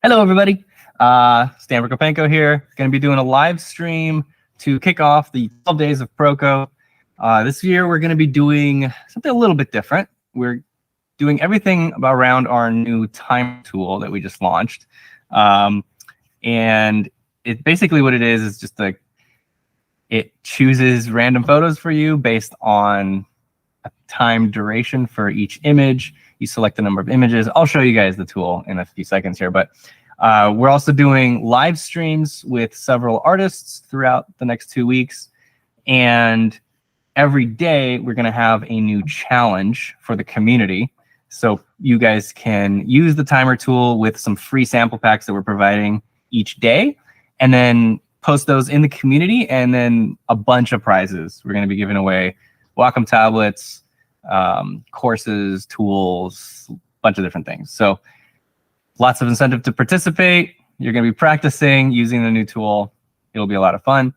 Hello, everybody. Stan Prokopenko here. Going to be doing a live stream to kick off the 12 days of Proko. This year, we're going to be doing something a little bit different. We're doing everything around our new timer tool that we just launched. And it basically what it is just like it chooses random photos for you based on a time duration for each image. You select the number of images. I'll show you guys the tool in a few seconds here, but we're also doing live streams with several artists throughout the next 2 weeks. And every day we're going to have a new challenge for the community. So you guys can use the timer tool with some free sample packs that we're providing each day, and then post those in the community, and then a bunch of prizes. We're going to be giving away Wacom tablets, courses, tools, a bunch of different things. So lots of incentive to participate. You're going to be practicing using the new tool. It'll be a lot of fun.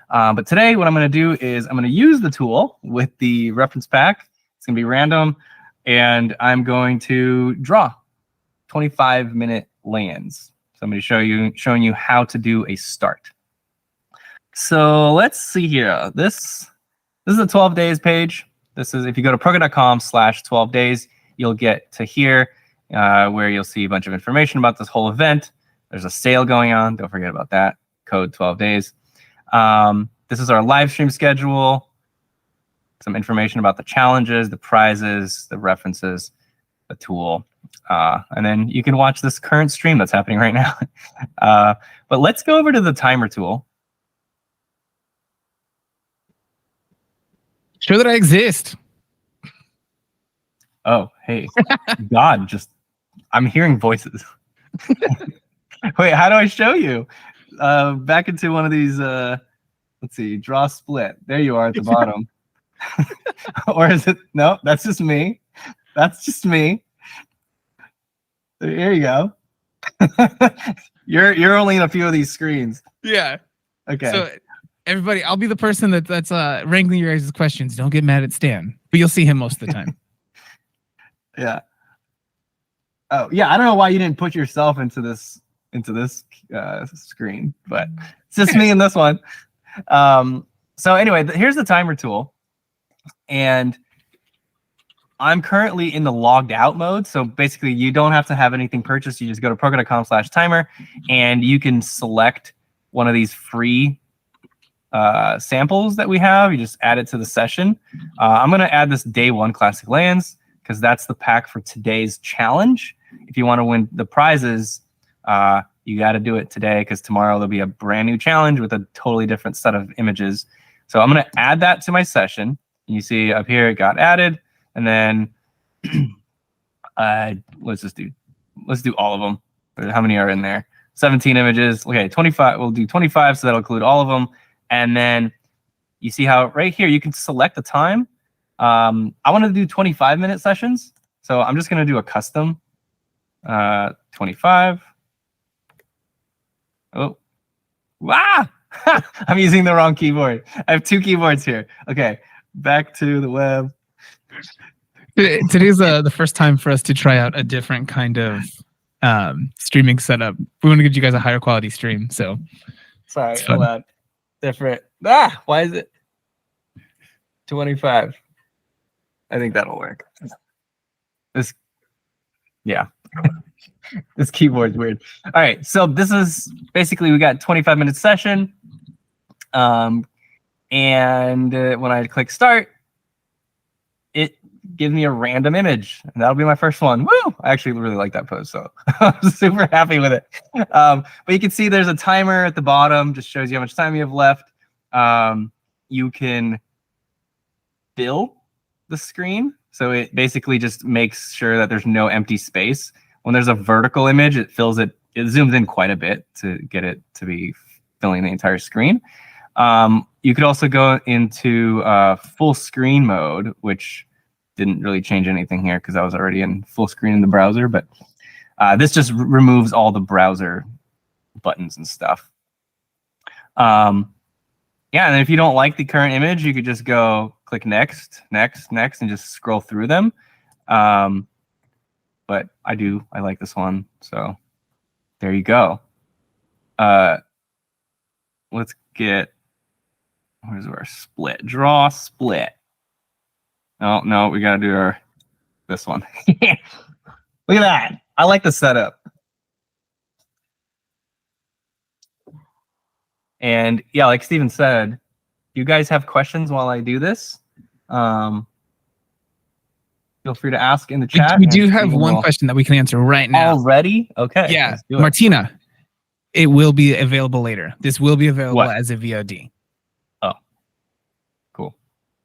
But today what I'm going to do is I'm going to use the tool with the reference pack. It's going to be random, and I'm going to draw 25-minute Layins. So I'm going to showing you how to do a start. So let's see here. This is the 12 days page. This is, if you go to proko.com/12 days, you'll get to here where you'll see a bunch of information about this whole event. There's a sale going on. Don't forget about that. Code 12 days. This is our live stream schedule. Some information about the challenges, the prizes, the references, the tool. And then you can watch this current stream that's happening right now. But let's go over to the timer tool. Show that I exist. Oh, hey. God, I'm hearing voices. Wait, how do I show you? Back into one of these, let's see, draw split. There you are at the bottom. Or is it, no, that's just me. That's just me. There you go. You're only in a few of these screens. Yeah. Okay. So everybody, I'll be the person that's wrangling your guys' questions. Don't get mad at Stan, but you'll see him most of the time. Yeah. Oh yeah, I don't know why you didn't put yourself into this screen, but it's just me in this one. So anyway, here's the timer tool, and I'm currently in the logged out mode. So basically, you don't have to have anything purchased. You just go to proko.com/timer, and you can select one of these free samples that we have. You just add it to the session. I'm going to add this day 1 classic Layins because that's the pack for today's challenge. If you want to win the prizes, you got to do it today, because tomorrow there'll be a brand new challenge with a totally different set of images. So I'm going to add that to my session. And you see up here it got added, and then let's do all of them. How many are in there? 17 images. Okay, 25. We'll do 25, so that'll include all of them. And then you see how right here you can select the time. I want to do 25-minute sessions, so I'm just going to do a custom 25. Oh, wow! I'm using the wrong keyboard. I have 2 keyboards here. Okay, back to the web. Today's the first time for us to try out a different kind of streaming setup. We want to give you guys a higher quality stream. So sorry, hold on. Different. Why is it 25? I think that'll work. Yeah. This keyboard's weird. All right, so this is basically, we got 25-minute session. And when I click start, it gives me a random image, and that'll be my first one. Woo! I actually really like that pose, so I'm super happy with it. But you can see there's a timer at the bottom, just shows you how much time you have left. You can fill the screen, so it basically just makes sure that there's no empty space. When there's a vertical image, it fills it. It zooms in quite a bit to get it to be filling the entire screen. You could also go into full screen mode, which didn't really change anything here because I was already in full screen in the browser. But this just removes all the browser buttons and stuff. Yeah, and if you don't like the current image, you could just go click next, next, next, and just scroll through them. But I like this one, so There you go. Let's get, where's our split? Draw split. Oh, no, we got to do this one. Look at that. I like the setup. And yeah, like Steven said, you guys have questions while I do this, feel free to ask in the chat. We do have one question that we can answer right now. Already? Okay. Yeah, Martina, it will be available later. This will be available as a VOD. Oh, cool.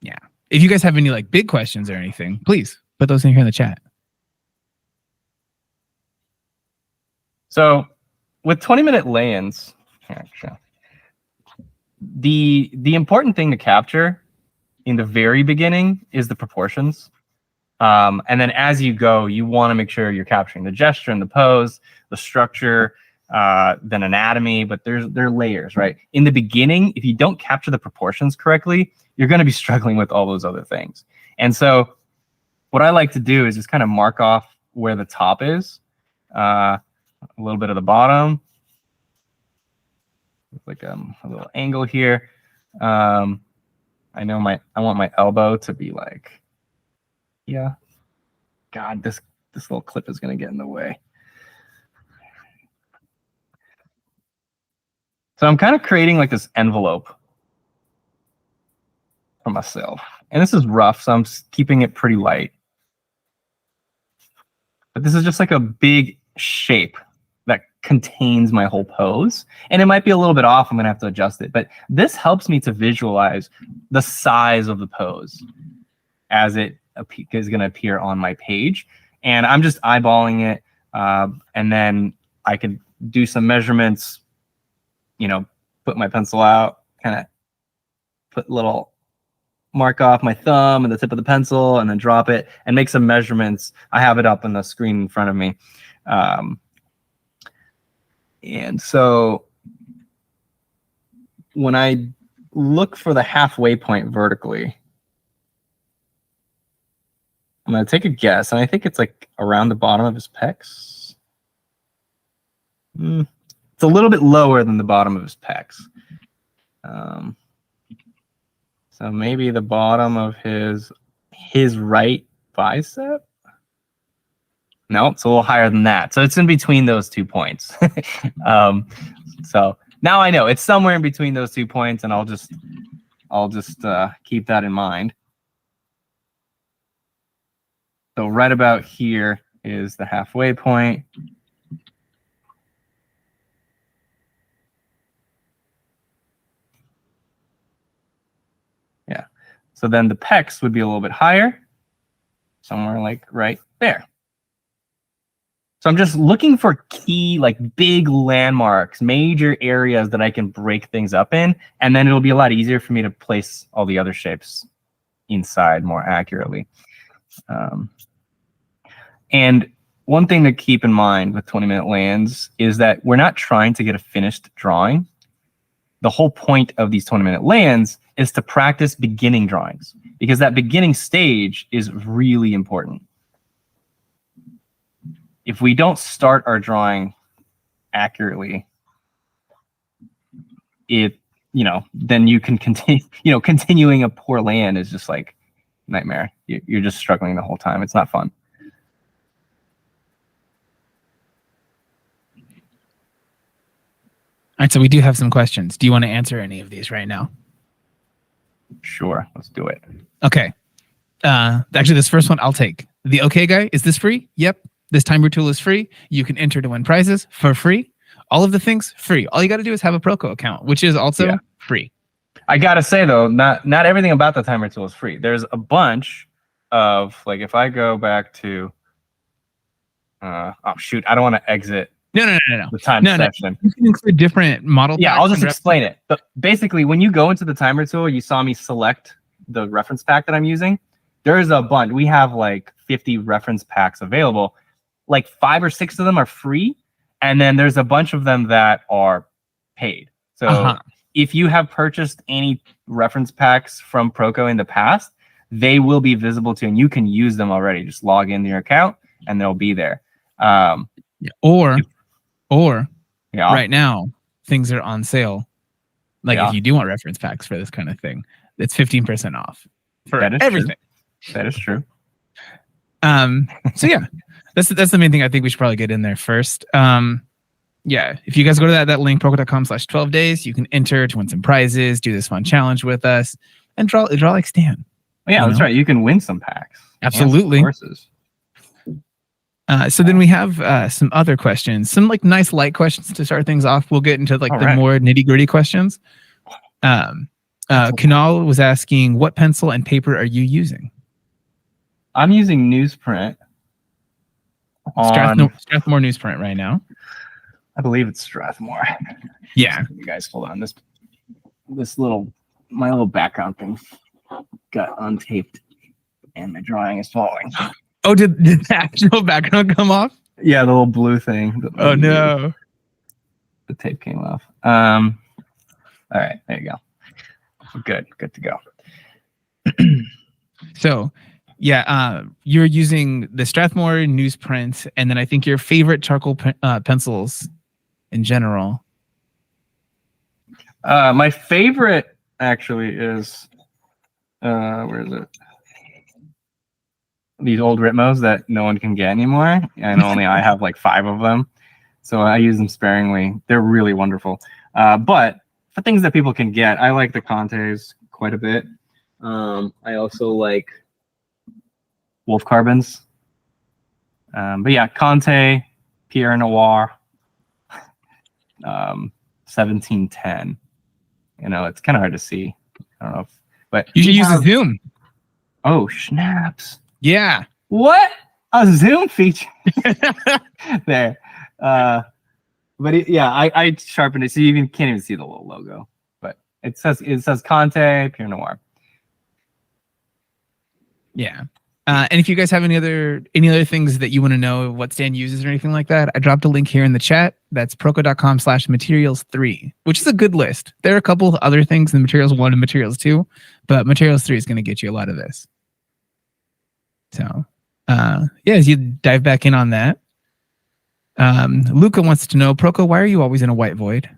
Yeah. If you guys have any like big questions or anything, please put those in here in the chat. So with 20-minute lay-ins, the important thing to capture in the very beginning is the proportions. And then as you go, you want to make sure you're capturing the gesture and the pose, the structure, then anatomy, but there are layers, right? In the beginning, if you don't capture the proportions correctly, you're going to be struggling with all those other things. And so what I like to do is just kind of mark off where the top is, a little bit of the bottom, like a little angle here. I know I want my elbow to be like, yeah. God, this little clip is going to get in the way. So I'm kind of creating like this envelope for myself. And this is rough, so I'm just keeping it pretty light. But this is just like a big shape that contains my whole pose. And it might be a little bit off. I'm going to have to adjust it. But this helps me to visualize the size of the pose as it is going to appear on my page. And I'm just eyeballing it. And then I could do some measurements, you know, put my pencil out, kind of put a little mark off my thumb and the tip of the pencil and then drop it and make some measurements. I have it up on the screen in front of me. And so when I look for the halfway point vertically, I'm going to take a guess, and I think it's like around the bottom of his pecs. It's a little bit lower than the bottom of his pecs. So maybe the bottom of his right bicep? No, it's a little higher than that. So it's in between those 2 points. So now I know it's somewhere in between those 2 points, and I'll just keep that in mind. So right about here is the halfway point. Yeah. So then the pecs would be a little bit higher, somewhere like right there. So I'm just looking for key, like big landmarks, major areas that I can break things up in, and then it'll be a lot easier for me to place all the other shapes inside more accurately. And one thing to keep in mind with 20-minute lay-ins is that we're not trying to get a finished drawing. The whole point of these 20-minute lay-ins is to practice beginning drawings, because that beginning stage is really important. If we don't start our drawing accurately, then you can continue, continuing a poor lay-in is just like nightmare. You're just struggling the whole time. It's not fun. All right, so we do have some questions. Do you want to answer any of these right now? Sure, let's do it. Okay. Actually, this first one I'll take. The okay guy, is this free? Yep. This timer tool is free. You can enter to win prizes for free. All of the things free. All you got to do is have a Proko account, which is also free. I gotta say though, not everything about the timer tool is free. There's a bunch of, like, if I go back to, oh shoot, I don't want to exit. No. The time session. You can include different model. Yeah, I'll just explain it. But basically, when you go into the timer tool, you saw me select the reference pack that I'm using. There's a bunch. We have like 50 reference packs available. Like 5 or 6 of them are free, and then there's a bunch of them that are paid. So if you have purchased any reference packs from Proko in the past, they will be visible to you, and you can use them already. Just log into your account, and they'll be there. Or Yeah. Right now, things are on sale. Like Yeah. if you do want reference packs for this kind of thing, it's 15% off for That is everything. True. That is true. So yeah, that's the main thing I think we should probably get in there first. Yeah, if you guys go to that link, proko.com/12 days, you can enter to win some prizes, do this fun challenge with us, and draw like Stan. Oh, yeah, that's right. You can win some packs. Absolutely. Courses. So then we have some other questions, some like nice light questions to start things off. We'll get into like the more nitty gritty questions. Kunal was asking, what pencil and paper are you using? I'm using newsprint. Strathmore newsprint right now. I believe it's Strathmore. Yeah. You guys hold on. My little background thing got untaped and my drawing is falling. Oh, did the actual background come off? Yeah, the little blue thing. Oh no. The tape came off. All right, there you go. Good to go. So yeah, you're using the Strathmore newsprint, and then I think your favorite charcoal pencils in general. My favorite actually is where is it? These old Ritmos that no one can get anymore, and only I have like 5 of them, so I use them sparingly. They're really wonderful. But for things that people can get, I like the Contes quite a bit. I also like Wolf Carbons. But yeah, Conte, Pierre Noir, 1710. You know, it's kind of hard to see. I don't know but you should use a zoom. Oh, snaps. Yeah. What? A zoom feature. There. But yeah, I sharpened it so you can't even see the little logo. But it says Conte, Pierre Noir. Yeah. And if you guys have any other things that you want to know what Stan uses or anything like that, I dropped a link here in the chat. That's proko.com/materials3, which is a good list. There are a couple of other things in materials 1 and materials 2, but materials 3 is going to get you a lot of this. So, yeah, as you dive back in on that, Luca wants to know, Proko, why are you always in a white void?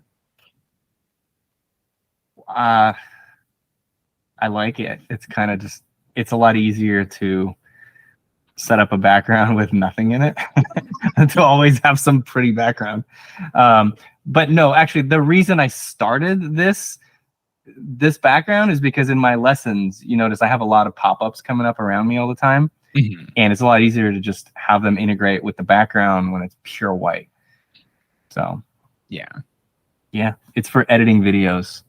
I like it. It's kind of just, it's a lot easier to set up a background with nothing in it to always have some pretty background. But no, actually, the reason I started this background is because in my lessons, you notice I have a lot of pop-ups coming up around me all the time. Mm-hmm. And it's a lot easier to just have them integrate with the background when it's pure white. So yeah, it's for editing videos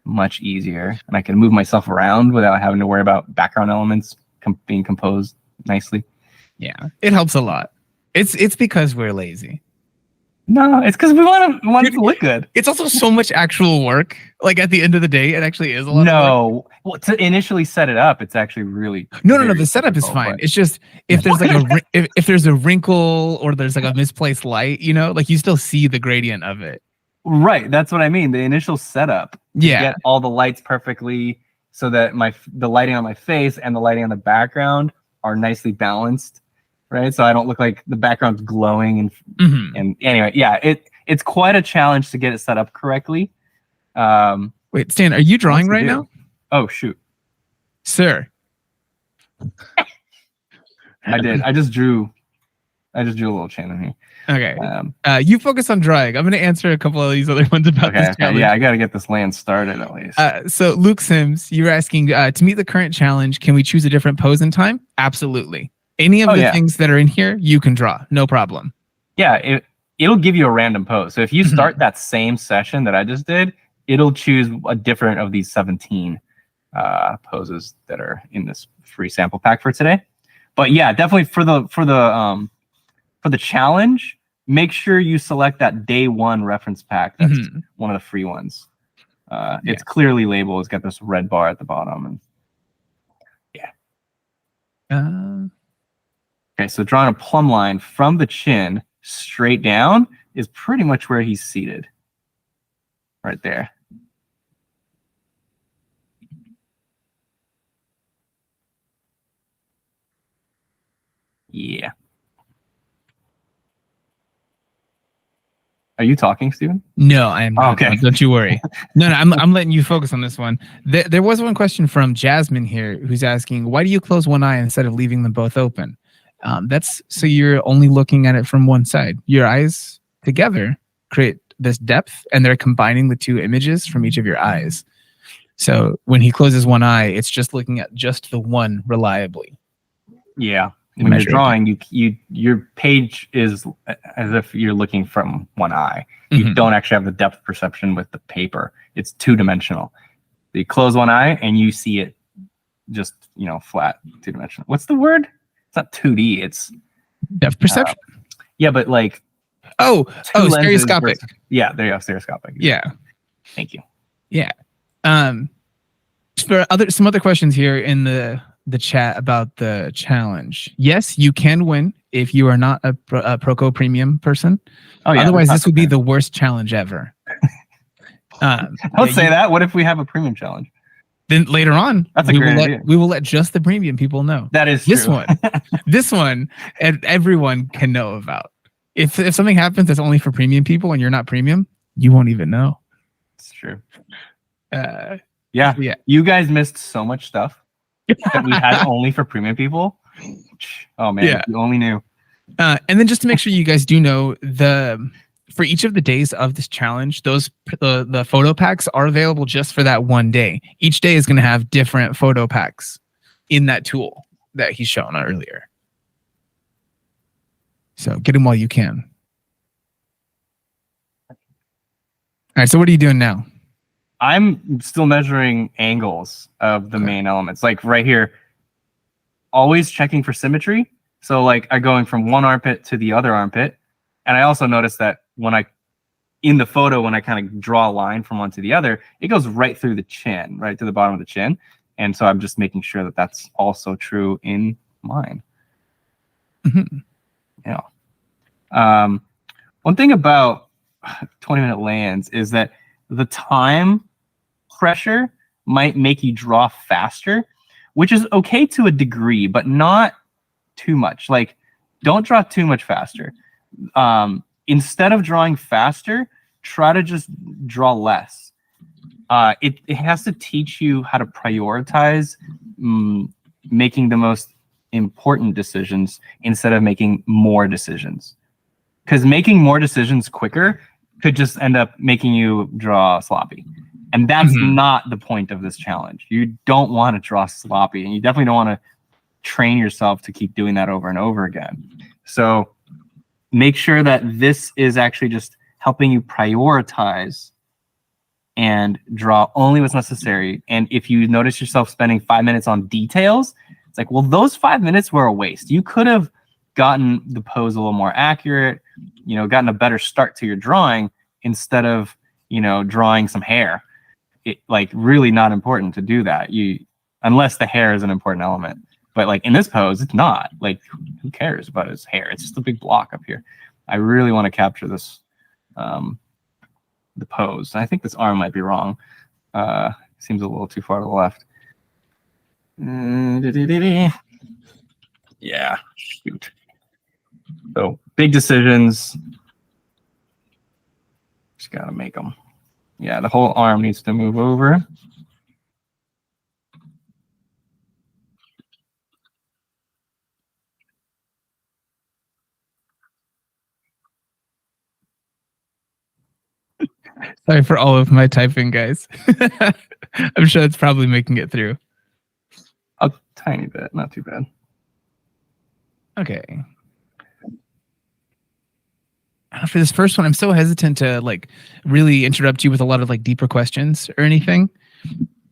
much easier, and I can move myself around without having to worry about background elements being composed nicely. Yeah, it helps a lot. It's because we're lazy. No, it's because we want it to look good. It's also so much actual work. Like at the end of the day, it actually is a lot of work. Well, to initially set it up, it's actually really no. The setup is fine. It's just if there's like if there's a wrinkle or there's like a misplaced light, you know, like you still see the gradient of it. Right, that's what I mean. The initial setup. Get all the lights perfectly so that the lighting on my face and the lighting on the background are nicely balanced. Right, so I don't look like the background's glowing and anyway, yeah, it's quite a challenge to get it set up correctly. Wait, Stan, are you drawing right now? Oh shoot, sir. I did. I just drew a little channel here. Okay. You focus on drawing. I'm going to answer a couple of these other ones about this challenge. Yeah, I got to get this land started at least. So Luke Sims, you're asking to meet the current challenge, can we choose a different pose and time? Absolutely. Any of the things that are in here, you can draw. No problem. Yeah, it'll give you a random pose. So if you start that same session that I just did, it'll choose a different of these 17 poses that are in this free sample pack for today. But yeah, definitely for the challenge, make sure you select that day 1 reference pack. That's one of the free ones. It's clearly labeled. It's got this red bar at the bottom. And okay, so drawing a plumb line from the chin straight down is pretty much where he's seated. Right there. Yeah. Are you talking, Steven? No, I am not. Okay. No, don't you worry. No, I'm letting you focus on this one. There was one question from Jasmine here who's asking, why do you close one eye instead of leaving them both open? That's so you're only looking at it from one side. Your eyes together create this depth, and they're combining the two images from each of your eyes. So when he closes one eye, it's just looking at just the one reliably. Yeah. When you're drawing, your page is as if you're looking from one eye. You don't actually have the depth perception with the paper. It's two-dimensional. You close one eye and you see it just, flat, two-dimensional. What's the word? It's not 2D. It's depth perception. Yeah, but like stereoscopic. Yeah, there you go, stereoscopic. Yeah. Thank you. Yeah. For some other questions here in the chat about the challenge. Yes, you can win if you are not a Proko premium person. Oh, yeah, otherwise, this would be the worst challenge ever. Don't say that. What if we have a premium challenge? Then later on, that's a great idea. We will let just the premium people know. That is this true. This one, everyone can know about. If something happens that's only for premium people and you're not premium, you won't even know. It's true. Yeah. You guys missed so much stuff that we had only for premium people. Oh man, yeah. You only knew. And then just to make sure you guys do know, for each of the days of this challenge, the photo packs are available just for that one day. Each day is going to have different photo packs in that tool that he's shown earlier. So get them while you can. All right. So what are you doing now? I'm still measuring angles of the main elements. Like right here, always checking for symmetry. So like I'm going from one armpit to the other armpit. And I also noticed that in the photo, when I kind of draw a line from one to the other, it goes right through the chin, right to the bottom of the chin. And so I'm just making sure that that's also true in mine. Yeah. One thing about 20-minute Layins is that the time pressure might make you draw faster, which is okay to a degree, but not too much. Like, don't draw too much faster. Instead of drawing faster, try to just draw less. It has to teach you how to prioritize making the most important decisions instead of making more decisions. Because making more decisions quicker could just end up making you draw sloppy. And that's not the point of this challenge. You don't want to draw sloppy, and you definitely don't want to train yourself to keep doing that over and over again. So make sure that this is actually just helping you prioritize and draw only what's necessary. And if you notice yourself spending 5 minutes on details, it's like, well, those 5 minutes were a waste. You could have gotten the pose a little more accurate, gotten a better start to your drawing instead of, drawing some hair. Like really not important to do that. Unless the hair is an important element. But like in this pose, it's not. Like, who cares about his hair? It's just a big block up here. I really want to capture this, the pose. I think this arm might be wrong. Seems a little too far to the left. Yeah, shoot. So big decisions. Just gotta make them. Yeah, the whole arm needs to move over. Sorry for all of my typing, guys. I'm sure it's probably making it through. A tiny bit, not too bad. Okay. For this first one, I'm so hesitant to really interrupt you with a lot of deeper questions or anything,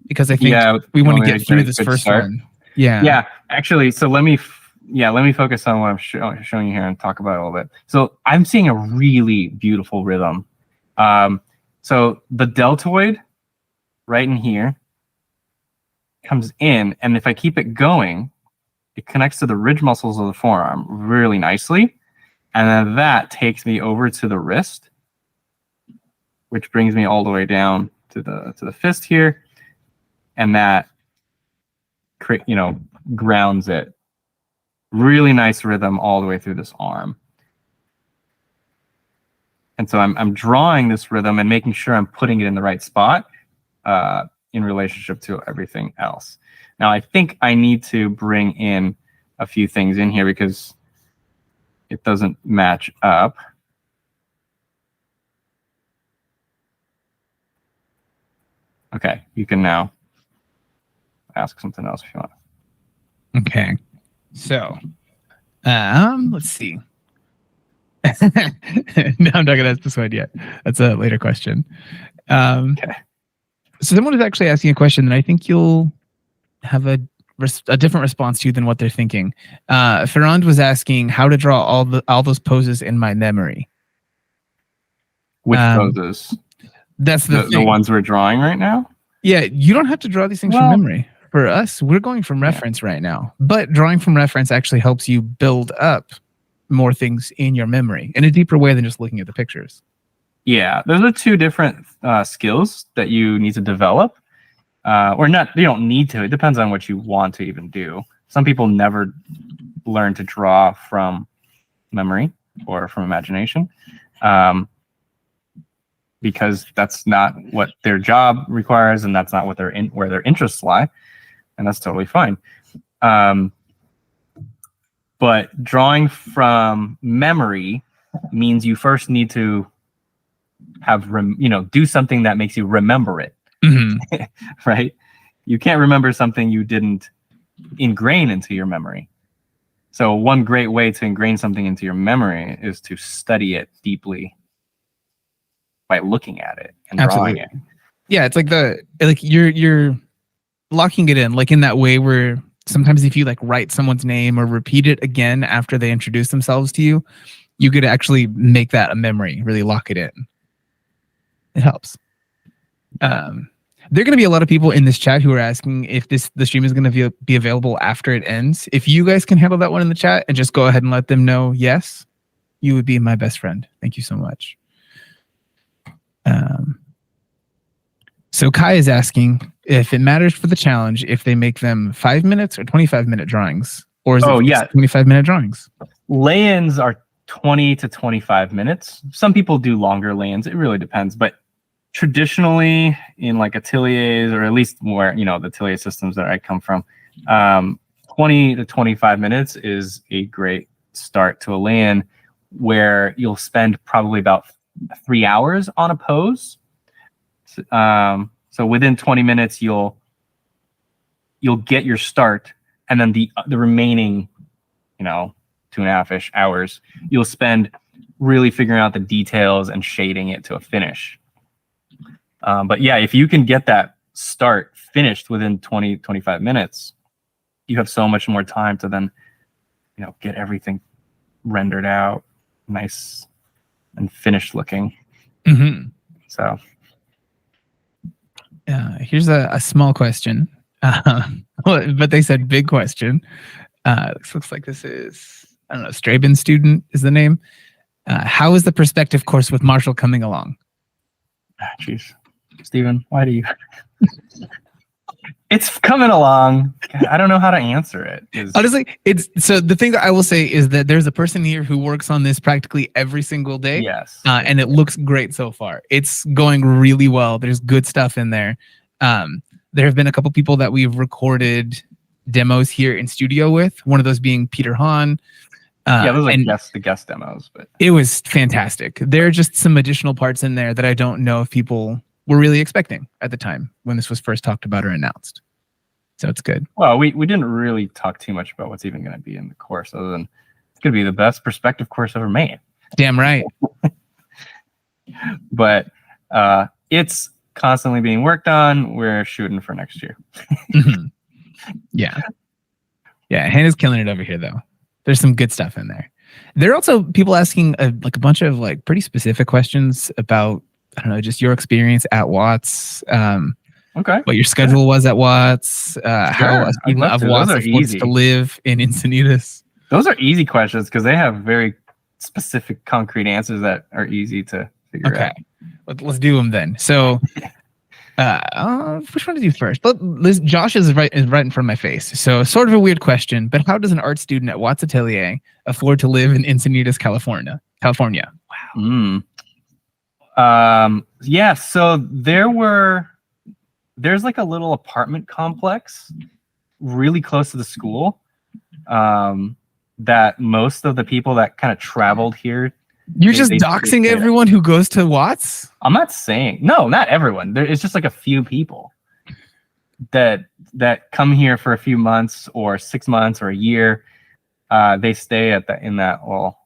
because I think we want to get through this first one. Yeah. Yeah. Actually, so let me focus on what I'm showing you here and talk about it a little bit. So I'm seeing a really beautiful rhythm. So the deltoid right in here comes in, and if I keep it going, it connects to the ridge muscles of the forearm really nicely. And then that takes me over to the wrist, which brings me all the way down to the fist here. And that grounds it. Really nice rhythm all the way through this arm. And so I'm drawing this rhythm and making sure I'm putting it in the right spot in relationship to everything else. Now, I think I need to bring in a few things in here because it doesn't match up. Okay, you can now ask something else if you want. Okay. So, let's see. No, I'm not going to ask this one yet. That's a later question. Okay. So someone is actually asking a question that I think you'll have a different response to than what they're thinking. Ferrand was asking how to draw all those poses in my memory. Which poses? That's the ones we're drawing right now? Yeah, you don't have to draw these things from memory. For us, we're going from reference right now. But drawing from reference actually helps you build up more things in your memory in a deeper way than just looking at the pictures. Yeah, those are two different skills that you need to develop. Or not, you don't need to. It depends on what you want to even do. Some people never learn to draw from memory or from imagination because that's not what their job requires and that's not what where their interests lie. And that's totally fine. But drawing from memory means you first need to have, do something that makes you remember it. Mm-hmm. Right? You can't remember something you didn't ingrain into your memory. So one great way to ingrain something into your memory is to study it deeply by looking at it and drawing it. Yeah, it's like you're locking it in, like in that way where sometimes if you like write someone's name or repeat it again after they introduce themselves to you, you could actually make that a memory, really lock it in. It helps. There are going to be a lot of people in this chat who are asking if the stream is going to be available after it ends. If you guys can handle that one in the chat and just go ahead and let them know, yes, you would be my best friend. Thank you so much. So Kai is asking if it matters for the challenge if they make them 5 minutes or 25-minute drawings, or is it 25-minute drawings? Layins are 20 to 25 minutes. Some people do longer layins. It really depends, but traditionally in like ateliers, or at least more, the atelier systems that I come from, 20 to 25 minutes is a great start to a layin where you'll spend probably about 3 hours on a pose. So within 20 minutes, you'll get your start, and then the remaining, 2.5-ish hours, you'll spend really figuring out the details and shading it to a finish. But yeah, if you can get that start finished within 20-25 minutes, you have so much more time to then, get everything rendered out nice and finished looking. Mm-hmm. So. Here's a small question, but they said big question. This looks like this is, I don't know, Straben student is the name. How is the perspective course with Marshall coming along? Jeez, Steven, why do you? It's coming along. I don't know how to answer it. Honestly, so the thing that I will say is that there's a person here who works on this practically every single day. Yes. And it looks great so far. It's going really well. There's good stuff in there. There have been a couple people that we've recorded demos here in studio with, one of those being Peter Hahn. Those are the guest demos, but it was fantastic. There are just some additional parts in there that I don't know if people were really expecting at the time when this was first talked about or announced. So it's good. Well, we didn't really talk too much about what's even going to be in the course, other than it's going to be the best perspective course ever made. Damn right. But it's constantly being worked on. We're shooting for next year. Mm-hmm. Yeah. Hannah's killing it over here, though. There's some good stuff in there. There are also people asking a bunch of pretty specific questions about, I don't know, just your experience at Watts. Okay. What your schedule was at Watts. How a student of Watts wants to live in Encinitas. Those are easy questions because they have very specific, concrete answers that are easy to figure out. Okay. Let's do them then. So, which one to do first? Josh is right in front of my face. So, sort of a weird question, but how does an art student at Watts Atelier afford to live in Encinitas, California? Wow. Yeah, so there's like a little apartment complex really close to the school, that most of the people that kind of traveled here. You're just doxing everyone who goes to Watts? I'm not saying, no, not everyone. It's just like a few people that come here for a few months or 6 months or a year. They stay in that little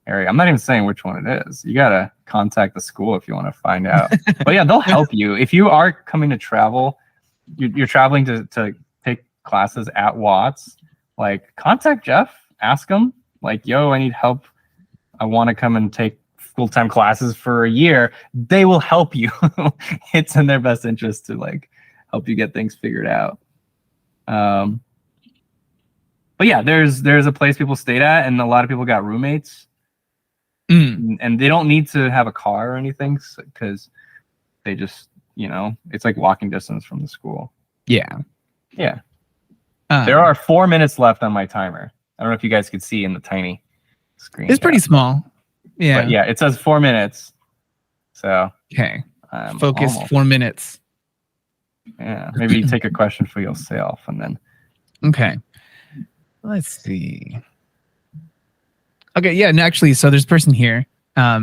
area. I'm not even saying which one it is. You gotta contact the school if you want to find out. But yeah, they'll help you if you are coming to travel. You're traveling to take classes at Watts. Like, contact Jeff. Ask him, like, yo, I need help. I want to come and take full-time classes for a year. They will help you. It's in their best interest to like help you get things figured out. But yeah, there's a place people stayed at, and a lot of people got roommates. And they don't need to have a car or anything because they just, it's like walking distance from the school. Yeah. There are 4 minutes left on my timer. I don't know if you guys could see in the tiny screen. It's pretty small. Yeah. But yeah, it says 4 minutes. So okay. Focus almost. 4 minutes. Yeah. Maybe you take a question for yourself and then. Okay. Let's see. Okay, yeah, and actually, so there's a person here, AA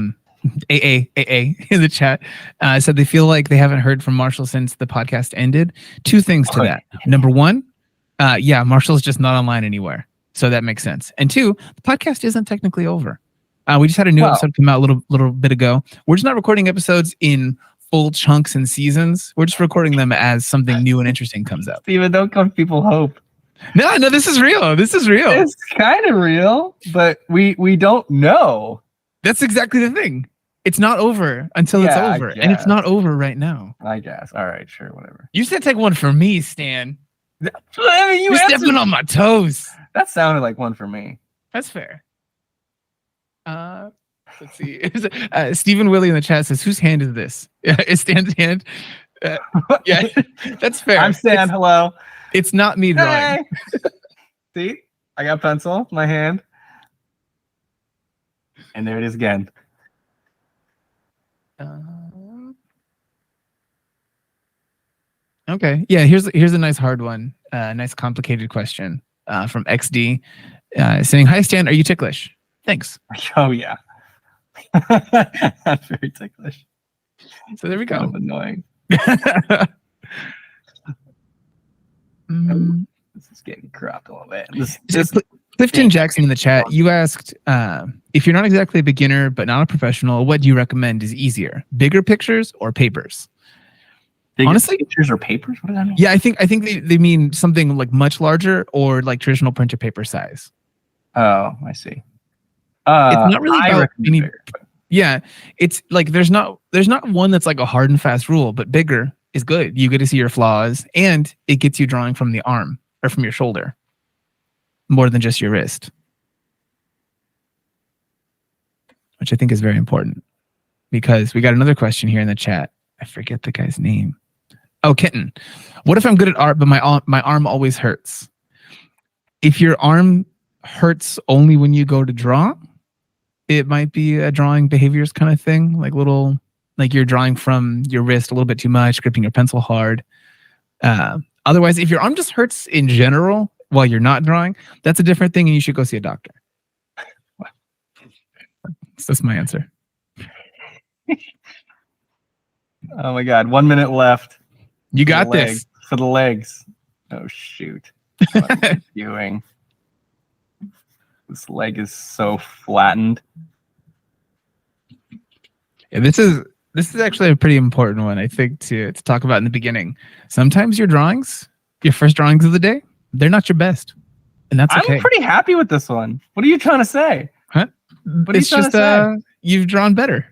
in the chat, said they feel like they haven't heard from Marshall since the podcast ended. 2 things to that. Number 1, yeah, Marshall's just not online anywhere, so that makes sense. And 2, the podcast isn't technically over. We just had a new episode come out a little bit ago. We're just not recording episodes in full chunks and seasons. We're just recording them as something new and interesting comes out. Steven, don't give people hope. No, this is real. This is real. It's kind of real, but we don't know. That's exactly the thing. It's not over until it's over, and it's not over right now. I guess. All right, sure, whatever. You said take one for me, Stan. I mean, You're stepping on my toes. That sounded like one for me. That's fair. Let's see. Stephen Willie in the chat says, "Whose hand is this?" It's Stan's hand. Yeah, that's fair. I'm Stan. Hello. It's not me drawing. Hey. See, I got pencil in my hand, and there it is again. Okay, yeah. Here's a nice hard one. Nice complicated question from XD, saying, "Hi Stan, are you ticklish?" Thanks. Oh yeah, I'm very ticklish. So there we go. Kind of annoying. This is getting cropped a little bit. Clifton Jackson in the chat, you asked, if you're not exactly a beginner but not a professional, what do you recommend is easier, bigger pictures or papers? Honestly, pictures or papers? What does that mean? Yeah, I think they mean something like much larger or like traditional printer paper size. Oh, I see. It's not really about any. Yeah, it's like there's not one that's like a hard and fast rule, but bigger is good. You get to see your flaws, and it gets you drawing from the arm or from your shoulder more than just your wrist, which I think is very important because we got another question here in the chat. I forget the guy's name. Oh, Kitten. What if I'm good at art, but my arm always hurts? If your arm hurts only when you go to draw, it might be a drawing behaviors kind of thing, like you're drawing from your wrist a little bit too much, gripping your pencil hard. Otherwise, if your arm just hurts in general while you're not drawing, that's a different thing, and you should go see a doctor. That's my answer. Oh my God, 1 minute left. You got this. For the legs. Oh shoot. What am I doing? This leg is so flattened. Yeah, this is actually a pretty important one, I think, to talk about in the beginning. Sometimes your first drawings of the day, they're not your best. And that's okay. I'm pretty happy with this one. What are you trying to say? Huh? What are you trying to say? You've drawn better.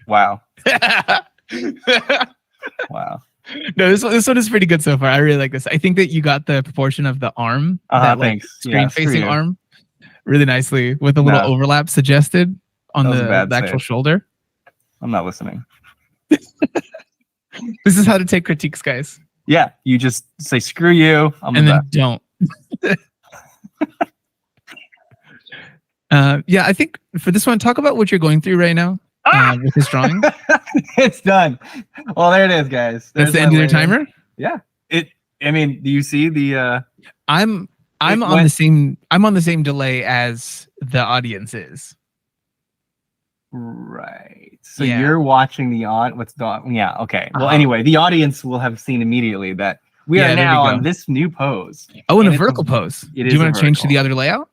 Wow. Wow. No, this one is pretty good so far. I really like this. I think that you got the proportion of the arm, that like screen-facing arm, really nicely with a little overlap suggested on the actual shoulder. I'm not listening. This is how to take critiques, guys. Yeah, you just say screw you, and then don't. Yeah, I think for this one, talk about what you're going through right now with this drawing. It's done. Well, there it is, guys. That's There's the my end of their Layins. timer. Yeah. I mean, do you see the? I'm It on went- the same. I'm on the same delay as the audience is. Right. So Yeah. you're watching the what's the? Yeah. Okay. Well, Uh-huh. anyway, the audience will have seen immediately that we Yeah, are there we now go. on this new pose. Oh, and a it's vertical pose. It Do is you a want to change to vertical. the other layout?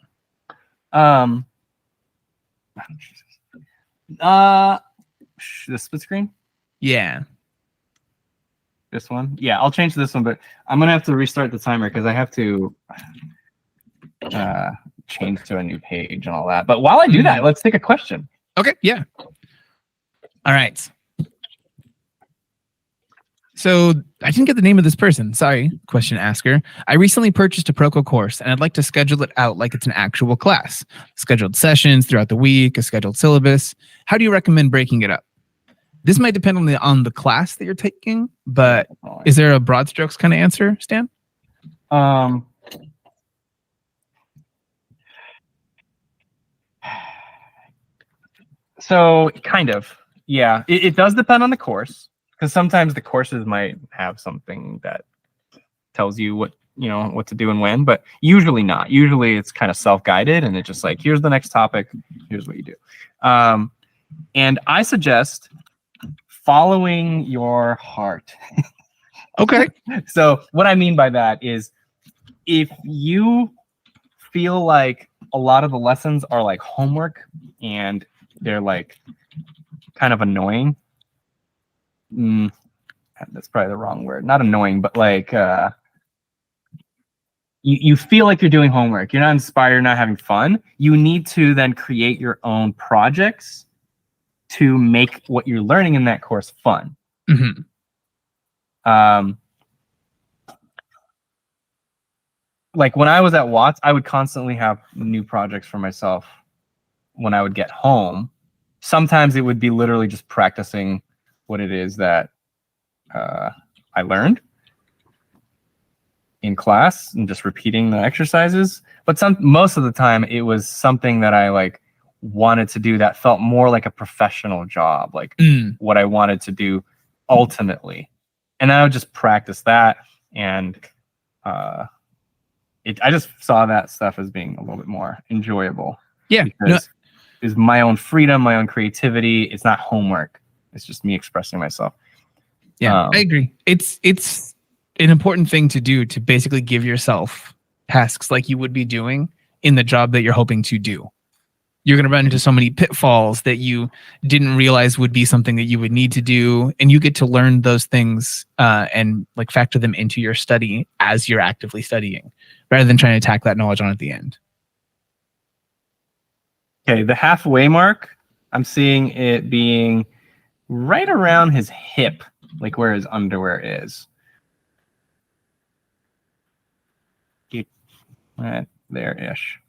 The split screen. Yeah. This one. Yeah, I'll change this one, but I'm gonna have to restart the timer because I have to change to a new page and all that. But while I do that, let's take a question. Okay. Yeah. All right. So I didn't get the name of this person. Sorry, question asker. I recently purchased a Proko course and I'd like to schedule it out like it's an actual class. Scheduled sessions throughout the week, a scheduled syllabus. How do you recommend breaking it up? This might depend on the class that you're taking, but is there a broad strokes kind of answer, Stan? So kind of, yeah. It does depend on the course because sometimes the courses might have something that tells you what to do and when, but usually not. Usually it's kind of self-guided and it's just like, here's the next topic, here's what you do. And I suggest following your heart. Okay. So what I mean by that is if you feel like a lot of the lessons are like homework and they're like kind of annoying. That's probably the wrong word. Not annoying, but like you feel like you're doing homework. You're not inspired, you're not having fun. You need to then create your own projects to make what you're learning in that course fun. Mm-hmm. Like when I was at Watts, I would constantly have new projects for myself when I would get home. Sometimes it would be literally just practicing what it is that I learned in class and just repeating the exercises. But most of the time it was something that I like wanted to do that felt more like a professional job, like what I wanted to do ultimately. And I would just practice that. And I just saw that stuff as being a little bit more enjoyable. Yeah. Because it's my own freedom, my own creativity. It's not homework. It's just me expressing myself. Yeah, I agree. It's an important thing to do to basically give yourself tasks like you would be doing in the job that you're hoping to do. You're going to run into so many pitfalls that you didn't realize would be something that you would need to do. And you get to learn those things and like factor them into your study as you're actively studying rather than trying to tack that knowledge on at the end. Okay, the halfway mark, I'm seeing it being right around his hip, like where his underwear is. Right there-ish.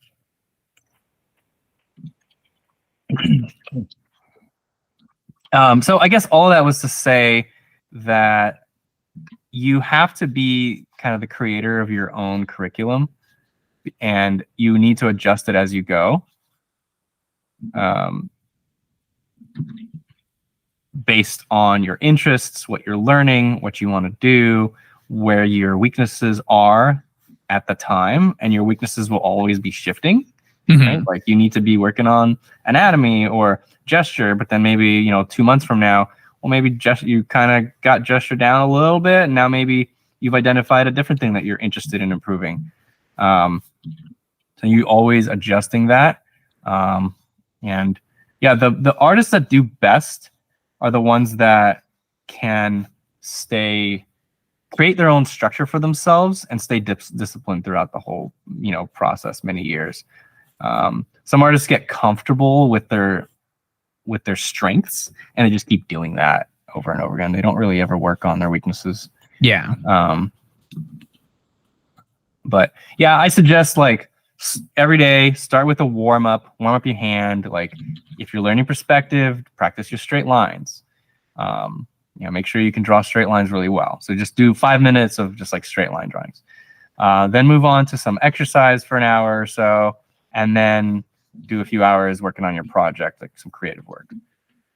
So I guess all of that was to say that you have to be kind of the creator of your own curriculum and you need to adjust it as you go. Based on your interests, what you're learning, what you want to do, where your weaknesses are at the time, and your weaknesses will always be shifting. Right? Like you need to be working on anatomy or gesture, but then maybe 2 months from now, well, maybe you kind of got gesture down a little bit, and now maybe you've identified a different thing that you're interested in improving. So you always adjusting that. And yeah, the artists that do best are the ones that can create their own structure for themselves and stay disciplined throughout the whole process, many years. Some artists get comfortable with their strengths and they just keep doing that over and over again. They don't really ever work on their weaknesses. Yeah. But yeah, I suggest like every day start with a warm up your hand. Like if you're learning perspective, practice your straight lines. Make sure you can draw straight lines really well. So just do 5 minutes of just like straight line drawings. Then move on to some exercise for an hour or so, and then do a few hours working on your project, like some creative work.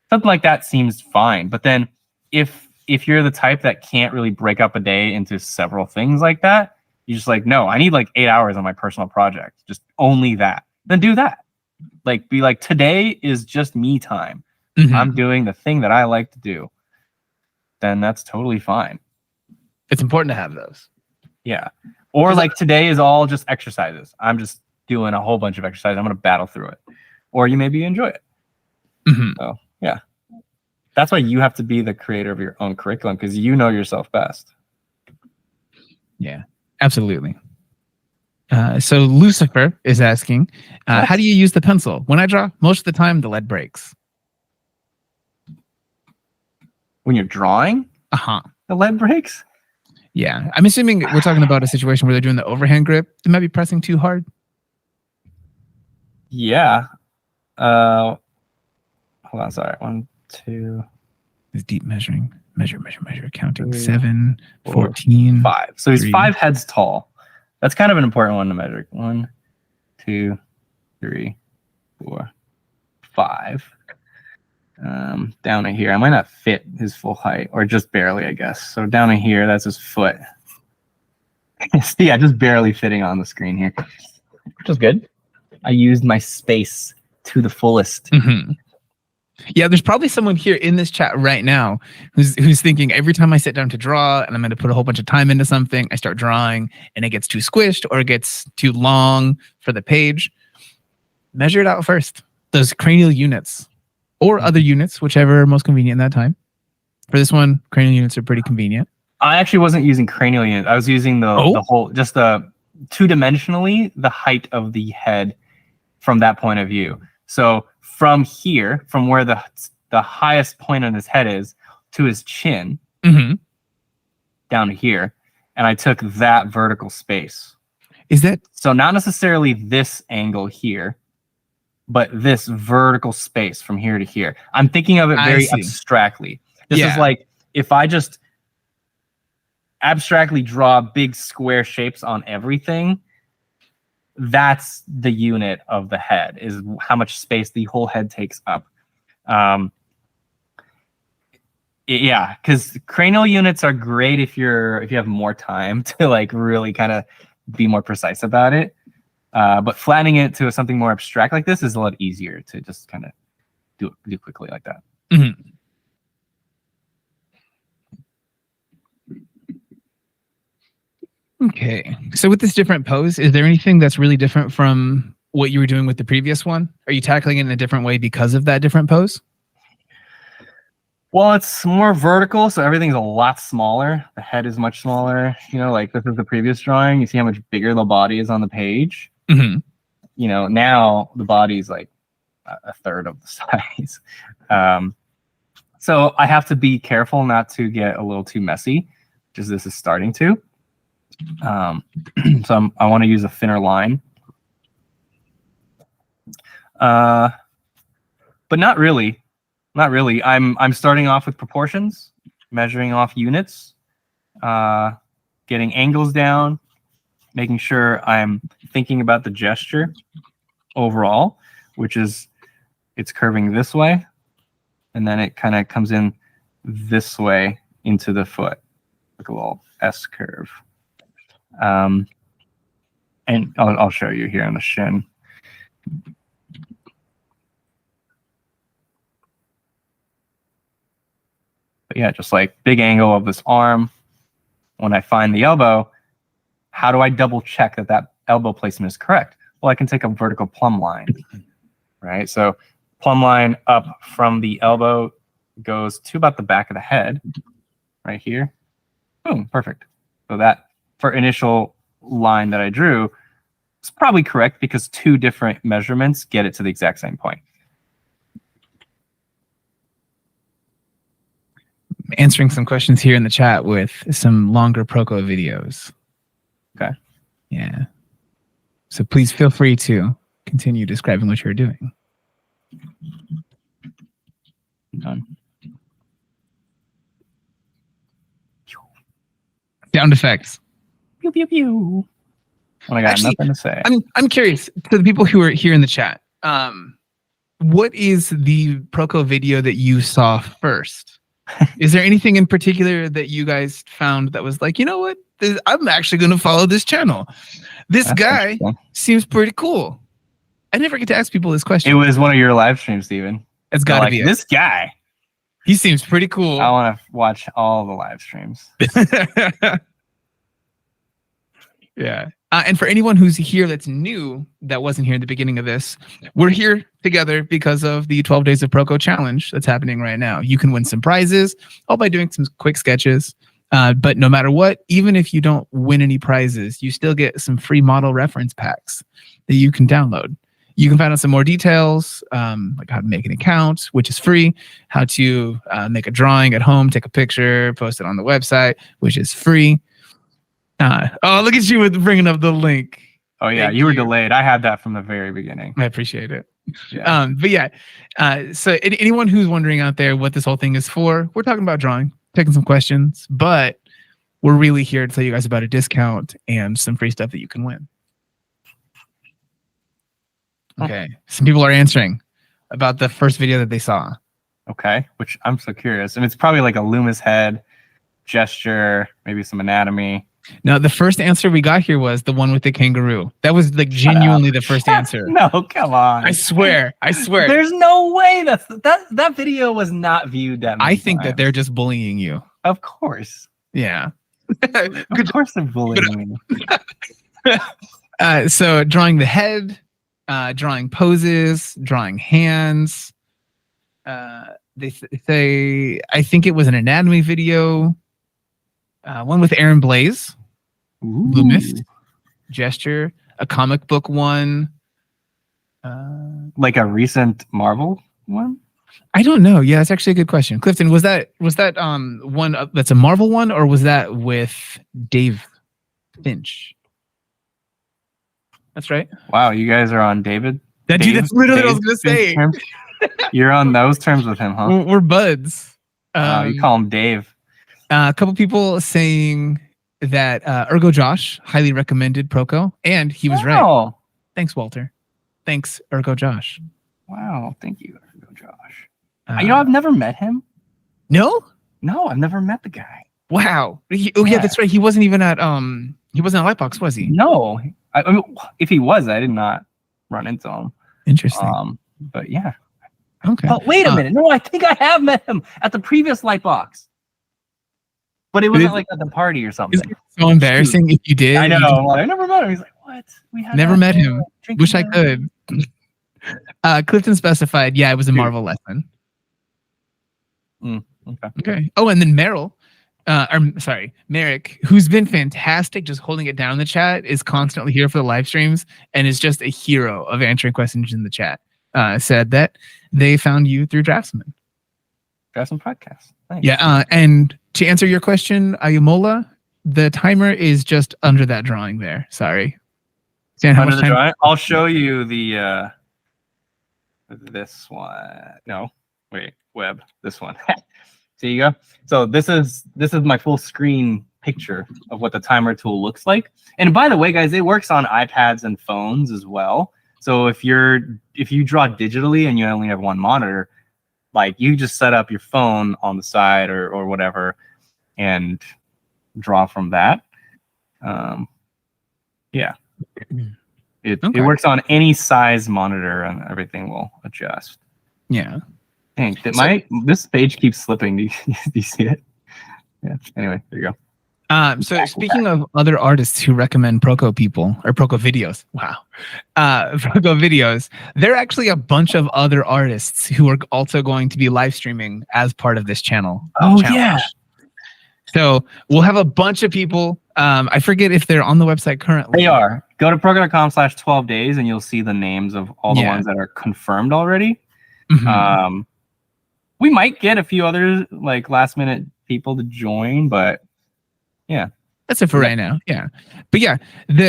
something like that seems fine. But then if you're the type that can't really break up a day into several things like that, you're just like, no, I need like 8 hours on my personal project, just only that. Then do that. Like, be like, today is just me time. I'm doing the thing that I like to do. Then that's totally fine. It's important to have those. Yeah. Or like today is all just exercises. I'm just doing a whole bunch of exercises. I'm going to battle through it. Or you maybe enjoy it. So yeah. That's why you have to be the creator of your own curriculum, because you know yourself best. Yeah, absolutely. So Lucifer is asking, how do you use the pencil? When I draw, most of the time the lead breaks. When you're drawing, the lead breaks? Yeah. I'm assuming we're talking about a situation where they're doing the overhand grip. They might be pressing too hard. Yeah. Hold on, sorry. 1, 2. Is deep measuring. Measure, counting. 3, 7, 4, 14. 5. So he's 3. 5 heads tall. That's kind of an important one to measure. 1, 2, 3, 4, 5. Down to here. I might not fit his full height, or just barely, I guess. So down to here, that's his foot. See, I'm just barely fitting on the screen here, which is good. I used my space to the fullest. Yeah, there's probably someone here in this chat right now who's thinking, every time I sit down to draw and I'm going to put a whole bunch of time into something, I start drawing and it gets too squished or it gets too long for the page. Measure it out first. Those cranial units or other units, whichever are most convenient in that time. For this one, cranial units are pretty convenient. I actually wasn't using cranial units. I was using the whole, just the two-dimensionally, the height of the head from that point of view. So from here, from where the highest point on his head is to his chin, down to here, and I took that vertical space. Is that so? Not necessarily this angle here, but this vertical space from here to here. I'm thinking of it very abstractly. This is like if I just abstractly draw big square shapes on everything. That's the unit of the head, is how much space the whole head takes up. Yeah, because cranial units are great if you have more time to like really kind of be more precise about it. But flattening it to something more abstract like this is a lot easier to just kind of do quickly like that. Okay. So with this different pose, is there anything that's really different from what you were doing with the previous one? Are you tackling it in a different way because of that different pose? Well, it's more vertical, so everything's a lot smaller. The head is much smaller. You know, like this is the previous drawing. You see how much bigger the body is on the page? You know, now the body's like a third of the size. So I have to be careful not to get a little too messy, just this is starting to. So I want to use a thinner line, but not really. I'm starting off with proportions, measuring off units, getting angles down, making sure I'm thinking about the gesture overall, which is it's curving this way, and then it kind of comes in this way into the foot, like a little S curve. And I'll show you here on the shin. But yeah, just like big angle of this arm. When I find the elbow, how do I double check that elbow placement is correct? Well, I can take a vertical plumb line, right? So plumb line up from the elbow goes to about the back of the head, right here. Boom, perfect. So that for initial line that I drew is probably correct because two different measurements get it to the exact same point. Answering some questions here in the chat with some longer Proko videos. Okay. Yeah. So please feel free to continue describing what you're doing. Done. Sound effects. Pew, pew, pew. Well, I got nothing to say. I'm curious to the people who are here in the chat. what is the Proko video that you saw first? Is there anything in particular that you guys found that was like, you know what? I'm actually going to follow this channel. This That's guy interesting. seems pretty cool. I never get to ask people this question. It was one of your live streams, Steven. It's got to Like, be this guy. He seems pretty cool. I want to watch all the live streams. Yeah. And for anyone who's here that's new, that wasn't here at the beginning of this, we're here together because of the 12 Days of Proko challenge that's happening right now. You can win some prizes all by doing some quick sketches. But no matter what, even if you don't win any prizes, you still get some free model reference packs that you can download. You can find out some more details, like how to make an account, which is free, how to make a drawing at home, take a picture, post it on the website, which is free. Oh, look at you with bringing up the link. Oh, yeah. You were delayed. I had that from the very beginning. I appreciate it. Yeah. But yeah, so anyone who's wondering out there what this whole thing is for, we're talking about drawing, taking some questions, but we're really here to tell you guys about a discount and some free stuff that you can win. Okay. Some people are answering about the first video that they saw. Okay. Which I'm so curious. And it's probably like a Loomis head, gesture, maybe some anatomy. No, the first answer we got here was the one with the kangaroo. That was like genuinely the first answer. No, come on. I swear. There's no way that video was not viewed that many I think times. that they're just bullying you. Of course. Yeah. Of course they're bullying me. So drawing the head, drawing poses, drawing hands. They say, I think it was an anatomy video. One with Aaron Blaze, Loomis, gesture, a comic book one. Like a recent Marvel one? I don't know. Yeah, that's actually a good question. Clifton, was that one that's a Marvel one, or was that with Dave Finch? That's right. Wow, you guys are on David? Dude, that's literally what I was gonna say. You're on those terms with him, huh? We're buds. You call him Dave. A couple people saying that Ergo Josh highly recommended Proko, and he was right. Thanks, Walter. Thanks, Ergo Josh. Wow, thank you, Ergo Josh. I've never met him. No, I've never met the guy. Wow. Yeah, that's right. He wasn't even at Lightbox, was he? No. I mean, if he was, I did not run into him. Interesting. But yeah. Okay. But wait a minute. No, I think I have met him at the previous Lightbox. But it wasn't like at the party or something. It's so embarrassing if you did. I know. I never met him. He's like, what? We had never met him. Wish I could. Clifton specified, yeah, it was a Marvel lesson. Okay. Oh, and then Merrick, who's been fantastic, just holding it down in the chat, is constantly here for the live streams and is just a hero of answering questions in the chat. Said that they found you through Draftsman. Draftsman podcast. Thanks. Yeah, and to answer your question, Ayumola, the timer is just under that drawing there. Sorry. Under the drawing? I'll show you the this one. No, wait, web. This one. So you go. So this is my full screen picture of what the timer tool looks like. And by the way, guys, it works on iPads and phones as well. So if you draw digitally and you only have one monitor, like you just set up your phone on the side or whatever and draw from that. Yeah. It works on any size monitor and everything will adjust. Yeah. Dang, this page keeps slipping. Do you see it? Yeah. Anyway, there you go. So speaking of other artists who recommend Proko people or Proko videos, wow, Proko videos, there are actually a bunch of other artists who are also going to be live streaming as part of this channel. Oh yeah. So we'll have a bunch of people. I forget if they're on the website currently. They are. Go to proko.com/12 days and you'll see the names of all the ones that are confirmed already. Mm-hmm. We might get a few other like last minute people to join, but yeah. That's it for right now. Yeah. But yeah,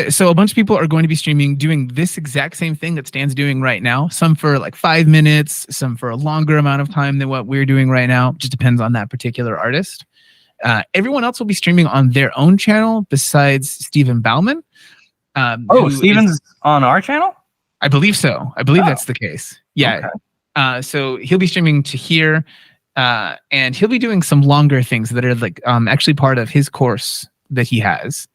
so a bunch of people are going to be streaming doing this exact same thing that Stan's doing right now. Some for like 5 minutes, some for a longer amount of time than what we're doing right now. Just depends on that particular artist. Everyone else will be streaming on their own channel besides Stephen Bauman. Steven's on our channel? I believe so. I believe that's the case. Yeah. Okay. So he'll be streaming to here, and he'll be doing some longer things that are like actually part of his course that he has,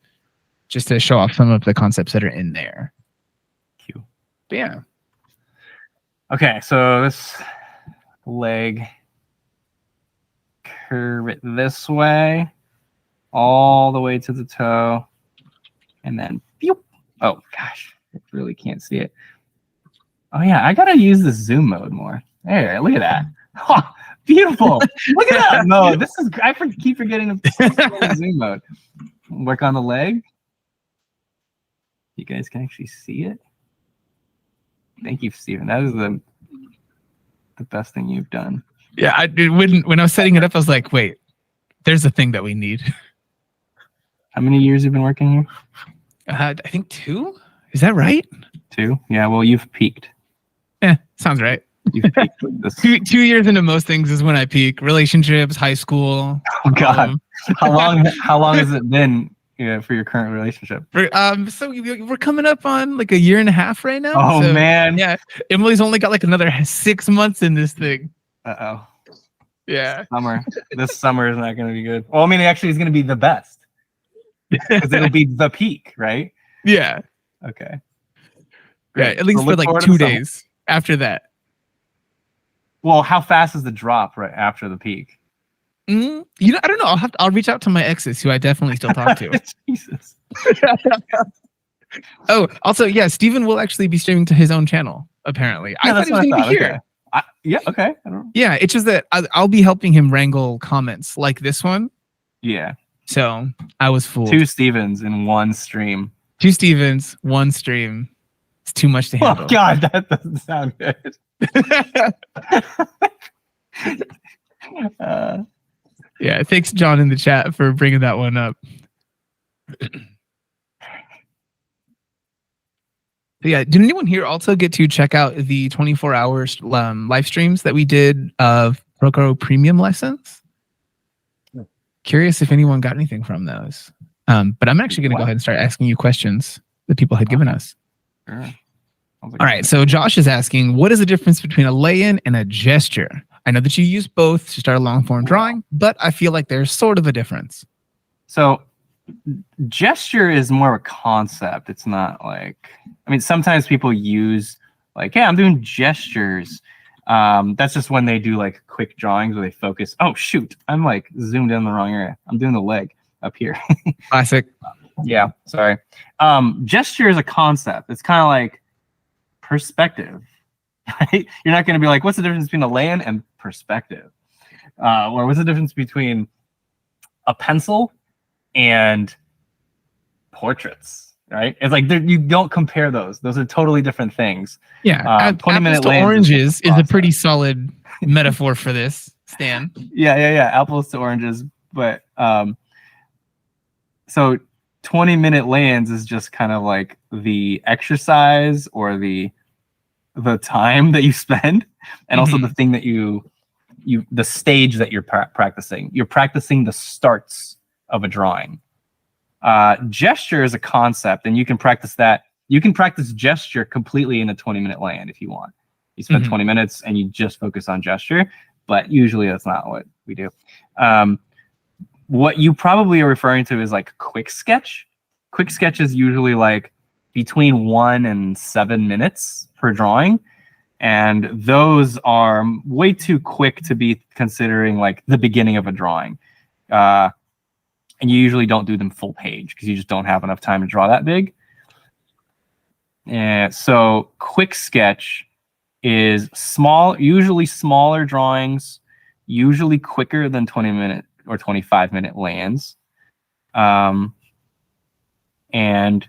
just to show off some of the concepts that are in there. Cute. But yeah. Okay, so this leg, curve it this way, all the way to the toe, and then pew. Oh gosh, I really can't see it. Oh yeah, I gotta use the zoom mode more. There, look at that. Oh, beautiful. Look at that. No, this is. Keep forgetting to zoom mode. Work on the leg. You guys can actually see it. Thank you, Steven. That is the best thing you've done. Yeah, when I was setting it up, I was like, wait, there's a thing that we need. How many years have you been working here? I think 2. Is that right? 2? Yeah, well, you've peaked. Sounds right. You've peaked with this. 2 years into most things is when I peak. Relationships, high school. Oh God, how long has it been for your current relationship? So we're coming up on like a year and a half right now. Oh so, man. Yeah, Emily's only got like another 6 months in this thing. Uh-oh. Yeah. This summer is not going to be good. Well, I mean, actually, it's going to be the best because it'll be the peak, right? Yeah. Okay. Great. Yeah, at least for like 2 days after that. Well, how fast is the drop right after the peak? I don't know. I'll reach out to my exes who I definitely still talk to. Jesus. Oh, also, yeah, Steven will actually be streaming to his own channel, apparently. Yeah, I thought he was going to be here. Yeah, okay. I don't know. Yeah, it's just that I'll be helping him wrangle comments like this one. Yeah. So I was fooled. 2 Stevens in one stream. 2 Stevens, 1 stream. It's too much to handle. Oh, God, that doesn't sound good. Yeah, thanks, John, in the chat for bringing that one up. Yeah, did anyone here also get to check out the 24-hour live streams that we did of Proko premium lessons? No. Curious if anyone got anything from those. But I'm actually going to go ahead and start asking you questions that people had given us. Sure. All right, so Josh is asking, what is the difference between a lay-in and a gesture? I know that you use both to start a long-form drawing, but I feel like there's sort of a difference. So gesture is more of a concept. It's not like, I mean, sometimes people use like, hey, I'm doing gestures. That's just when they do like quick drawings where they focus. Oh, shoot. I'm like zoomed in the wrong area. I'm doing the leg up here. Classic. Yeah, sorry. Gesture is a concept. It's kind of like perspective. Right? You're not going to be like, what's the difference between a lay-in and perspective? Or what's the difference between a pencil and portraits? Right? It's like you don't compare those. Those are totally different things. Yeah. 20-minute apples to oranges is a pretty solid metaphor for this, Stan. Yeah. Apples to oranges. But so 20-minute Layins is just kind of like the exercise or the time that you spend, and also the thing that the stage that you're practicing. You're practicing the starts of a drawing. Gesture is a concept, and you can practice that. You can practice gesture completely in a 20-minute Layin if you want. You spend 20 minutes and you just focus on gesture, but usually that's not what we do. What you probably are referring to is like quick sketch. Quick sketch is usually like between 1 and 7 minutes per drawing. And those are way too quick to be considering like the beginning of a drawing. And you usually don't do them full page because you just don't have enough time to draw that big. And so quick sketch is usually smaller drawings, usually quicker than 20-minute or 25-minute Layins. And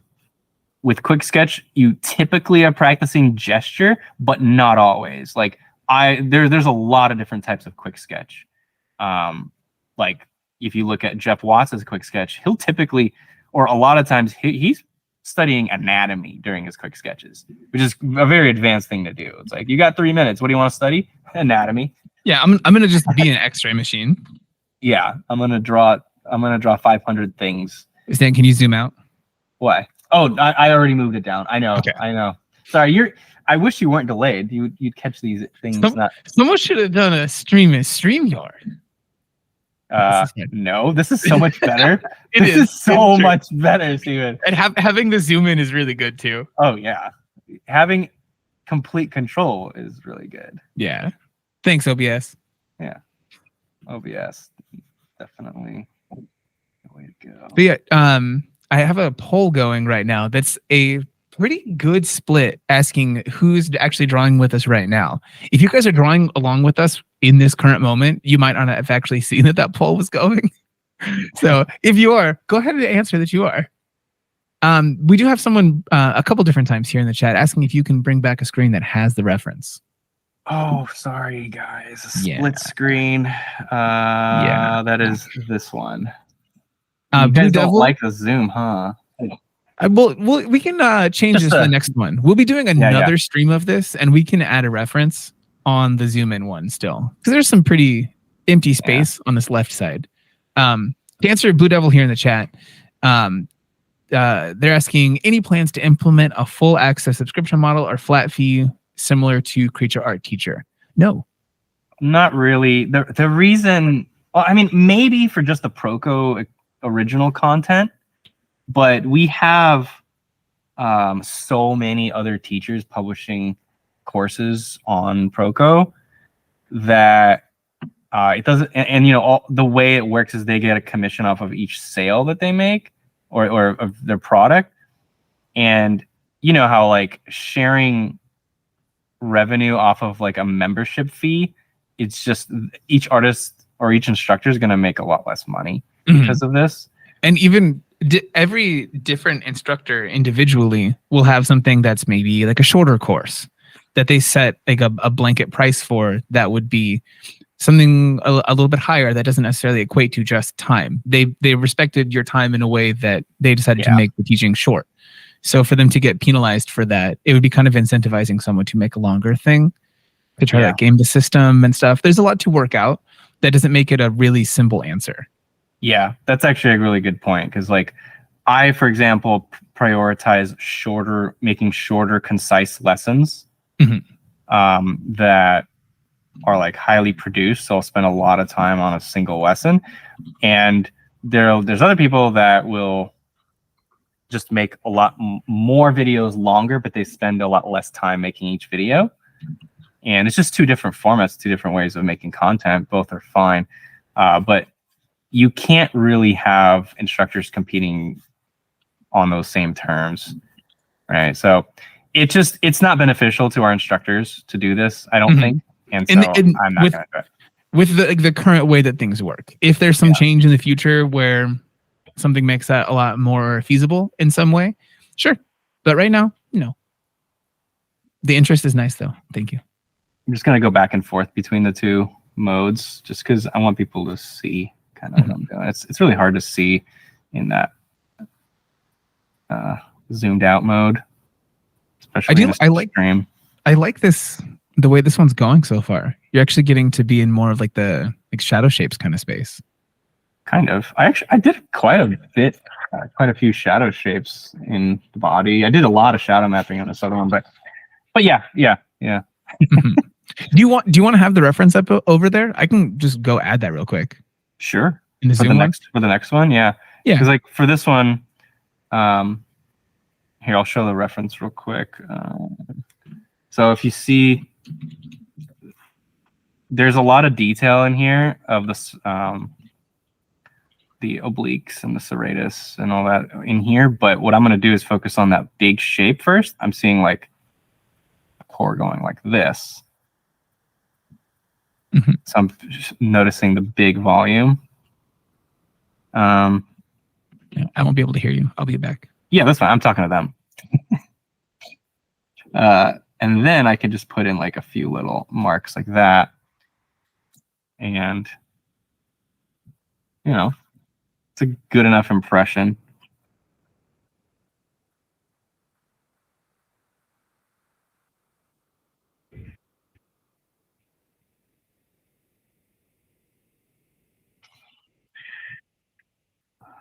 with quick sketch, you typically are practicing gesture, but not always. Like there's a lot of different types of quick sketch. Like if you look at Jeff Watts' quick sketch, he'll typically, or a lot of times, he's studying anatomy during his quick sketches, which is a very advanced thing to do. It's like, you got 3 minutes. What do you want to study? Anatomy. Yeah, I'm gonna just be an X-ray machine. Yeah, I'm gonna draw 500 things. Stan, can you zoom out? Why? Oh, I already moved it down. I know. Okay. I know. Sorry, I wish you weren't delayed. You'd catch these things. Someone should have done a stream in StreamYard. No, this is so much better. This is so much better, Steven. And having the zoom in is really good too. Oh yeah, having complete control is really good. Yeah. Thanks, OBS. Yeah, OBS definitely the way to go. But yeah, I have a poll going right now. That's a pretty good split, asking who's actually drawing with us right now. If you guys are drawing along with us in this current moment, you might not have actually seen that poll was going. So if you are, go ahead and answer that you are. We do have someone a couple different times here in the chat asking if you can bring back a screen that has the reference. Oh, sorry guys. Split screen. That is this one. You guys don't like the zoom, huh? We can change this to the next one. We'll be doing another stream of this, and we can add a reference on the zoom in one still, because there's some pretty empty space on this left side. To answer Blue Devil here in the chat, they're asking any plans to implement a full access subscription model or flat fee similar to Creature Art Teacher? No, not really. The reason, well, I mean, maybe for just the Proko original content, but we have so many other teachers publishing courses on Proko that it doesn't. And you know, the way it works is they get a commission off of each sale that they make or of their product, and you know how like sharing revenue off of like a membership fee, it's just each artist or each instructor is going to make a lot less money because of this. And even every different instructor individually will have something that's maybe like a shorter course that they set like a blanket price for, that would be something a little bit higher that doesn't necessarily equate to just time. They respected your time in a way that they decided to make the teaching short. So for them to get penalized for that, it would be kind of incentivizing someone to make a longer thing to try to game the system and stuff. There's a lot to work out. That doesn't make it a really simple answer. Yeah, that's actually a really good point, because like I, for example, prioritize making shorter, concise lessons that are like highly produced. So I'll spend a lot of time on a single lesson, and there's other people that will just make a lot more videos longer, but they spend a lot less time making each video. And it's just two different formats, two different ways of making content. Both are fine, but you can't really have instructors competing on those same terms, right? So it's not beneficial to our instructors to do this, I don't think. And so I'm not going to do it. With the current way that things work, if there's some change in the future where something makes that a lot more feasible in some way, sure. But right now, no. The interest is nice though. Thank you. I'm just going to go back and forth between the two modes just because I want people to see kind of what I'm doing. It's really hard to see in that zoomed out mode, especially I like this, the way this one's going so far. You're actually getting to be in more of like the shadow shapes kind of space. Kind of. I did quite a few shadow shapes in the body. I did a lot of shadow mapping on this other one, but yeah. Do you want to have the reference up over there? I can just go add that real quick. Sure. In the for the next one, yeah. Because like for this one, here I'll show the reference real quick. So if you see, there's a lot of detail in here of this. The obliques and the serratus and all that in here, but what I'm going to do is focus on that big shape first. I'm seeing like a core going like this. So I'm just noticing the big volume. I won't be able to hear you. I'll be back. Yeah, that's fine. I'm talking to them. And then I can just put in like a few little marks like that. And, you know, it's a good enough impression.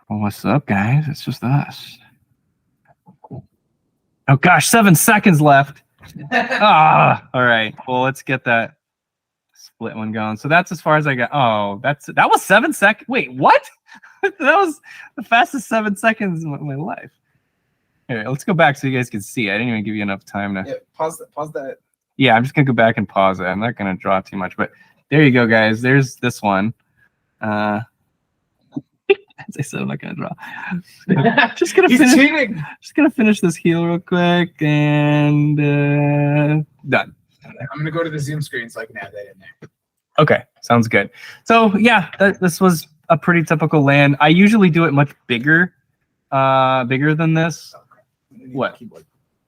Well, what's up, guys? It's just us. Oh gosh, 7 seconds left. All right. Well, let's get that split one going. So that's as far as I got. Oh, that was 7 seconds. Wait, what? That was the fastest 7 seconds of my life. Here, let's go back so you guys can see. I didn't even give you enough time to. Yeah, pause that. Yeah, I'm just gonna go back and pause it. I'm not gonna draw too much, but there you go, guys. There's this one. As I said, I'm not gonna draw. Just gonna He's finish. cheating. Just gonna finish this heel real quick and done. I'm gonna go to the Zoom screen so I can add that in there. Okay, sounds good. So yeah, this was a pretty typical land. I usually do it much bigger, bigger than this. What?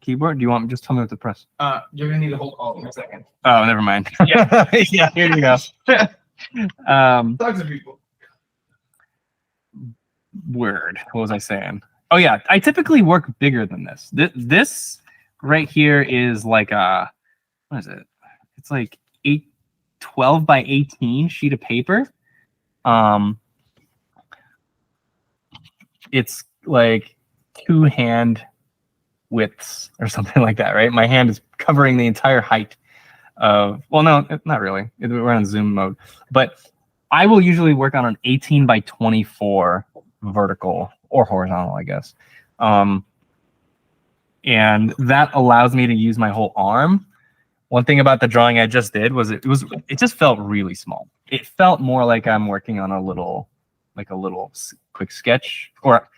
Keyboard? Do you want? Just tell me what to press. You're gonna need to hold alt in a second. Oh, never mind. Yeah. Yeah, here you go. Talk to people. Word. What was I saying? Oh yeah, I typically work bigger than this. This right here is like a, what is it? It's like 12 by 18 sheet of paper. It's like 2 hand widths or something like that, right? My hand is covering the entire height of, well, no, not really. We're on Zoom mode, but I will usually work on an 18 by 24 vertical or horizontal, I guess. And that allows me to use my whole arm. One thing about the drawing I just did was it just felt really small. It felt more like I'm working on a little quick sketch, or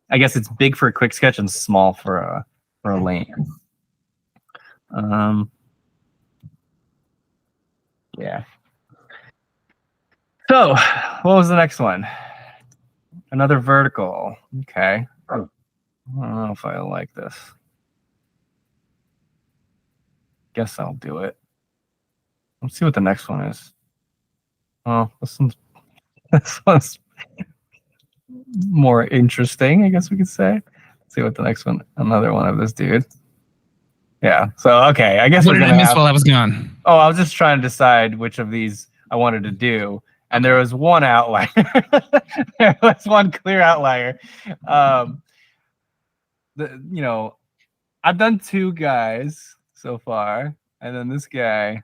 I guess it's big for a quick sketch and small for a lane. Yeah. So, what was the next one? Another vertical. Okay. I don't know if I like this. Guess I'll do it. Let's see what the next one is. Oh, this one's more interesting, I guess we could say. Let's see what the next one. Another one of this dude. Yeah. So okay, I guess What did I miss while I was gone? Oh, I was just trying to decide which of these I wanted to do, and there was one outlier. There was one clear outlier. I've done 2 guys so far, and then this guy.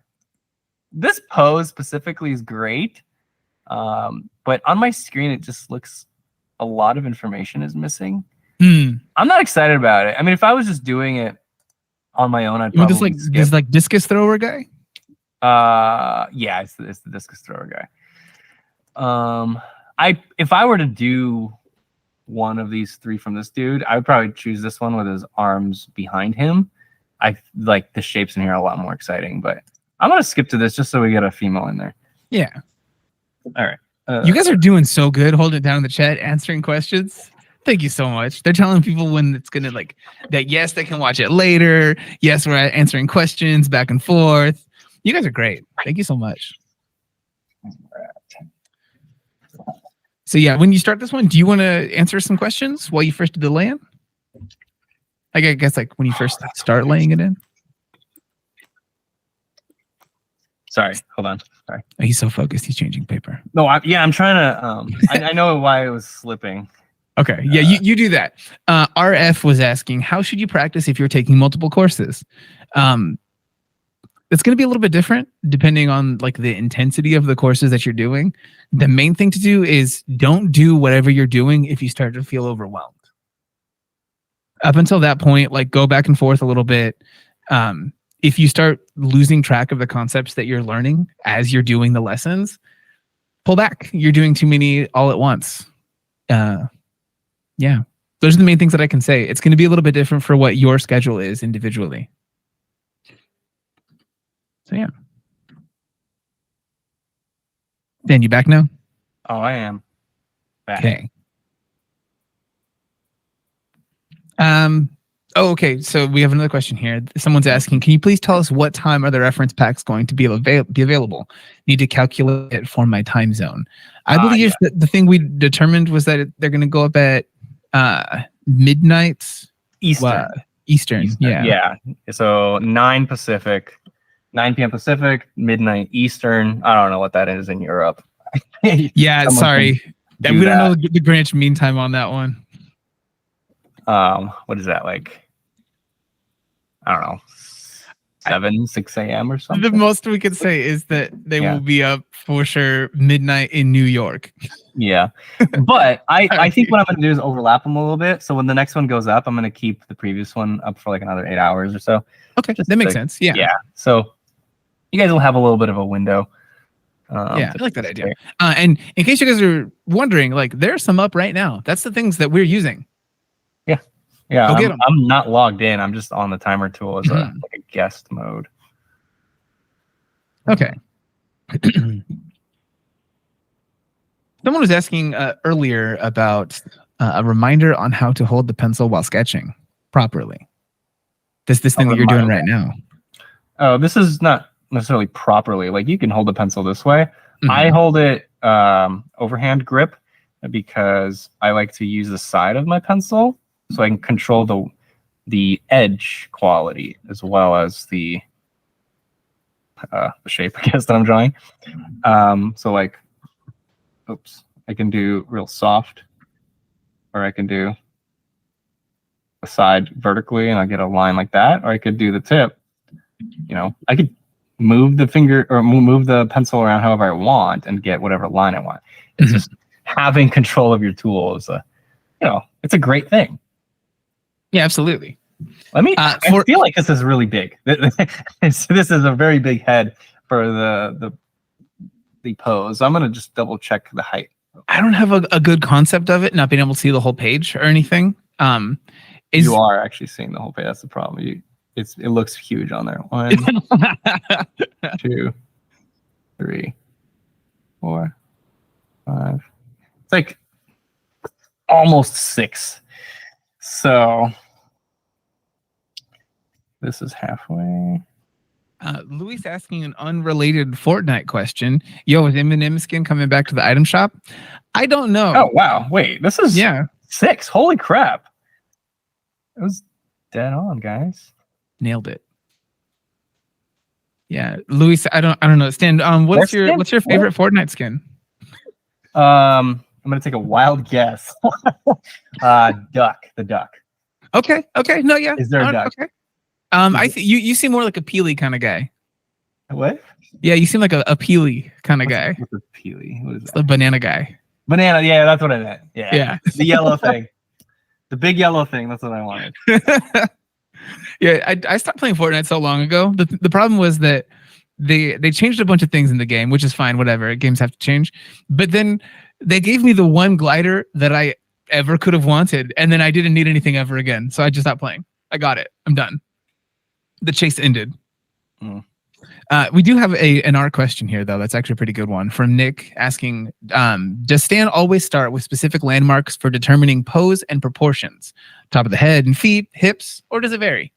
This pose specifically is great, but on my screen it just looks a lot of information is missing. I'm not excited about it. I mean, if I was just doing it on my own, I'd probably skip. This like discus thrower guy. Yeah, it's the discus thrower guy. If I were to do one of these 3 from this dude, I would probably choose this one with his arms behind him. I like the shapes in here are a lot more exciting, but I'm gonna skip to this just so we get a female in there. Yeah. All right. You guys are doing so good. Hold it down in the chat, answering questions. Thank you so much. They're telling people when it's gonna that. Yes, they can watch it later. Yes, we're answering questions back and forth. You guys are great. Thank you so much. So yeah, when you start this one, do you want to answer some questions while you first do the lay-in? I guess like when you first start laying it in. Sorry, hold on. Sorry. Oh, he's so focused. He's changing paper. No, I'm trying to. I know why it was slipping. Okay, yeah, you do that. RF was asking, how should you practice if you're taking multiple courses? It's going to be a little bit different depending on like the intensity of the courses that you're doing. The main thing to do is don't do whatever you're doing if you start to feel overwhelmed. Up until that point, like go back and forth a little bit. If you start losing track of the concepts that you're learning as you're doing the lessons, pull back. You're doing too many all at once. Yeah, those are the main things that I can say. It's going to be a little bit different for what your schedule is individually. So yeah. Dan, you back now? Oh, I am. Back. Okay. Okay. So we have another question here. Someone's asking, can you please tell us what time are the reference packs going to be available? Need to calculate it for my time zone. I believe that the thing we determined was that they're going to go up at midnight Eastern. Yeah. Yeah. So 9 Pacific, 9 p.m. Pacific, midnight Eastern. I don't know what that is in Europe. Yeah. Sorry. We don't know the Greenwich Mean Time on that one. What is that like? I don't know. 6 a.m. or The something. most we could say is that they Yeah. will be up for sure midnight in New York. Yeah, but I Alright. think what I'm gonna do is overlap them a little bit. So when the next one goes up, I'm gonna keep the previous one up for like another 8 hours or so. Okay, Just that makes to- sense. Yeah. Yeah. So you guys will have a little bit of a window. Yeah, to I like that idea. participate. And in case you guys are wondering, like, there's some up right now. That's the things that we're using. Yeah, Go get 'em. I'm not logged in. I'm just on the timer tool as Mhm. like a guest mode. Okay. Someone was asking earlier about a reminder on how to hold the pencil while sketching properly. This thing that you're doing right now. Oh, this is not necessarily properly. Like you can hold the pencil this way. Mhm. I hold it overhand grip because I like to use the side of my pencil so I can control the edge quality as well as the shape, I guess, that I'm drawing. So like, oops, I can do real soft, or I can do the side vertically and I get a line like that, or I could do the tip. You know, I could move the finger or move the pencil around however I want and get whatever line I want. It's Mhm. just having control of your tool is it's a great thing. Yeah, absolutely. I feel like this is really big. This is a very big head for the pose. I'm gonna just double check the height. I don't have a good concept of it, not being able to see the whole page or anything. You are actually seeing the whole page. That's the problem. It looks huge on there. 1, 2, 3, 4, 5. It's like almost 6. So this is halfway. Luis asking an unrelated Fortnite question. Yo, is M&M skin coming back to the item shop? I don't know. Oh wow! Wait, this is 6. Holy crap! It was dead on, guys. Nailed it. Yeah, Luis, I don't know. Stan, what's your favorite Fortnite skin? I'm gonna take a wild guess. Duck. The duck. Okay. No, yeah. Is there a duck? Okay. I think you seem more like a Peely kind of guy. What? Yeah, you seem like a Peely kind of guy. What's a Peely? What is that? The banana guy. Banana. Yeah, that's what I meant. Yeah. The yellow thing. The big yellow thing. That's what I wanted. Yeah, I stopped playing Fortnite so long ago. The problem was that they changed a bunch of things in the game, which is fine, whatever. Games have to change. But then they gave me the one glider that I ever could have wanted, and then I didn't need anything ever again. So I just stopped playing. I got it. I'm done. The chase ended. Mm. We do have an art question here, though. That's actually a pretty good one from Nick asking, does Stan always start with specific landmarks for determining pose and proportions? Top of the head and feet, hips, or does it vary?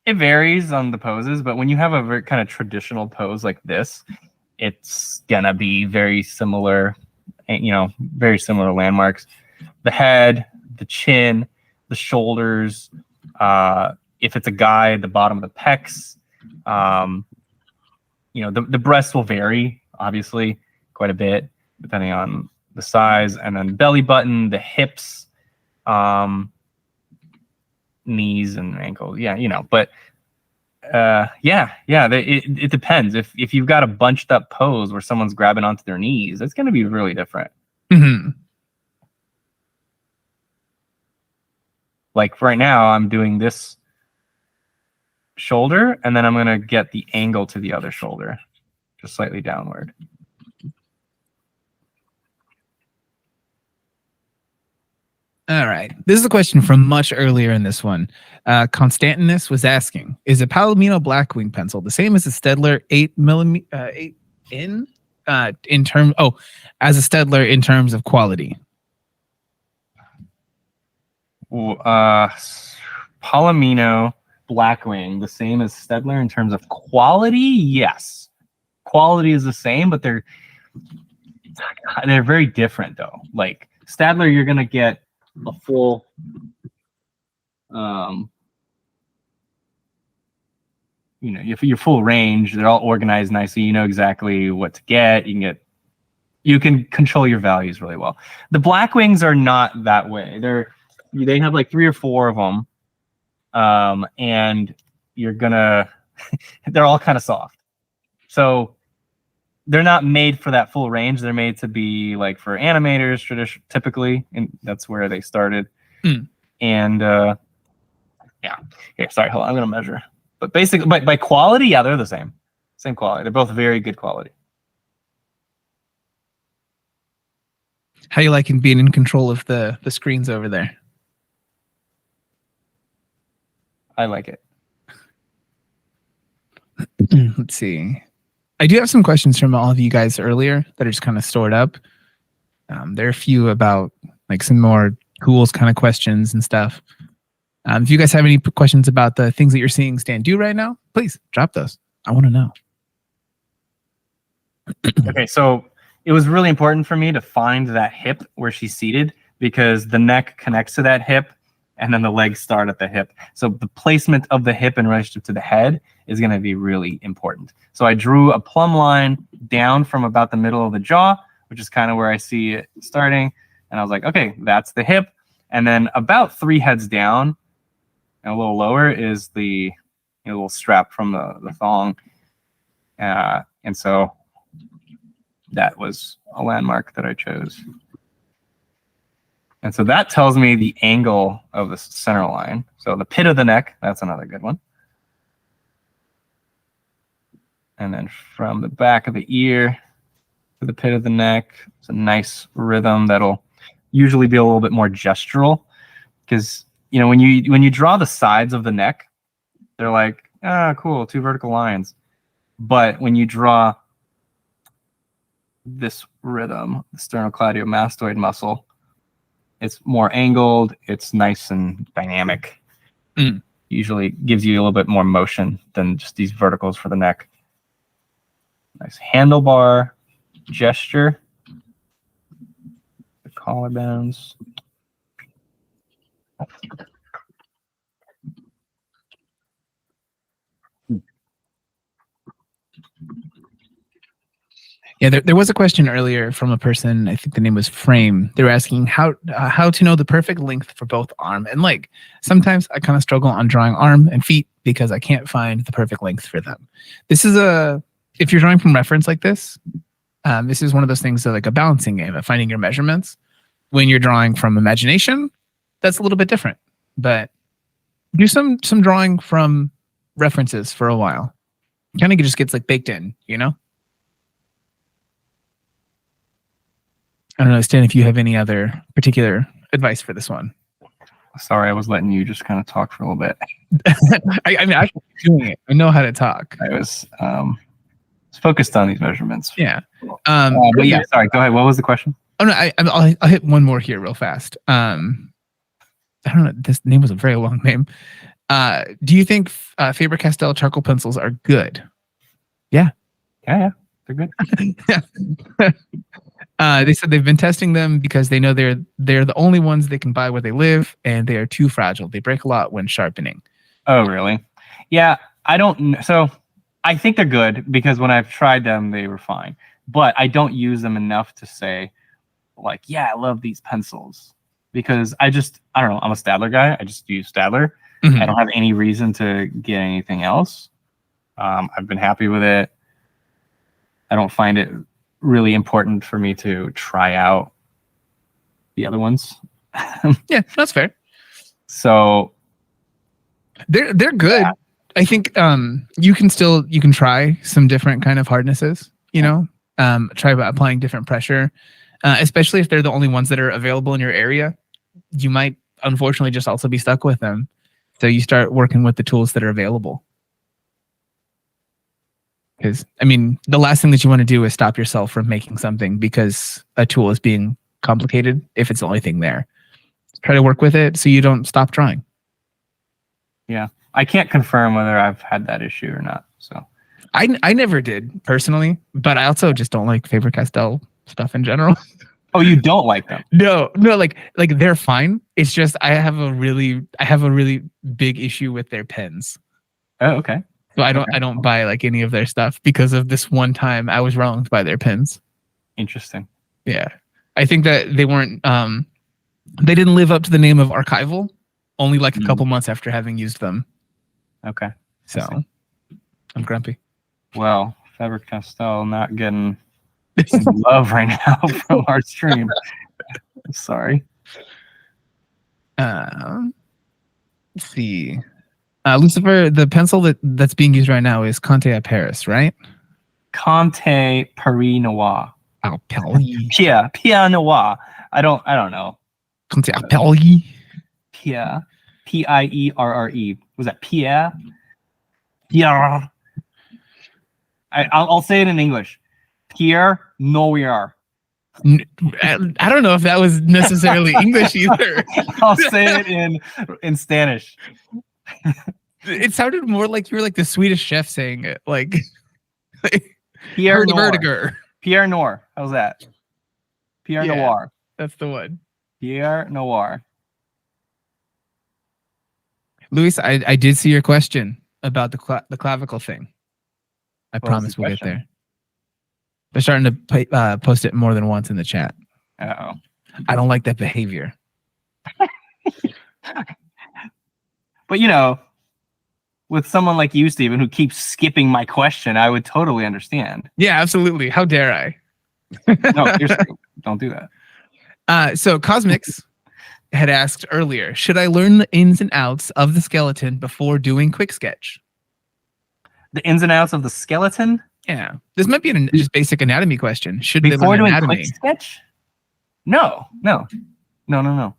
It varies on the poses, but when you have a very kind of traditional pose like this, it's gonna be very similar, very similar landmarks. The head, the chin, the shoulders, if it's a guy, the bottom of the pecs, the breast will vary, obviously, quite a bit, depending on the size, and then belly button, the hips, knees and ankles. But it depends. If you've got a bunched up pose where someone's grabbing onto their knees, it's going to be really different. Mm-hmm. Like right now, I'm doing this shoulder, and then I'm going to get the angle to the other shoulder, just slightly downward. All right. This is a question from much earlier in this one. Constantinus was asking, is a Palomino Blackwing pencil the same as a Staedtler 8N as a Staedtler in terms of quality? Palomino Blackwing, the same as Staedtler in terms of quality? Yes. Quality is the same, but they're very different though. Like Staedtler, you're gonna get a full your full range. They're all organized nicely. You know exactly what to get. You can control your values really well. The Blackwings are not that way. They have like 3 or 4 of them. And you're gonna they're all kind of soft. So they're not made for that full range. They're made to be like for animators, typically, and that's where they started. And yeah, here, sorry, hold on, I'm gonna measure. But basically, by quality, yeah, they're the same quality. They're both very good quality. How you liking being in control of the screens over there? I like it. Let's see. I do have some questions from all of you guys earlier that are just kind of stored up. There are a few about like some more tools kind of questions and stuff. If you guys have any questions about the things that you're seeing Stan do right now, please drop those. I want to know. Okay, so it was really important for me to find that hip where she's seated because the neck connects to that hip and then the legs start at the hip. So the placement of the hip in relationship to the head is going to be really important. So I drew a plumb line down from about the middle of the jaw, which is kind of where I see it starting. And I was like, okay, that's the hip. And then about 3 heads down and a little lower is the little strap from the thong. And so that was a landmark that I chose. And so that tells me the angle of the center line. So the pit of the neck, that's another good one. And then from the back of the ear to the pit of the neck, it's a nice rhythm that'll usually be a little bit more gestural. Because when you draw the sides of the neck, they're like, ah, cool, 2 vertical lines. But when you draw this rhythm, the sternocleidomastoid muscle, it's more angled, it's nice and dynamic. Usually gives you a little bit more motion than just these verticals for the neck. Nice handlebar gesture. The collarbones. Yeah, there was a question earlier from a person, I think the name was Frame. They were asking how to know the perfect length for both arm and leg. Sometimes I kind of struggle on drawing arm and feet because I can't find the perfect length for them. This is if you're drawing from reference like this, this is one of those things that like a balancing game of finding your measurements. When you're drawing from imagination, that's a little bit different. But do some drawing from references for a while. Kind of just gets like baked in, I don't know, Stan, if you have any other particular advice for this one. Sorry, I was letting you just kind of talk for a little bit. I mean, I'm doing it. I know how to talk. I was focused on these measurements. Yeah. But yeah, sorry, go ahead. What was the question? Oh, no, I'll hit one more here real fast. I don't know. This name was a very long name. Do you think Faber-Castell charcoal pencils are good? Yeah. Yeah. They're good. They said they've been testing them because they know they're the only ones they can buy where they live, and they are too fragile. They break a lot when sharpening. Oh, really? Yeah, I don't. So I think they're good because when I've tried them, they were fine. But I don't use them enough to say, like, yeah, I love these pencils because I don't know. I'm a Stadler guy. I just use Stadler. I don't have any reason to get anything else. I've been happy with it. I don't find it really important for me to try out the other ones. Yeah, that's fair. So they're good. Yeah. I think you can try some different kind of hardnesses, try applying different pressure, especially if they're the only ones that are available in your area. You might unfortunately just also be stuck with them. So you start working with the tools that are available. Because, I mean, the last thing that you want to do is stop yourself from making something because a tool is being complicated if it's the only thing there. Try to work with it so you don't stop trying. Yeah. I can't confirm whether I've had that issue or not. So I never did personally, but I also just don't like Faber-Castell stuff in general. Oh, you don't like them? No, like they're fine. It's just I have a really big issue with their pens. Oh, okay. So I don't buy like any of their stuff because of this one time I was wronged by their pens. Interesting. Yeah. I think that they weren't they didn't live up to the name of archival only like a couple months after having used them. Okay. So I'm grumpy. Well, Faber-Castell not getting some love right now from our stream. Sorry. Let's see. Lucifer, the pencil that's being used right now is Conte à Paris, right? Conte Paris Noir. Oh, Paris. Pierre Noir. I don't know. Conte à Paris. Pierre. Pierre. Was that Pierre? Pierre. I'll say it in English. Pierre Noir. I don't know if that was necessarily English either. I'll say it in Spanish. It sounded more like you were like the Swedish chef saying it, like Pierre Noir. Vertiger. Pierre Noir. How's that? Pierre Yeah. Noir. That's the one. Pierre Noir. Luis, I did see your question about the clavicle thing. I What was promise the we'll get question? there. They're starting to post it more than once in the chat. Uh-oh. I don't like that behavior. But with someone like you, Stephen, who keeps skipping my question, I would totally understand. Yeah, absolutely. How dare I? No, seriously, don't do that. So Cosmix had asked earlier, should I learn the ins and outs of the skeleton before doing quick sketch? The ins and outs of the skeleton Yeah. This might be just basic anatomy question. Should they before learn doing anatomy? quick sketch? No.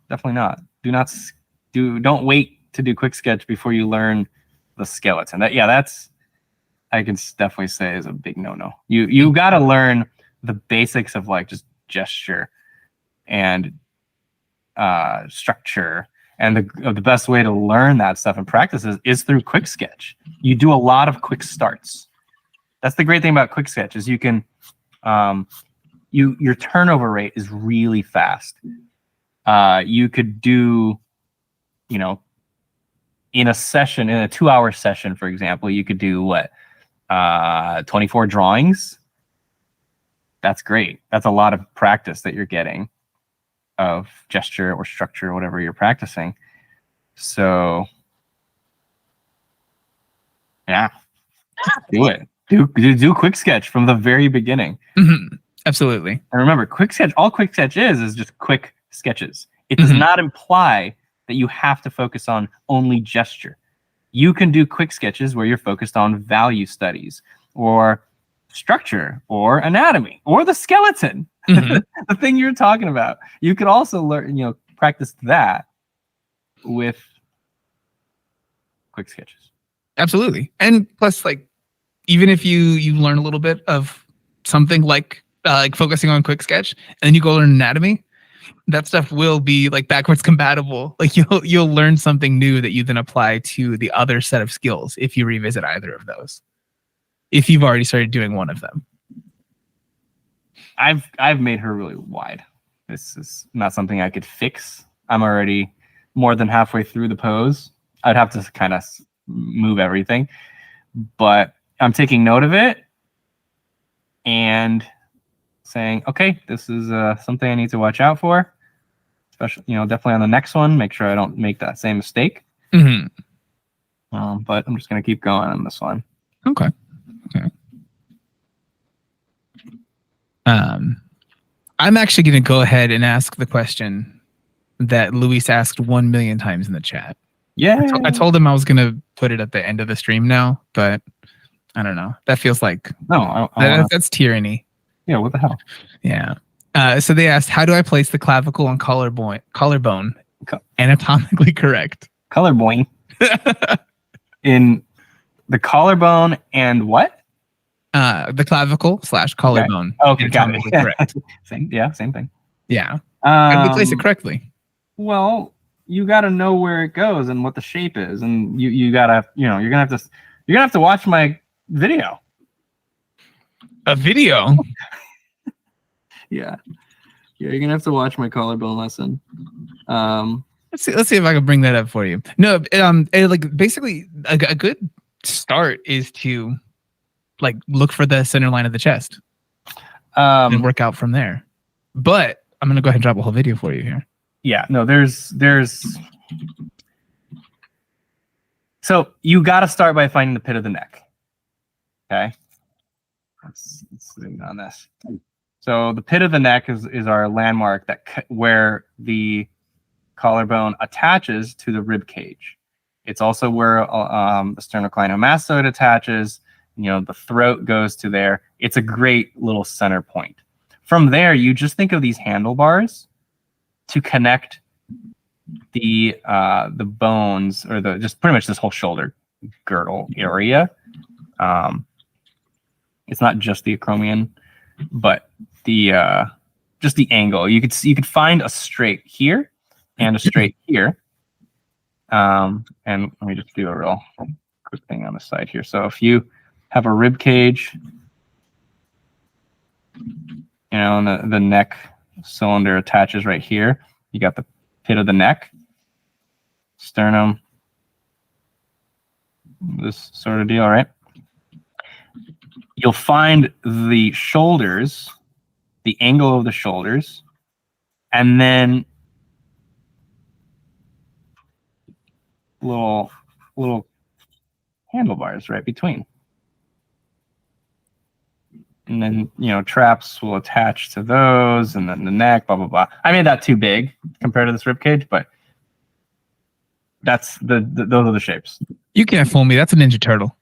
Definitely not. Don't wait to do quick sketch before you learn the skeleton. That's I can definitely say is a big no. You got to learn the basics of like just gesture and structure, and the best way to learn that stuff and practice is through quick sketch. You do a lot of quick starts. That's the great thing about quick sketch is you can your turnover rate is really fast. You could do in a 2-hour session, for example, you could do 24 drawings. That's great. That's a lot of practice that you're getting of gesture or structure or whatever you're practicing. So yeah, do it. Do quick sketch from the very beginning. Mm-hmm. Absolutely. And remember, all quick sketch is just quick sketches. It does not imply that you have to focus on only gesture. You can do quick sketches where you're focused on value studies or structure or anatomy or the skeleton, the thing you're talking about. You could also learn, practice that with quick sketches. Absolutely. And plus, like, even if you learn a little bit of something like focusing on quick sketch and then you go learn anatomy, that stuff will be like backwards compatible. Like you'll learn something new that you then apply to the other set of skills if you revisit either of those. If you've already started doing one of them. I've made her really wide. This is not something I could fix. I'm already more than halfway through the pose. I'd have to kind of move everything, but I'm taking note of it and saying, okay, this is something I need to watch out for. Especially, definitely on the next one, make sure I don't make that same mistake. Mm-hmm. But I'm just going to keep going on this one. Okay. I'm actually going to go ahead and ask the question that Luis asked 1 million times in the chat. Yeah. I told him I was going to put it at the end of the stream now, but I don't know. That feels like that's tyranny. Yeah, what the hell? Yeah. So they asked, how do I place the clavicle and collarbone anatomically correct? Collarbone. In the collarbone and what? The clavicle / collarbone. Okay, got it. Correct. Same thing. Yeah. How do we place it correctly? Well, you got to know where it goes and what the shape is, and you gotta, you're gonna have to watch my video. A video? Yeah, you're gonna have to watch my collarbone lesson. Let's see if I can bring that up for you. No, basically a good start is to look for the center line of the chest and work out from there. But I'm gonna go ahead and drop a whole video for you here. Yeah, no, there's so you got to start by finding the pit of the neck. Okay. Let's zoom in on this. So the pit of the neck is our landmark where the collarbone attaches to the rib cage. It's also where the sternocleidomastoid attaches. The throat goes to there. It's a great little center point. From there, you just think of these handlebars to connect the bones, or just pretty much this whole shoulder girdle area. It's not just the acromion, but just the angle. You could find a straight here and a straight here. And let me just do a real quick thing on the side here. So if you have a rib cage, and the neck cylinder attaches right here, you got the pit of the neck, sternum, this sort of deal, right? You'll find the shoulders, the angle of the shoulders, and then little handlebars right between. And then, traps will attach to those, and then the neck, blah, blah, blah. I made that too big compared to this rib cage, but that's those are the shapes. You can't fool me. That's a Ninja Turtle.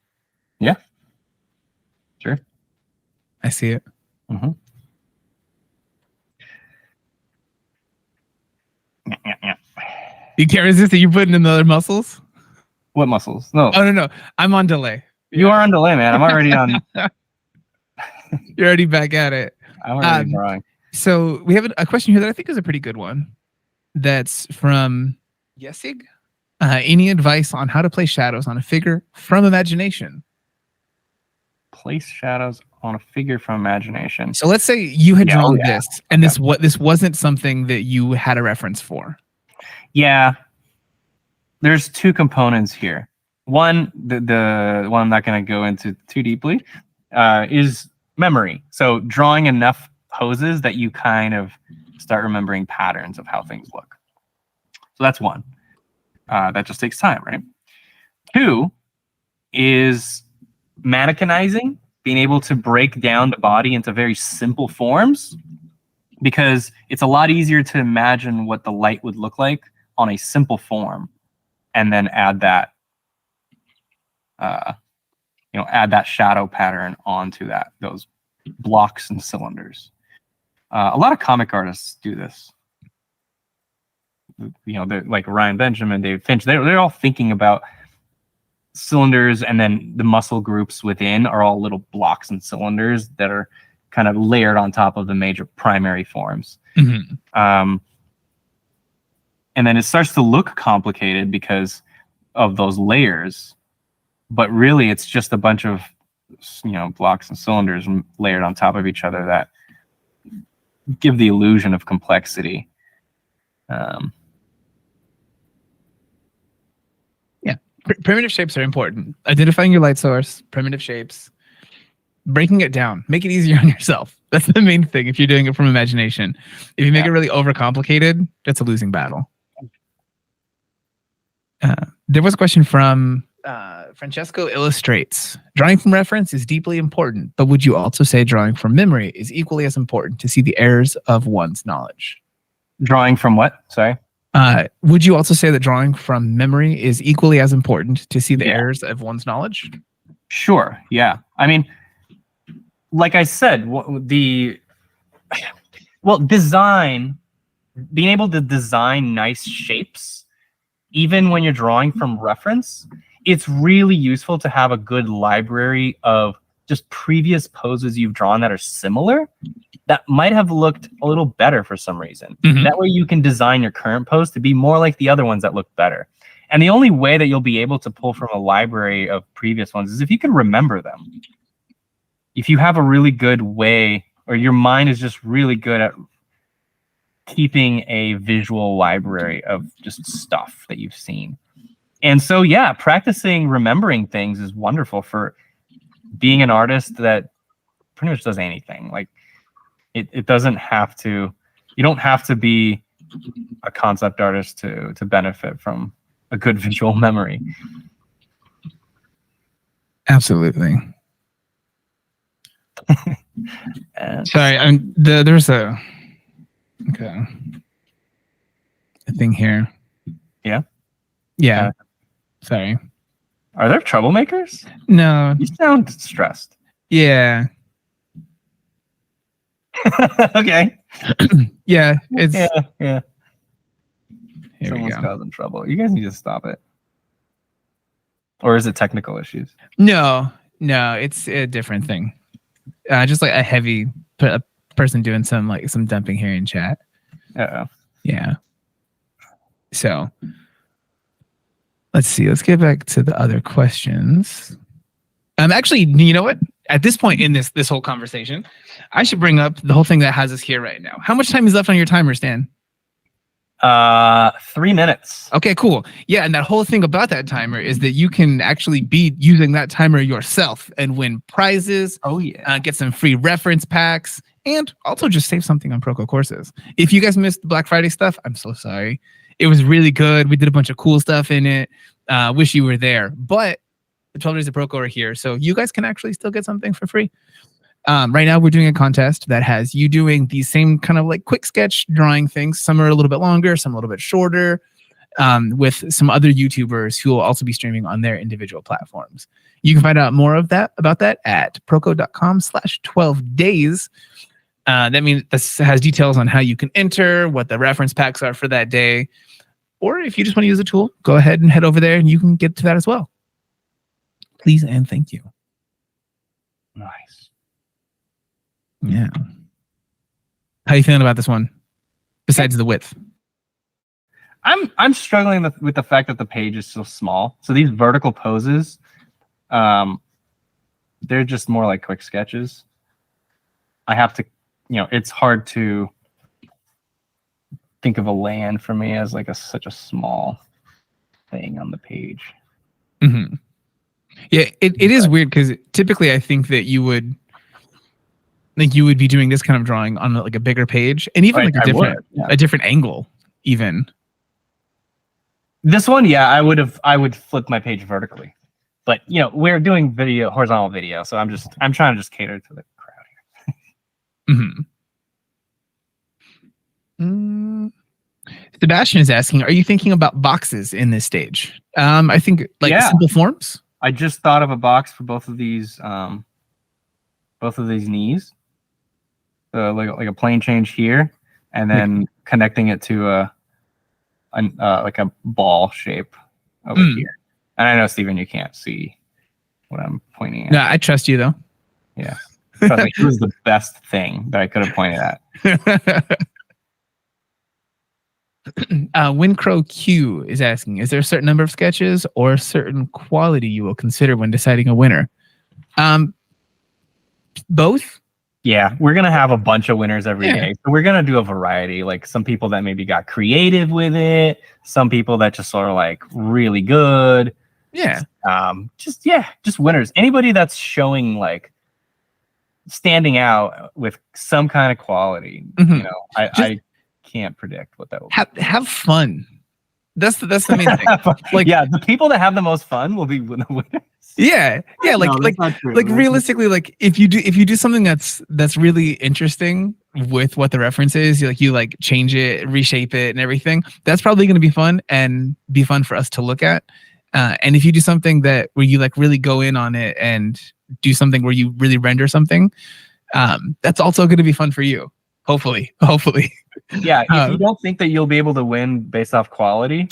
Yeah. Sure. I see it. Mm-hmm. Yeah. You can't resist it. You're putting in the other muscles? What muscles? No. Oh, no. I'm on delay. You are on delay, man. I'm already on. You're already back at it. I'm already drawing. So we have a question here that I think is a pretty good one. That's from Yesig. Any advice on how to place shadows on a figure from imagination? Place shadows on a figure from imagination. So let's say you had drawn this, and this wasn't something that you had a reference for. Yeah. There's two components here. One, the one I'm not going to go into too deeply, is memory. So drawing enough poses that you kind of start remembering patterns of how things look. So that's one. That just takes time, right? Two is mannequinizing, being able to break down the body into very simple forms, because it's a lot easier to imagine what the light would look like on a simple form, and then add that, add that shadow pattern onto those blocks and cylinders. A lot of comic artists do this. They're like Ryan Benjamin, David Finch. They're all thinking about cylinders, and then the muscle groups within are all little blocks and cylinders that are kind of layered on top of the major primary forms. Mm-hmm. And then it starts to look complicated because of those layers, but really it's just a bunch of blocks and cylinders layered on top of each other that give the illusion of complexity. Primitive shapes are important. Identifying your light source, primitive shapes, breaking it down, make it easier on yourself. That's the main thing if you're doing it from imagination. If you make it really overcomplicated, that's a losing battle. There was a question from Francesco Illustrates. Drawing from reference is deeply important, but would you also say drawing from memory is equally as important to see the errors of one's knowledge? Drawing from what? Sorry? Would you also say that drawing from memory is equally as important to see the errors of one's knowledge? Sure. Yeah. I mean, like I said, design, being able to design nice shapes, even when you're drawing from reference, it's really useful to have a good library of just previous poses you've drawn that are similar, that might have looked a little better for some reason. Mm-hmm. That way you can design your current pose to be more like the other ones that look better. And the only way that you'll be able to pull from a library of previous ones is if you can remember them. If you have a really good way, or your mind is just really good at keeping a visual library of just stuff that you've seen. And so, yeah, practicing remembering things is wonderful for being an artist that pretty much does anything. Like, it doesn't have to, you don't have to be a concept artist to benefit from a good visual memory. Absolutely. Sorry, there's a thing here. Yeah? Yeah. Sorry. Are there troublemakers? No. You sound stressed. Yeah. Okay. Yeah. It's Yeah. Here Someone's we go. causing trouble. You guys need to stop it. Or is it technical issues? No, it's a different thing. Just like a person doing some dumping here in chat. Uh-oh. Yeah. So let's see. Let's get back to the other questions. Actually, you know what? At this point in this whole conversation, I should bring up the whole thing that has us here right now. How much time is left on your timer, Stan? 3 minutes. Okay, cool. Yeah, and that whole thing about that timer is that you can actually be using that timer yourself and win prizes. Oh yeah. Get some free reference packs, and also just save something on Proko courses. If you guys missed the Black Friday stuff, I'm so sorry. It was really good. We did a bunch of cool stuff in it. Wish you were there. But the 12 days of Proko are here, so you guys can actually still get something for free. Right now, we're doing a contest that has you doing these same kind of like quick sketch drawing things. Some are a little bit longer, some a little bit shorter, with some other YouTubers who will also be streaming on their individual platforms. You can find out more about that at proko.com/12 days. That means this has details on how you can enter, what the reference packs are for that day. Or if you just want to use a tool, go ahead and head over there and you can get to that as well. Please and thank you. Nice. Yeah. How you feeling about this one? Besides the width. I'm struggling with the fact that the page is so small. So these vertical poses, they're just more like quick sketches. I have to, it's hard to think of a land for me as like such a small thing on the page. Mm-hmm. Yeah, it is weird because typically I think that you would be doing this kind of drawing on like a bigger page and even like a different angle even. This one, yeah, I would flip my page vertically. But we're doing horizontal video, so I'm trying to just cater to the crowd here. Sebastian is asking, are you thinking about boxes in this stage? I think simple forms. I just thought of a box for both of these knees. So like a plane change here, and then connecting it to like a ball shape over here. And I know, Steven, you can't see what I'm pointing at. No, I trust you though. Yeah. Trust me, it was the best thing that I could have pointed at. Wincrow Q is asking, is there a certain number of sketches or a certain quality you will consider when deciding a winner? Both. Yeah, we're going to have a bunch of winners every day. So we're going to do a variety. Like some people that maybe got creative with it. Some people that just sort of like really good. Yeah. Just winners. Anybody that's showing like standing out with some kind of quality. I can't predict what that will be. Have fun. That's the main thing. Like, the people that have the most fun will be the winners. Yeah. Realistically, like if you do something that's really interesting with what the reference is, you change it, reshape it, and everything. That's probably going to be fun and be fun for us to look at. And if you do something where you really go in on it and do something where you really render something, that's also going to be fun for you. Hopefully. Yeah, if you don't think that you'll be able to win based off quality,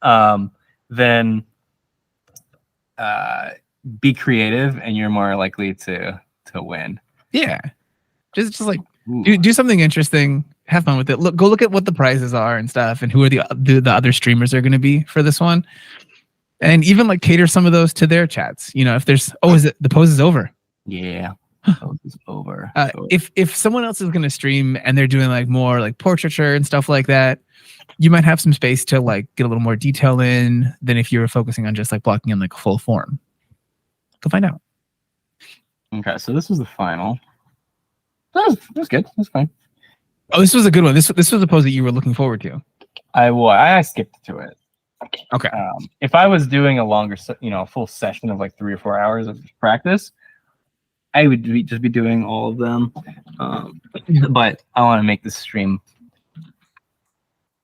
then be creative and you're more likely to win. Yeah. Just like do something interesting, have fun with it. Go look at what the prizes are and stuff and who are the other streamers are going to be for this one. And even cater some of those to their chats. If there's the pose is over. Yeah. Pose is over. If someone else is going to stream and they're doing more portraiture and stuff like that, you might have some space to get a little more detail in than if you were focusing on just blocking in full form. Go find out. Okay, so this was the final. That was good. That was fine. Oh, this was a good one. This was a pose that you were looking forward to. I skipped to it. Okay. If I was doing a longer, a full session of 3 or 4 hours of practice, I would just be doing all of them, but I want to make this stream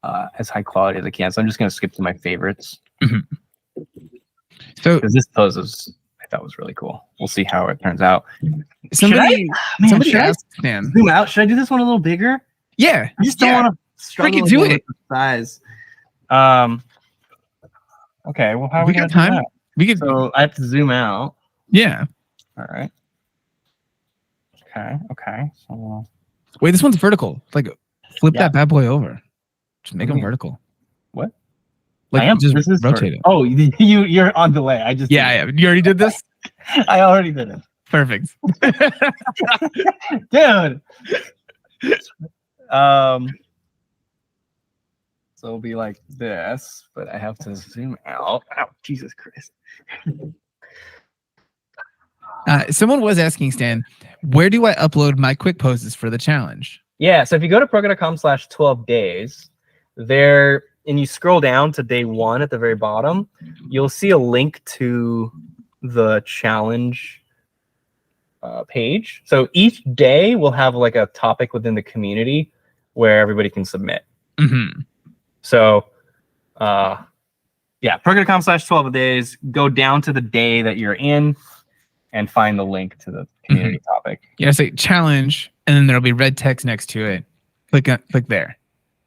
as high quality as I can. So I'm just going to skip to my favorites. So Because this pose I thought was really cool. We'll see how it turns out. somebody Should I asked Stan. zoom out? Should I do this one a little bigger? Yeah. I just don't want to struggle Freaking do again it. with the size. Okay. Well, how are We we got gonna do time. that? We could So I have to zoom out. yeah. All right. Okay. So Wait, this one's vertical. Like flip Yeah. that bad boy over. Just make What do them you mean? vertical. What? Like I am. just This is rotate it. Oh, you're on delay. I just Yeah, you already did this? I already did it, Perfect. dude. So it'll be like this, but I have to zoom out. Ow, Jesus Christ. Someone was asking Stan, where do I upload my quick poses for the challenge? Yeah, so if you go to proko.com/12 days, there, and you scroll down to day 1 at the very bottom, you'll see a link to the challenge page. So each day will have like a topic within the community where everybody can submit. Mm-hmm. So, yeah, proko.com/12 days. Go down to the day that you're in and find the link to the community topic. Yeah, say challenge, and then there'll be red text next to it. Click there.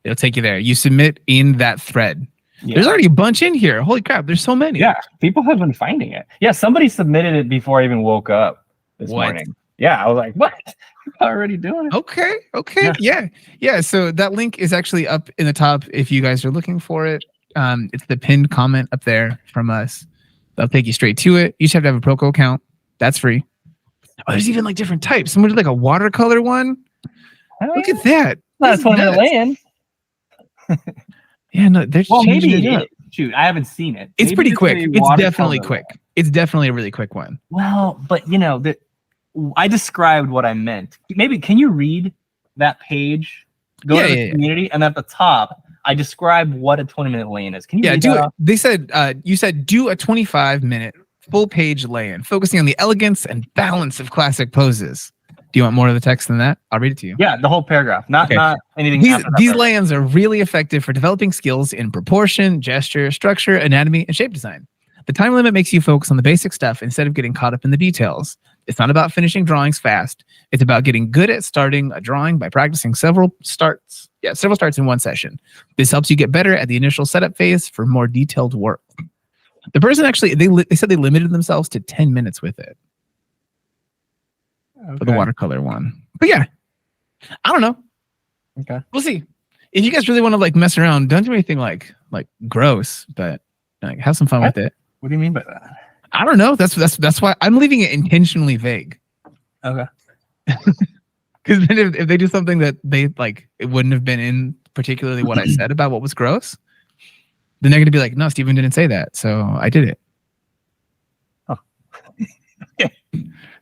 It'll take you there. You submit in that thread. Yeah. There's already a bunch in here. Holy crap, there's so many. Yeah, people have been finding it. Yeah, somebody submitted it before I even woke up this What? morning. Yeah, I was like, what? People are already doing it. Okay. Yeah. Yeah. So that link is actually up in the top if you guys are looking for it. It's the pinned comment up there from us. That'll take you straight to it. You just have to have a Proko account. That's free. Oh, there's even like different types. Someone did like a watercolor one. Look at that. That's one of the nuts. Layins. Yeah, no, they're Well, maybe changing it it up. is. Shoot, I haven't seen it. It's Maybe pretty it's quick. a It's definitely watercolor quick. one. It's definitely a really quick one. Well, but you know, I described what I meant. Maybe can you read that page? Go to the community, and at the top, I described what a 20-minute lane is. Can you read do that it. off? They said you said do a 25-minute full page lay-in, focusing on the elegance and balance of classic poses. Do you want more of the text than that? I'll read it to you. Yeah, the whole paragraph, not anything. These after that these paragraph. lay-ins are really effective for developing skills in proportion, gesture, structure, anatomy, and shape design. The time limit makes you focus on the basic stuff instead of getting caught up in the details. It's not about finishing drawings fast. It's about getting good at starting a drawing by practicing several starts in one session. This helps you get better at the initial setup phase for more detailed work. The person actually, they said they limited themselves to 10 minutes with it for the watercolor one. But yeah, I don't know. Okay. We'll see. If you guys really want to like mess around, don't do anything like gross, but like have some fun with it. What do you mean by that? I don't know. That's why I'm leaving it intentionally vague. Okay. Because then if they do something that they like, it wouldn't have been in particularly what I said about what was gross, then they're going to be like, no, Steven didn't say that. So I did it. Oh.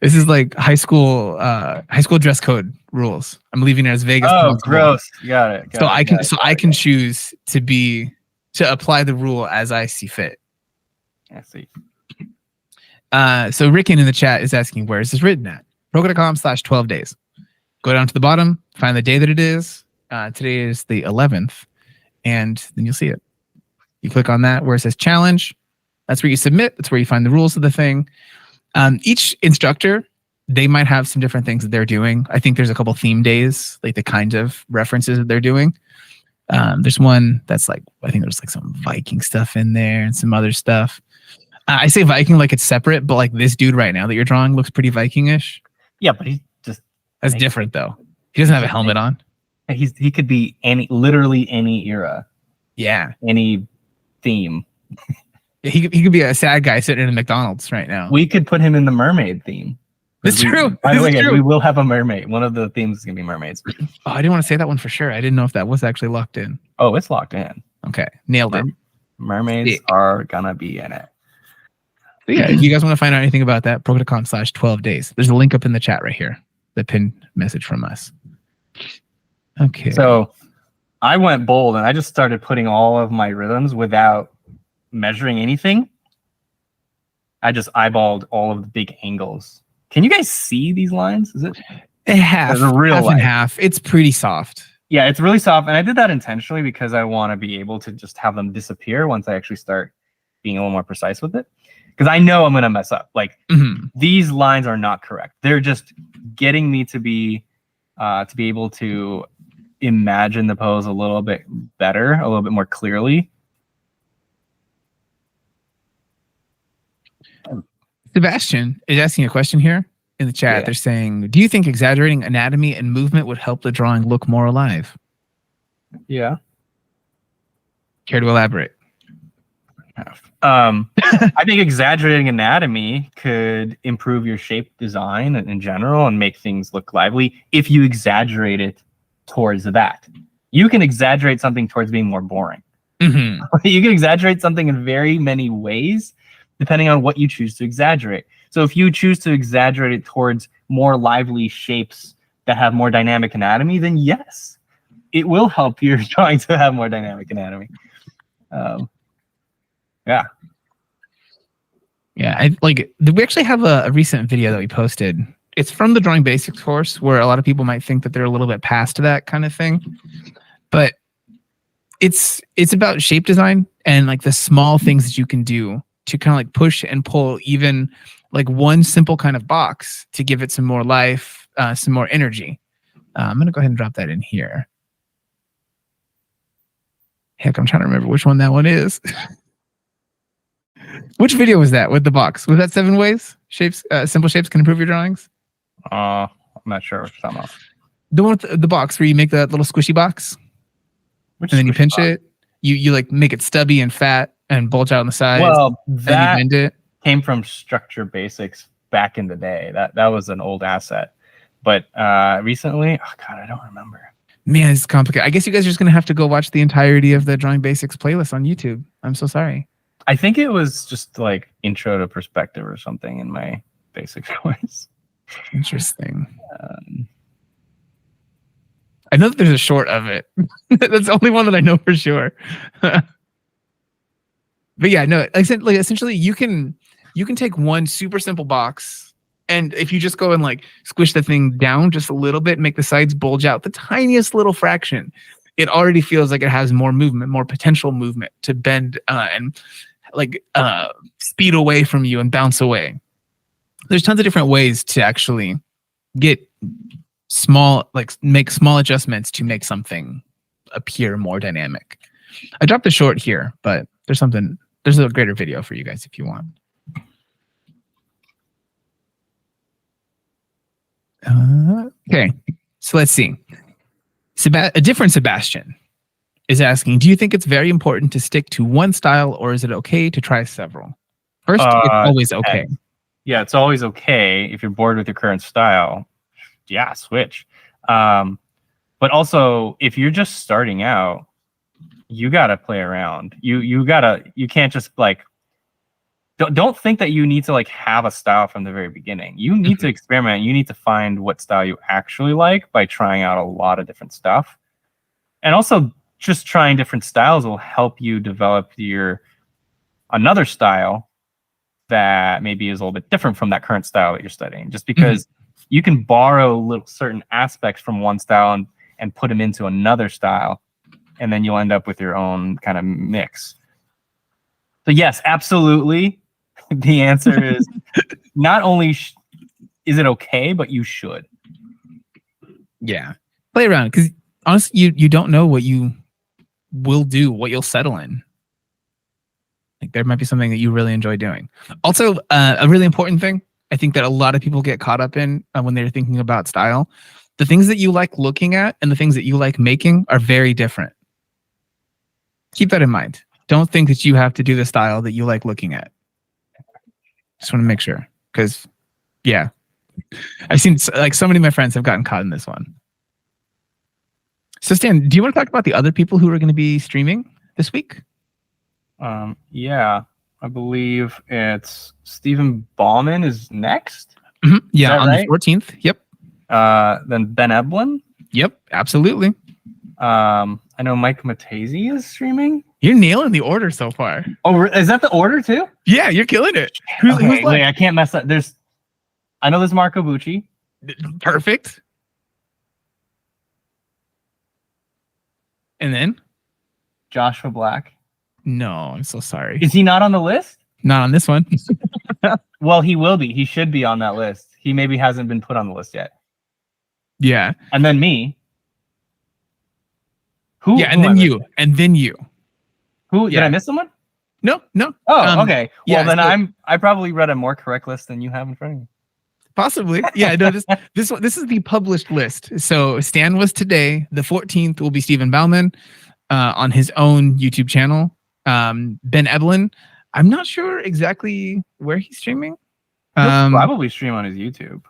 This is like high school dress code rules. I'm leaving it as vague as possible. Gross. Got it. I can choose to apply the rule as I see fit. I see. So Ricken in the chat is asking, where is this written at? Proko.com/12 days. Go down to the bottom, find the day that it is. Today is the 11th, and then you'll see it. You click on that where it says challenge. That's where you submit. That's where you find the rules of the thing. Each instructor, they might have some different things that they're doing. I think there's a couple theme days, like the kind of references that they're doing. There's one that's like, I think there's like some Viking stuff in there and some other stuff. I say Viking like it's separate, but like this dude right now that you're drawing looks pretty Vikingish. Yeah, but he's just That's different though. He doesn't have a helmet on. he could be literally any era, Yeah. any theme. He could be a sad guy sitting in a McDonald's right now. We could put him in the mermaid theme. It's true. By the way, It's guys, true. we will have a mermaid. One of the themes is gonna be mermaids. Oh, I didn't want to say that one for sure. I didn't know if that was actually locked in. Oh, it's locked in. Okay. Nailed it. Mermaids Yeah. are gonna be in it. So yeah, if you guys want to find out anything about that, Proko.com/12 days. There's a link up in the chat right here. The pinned message from us. Okay. So I went bold and I just started putting all of my rhythms without measuring anything. I just eyeballed all of the big angles Can you guys see these lines? Is it? Half, There's a real half light. and half. It's pretty soft. Yeah, it's really soft, and I did that intentionally because I want to be able to just have them disappear once I actually start being a little more precise with it. Because I know I'm gonna mess up. Like these lines are not correct. They're just getting me to be able to imagine the pose a little bit better, a little bit more clearly. Sebastian is asking a question here in the chat. Yeah. They're saying, do you think exaggerating anatomy and movement would help the drawing look more alive? Yeah. Care to elaborate? I think exaggerating anatomy could improve your shape design in general and make things look lively if you exaggerate it towards that. You can exaggerate something towards being more boring. You can exaggerate something in very many ways depending on what you choose to exaggerate. So if you choose to exaggerate it towards more lively shapes that have more dynamic anatomy, then yes, it will help your drawing to have more dynamic anatomy. Yeah. Yeah, we actually have a recent video that we posted. It's from the Drawing Basics course, where a lot of people might think that they're a little bit past that kind of thing, but it's about shape design and like the small things that you can do to kind of like push and pull even like one simple kind of box to give it some more life, some more energy. I'm gonna go ahead and drop that in here. Heck, I'm trying to remember which one that one is. Which video was that with the box? Was that 7 ways shapes, simple shapes can improve your drawings? I'm not sure what you're talking about. The one with the box where you make that little squishy box, and then you pinch it. You like make it stubby and fat and bulge out on the sides. Well, and that you bend it. came from Structure Basics back in the day. That was an old asset. But recently, oh God, I don't remember. Man, it's complicated. I guess you guys are just gonna have to go watch the entirety of the Drawing Basics playlist on YouTube. I'm so sorry. I think it was just like Intro to Perspective or something in my basics course. Interesting. I know that there's a short of it. That's the only one that I know for sure. But yeah, no, like I said, like essentially you can take one super simple box, and if you just go and like squish the thing down just a little bit, make the sides bulge out the tiniest little fraction, it already feels like it has more movement, more potential movement to bend and like speed away from you and bounce away. There's tons of different ways to actually get small, like make small adjustments to make something appear more dynamic. I dropped the short here, but there's a greater video for you guys if you want. Okay, so let's see. A different Sebastian is asking, do you think it's very important to stick to one style, or is it okay to try several? First, it's always okay. Yeah, it's always okay if you're bored with your current style. Yeah, switch. But also, if you're just starting out, you gotta play around. You can't just like don't think that you need to like have a style from the very beginning. You need to experiment. You need to find what style you actually like by trying out a lot of different stuff. And also just trying different styles will help you develop another style that maybe is a little bit different from that current style that you're studying. Just because you can borrow certain aspects from one style and put them into another style, and then you'll end up with your own kind of mix. So yes, absolutely. The answer is not only is it okay, but you should. Yeah, play around, because honestly, you don't know what you will do, what you'll settle in. Like there might be something that you really enjoy doing. Also, a really important thing I think that a lot of people get caught up in when they're thinking about style, the things that you like looking at and the things that you like making are very different. Keep that in mind. Don't think that you have to do the style that you like looking at. Just want to make sure, because yeah, I've seen like so many of my friends have gotten caught in this one. So Stan, do you want to talk about the other people who are going to be streaming this week? Yeah, I believe it's Stephen Ballman is next. Yeah, on right? the 14th. Yep. Then Ben Eblin. Yep, absolutely. I know Mike Matese is streaming. You're nailing the order so far. Oh, is that the order too? Yeah, you're killing it. Okay, wait, I can't mess up. There's I know there's Marco Bucci. Perfect. And then? Joshua Black. No, I'm so sorry. Is he not on the list? Not on this one. Well, he will be. He should be on that list. He maybe hasn't been put on the list yet. Yeah. And then me. Who? Yeah, and then you. And then you. Who? Did Yeah. I miss someone? No. Oh, okay. Well, yeah, then so- I probably read a more correct list than you have in front of you. Possibly. Yeah, no, this is the published list. So Stan was today. The 14th will be Stephen Bauman on his own YouTube channel. Ben Eblin, I'm not sure exactly where he's streaming. He'll probably stream on his YouTube.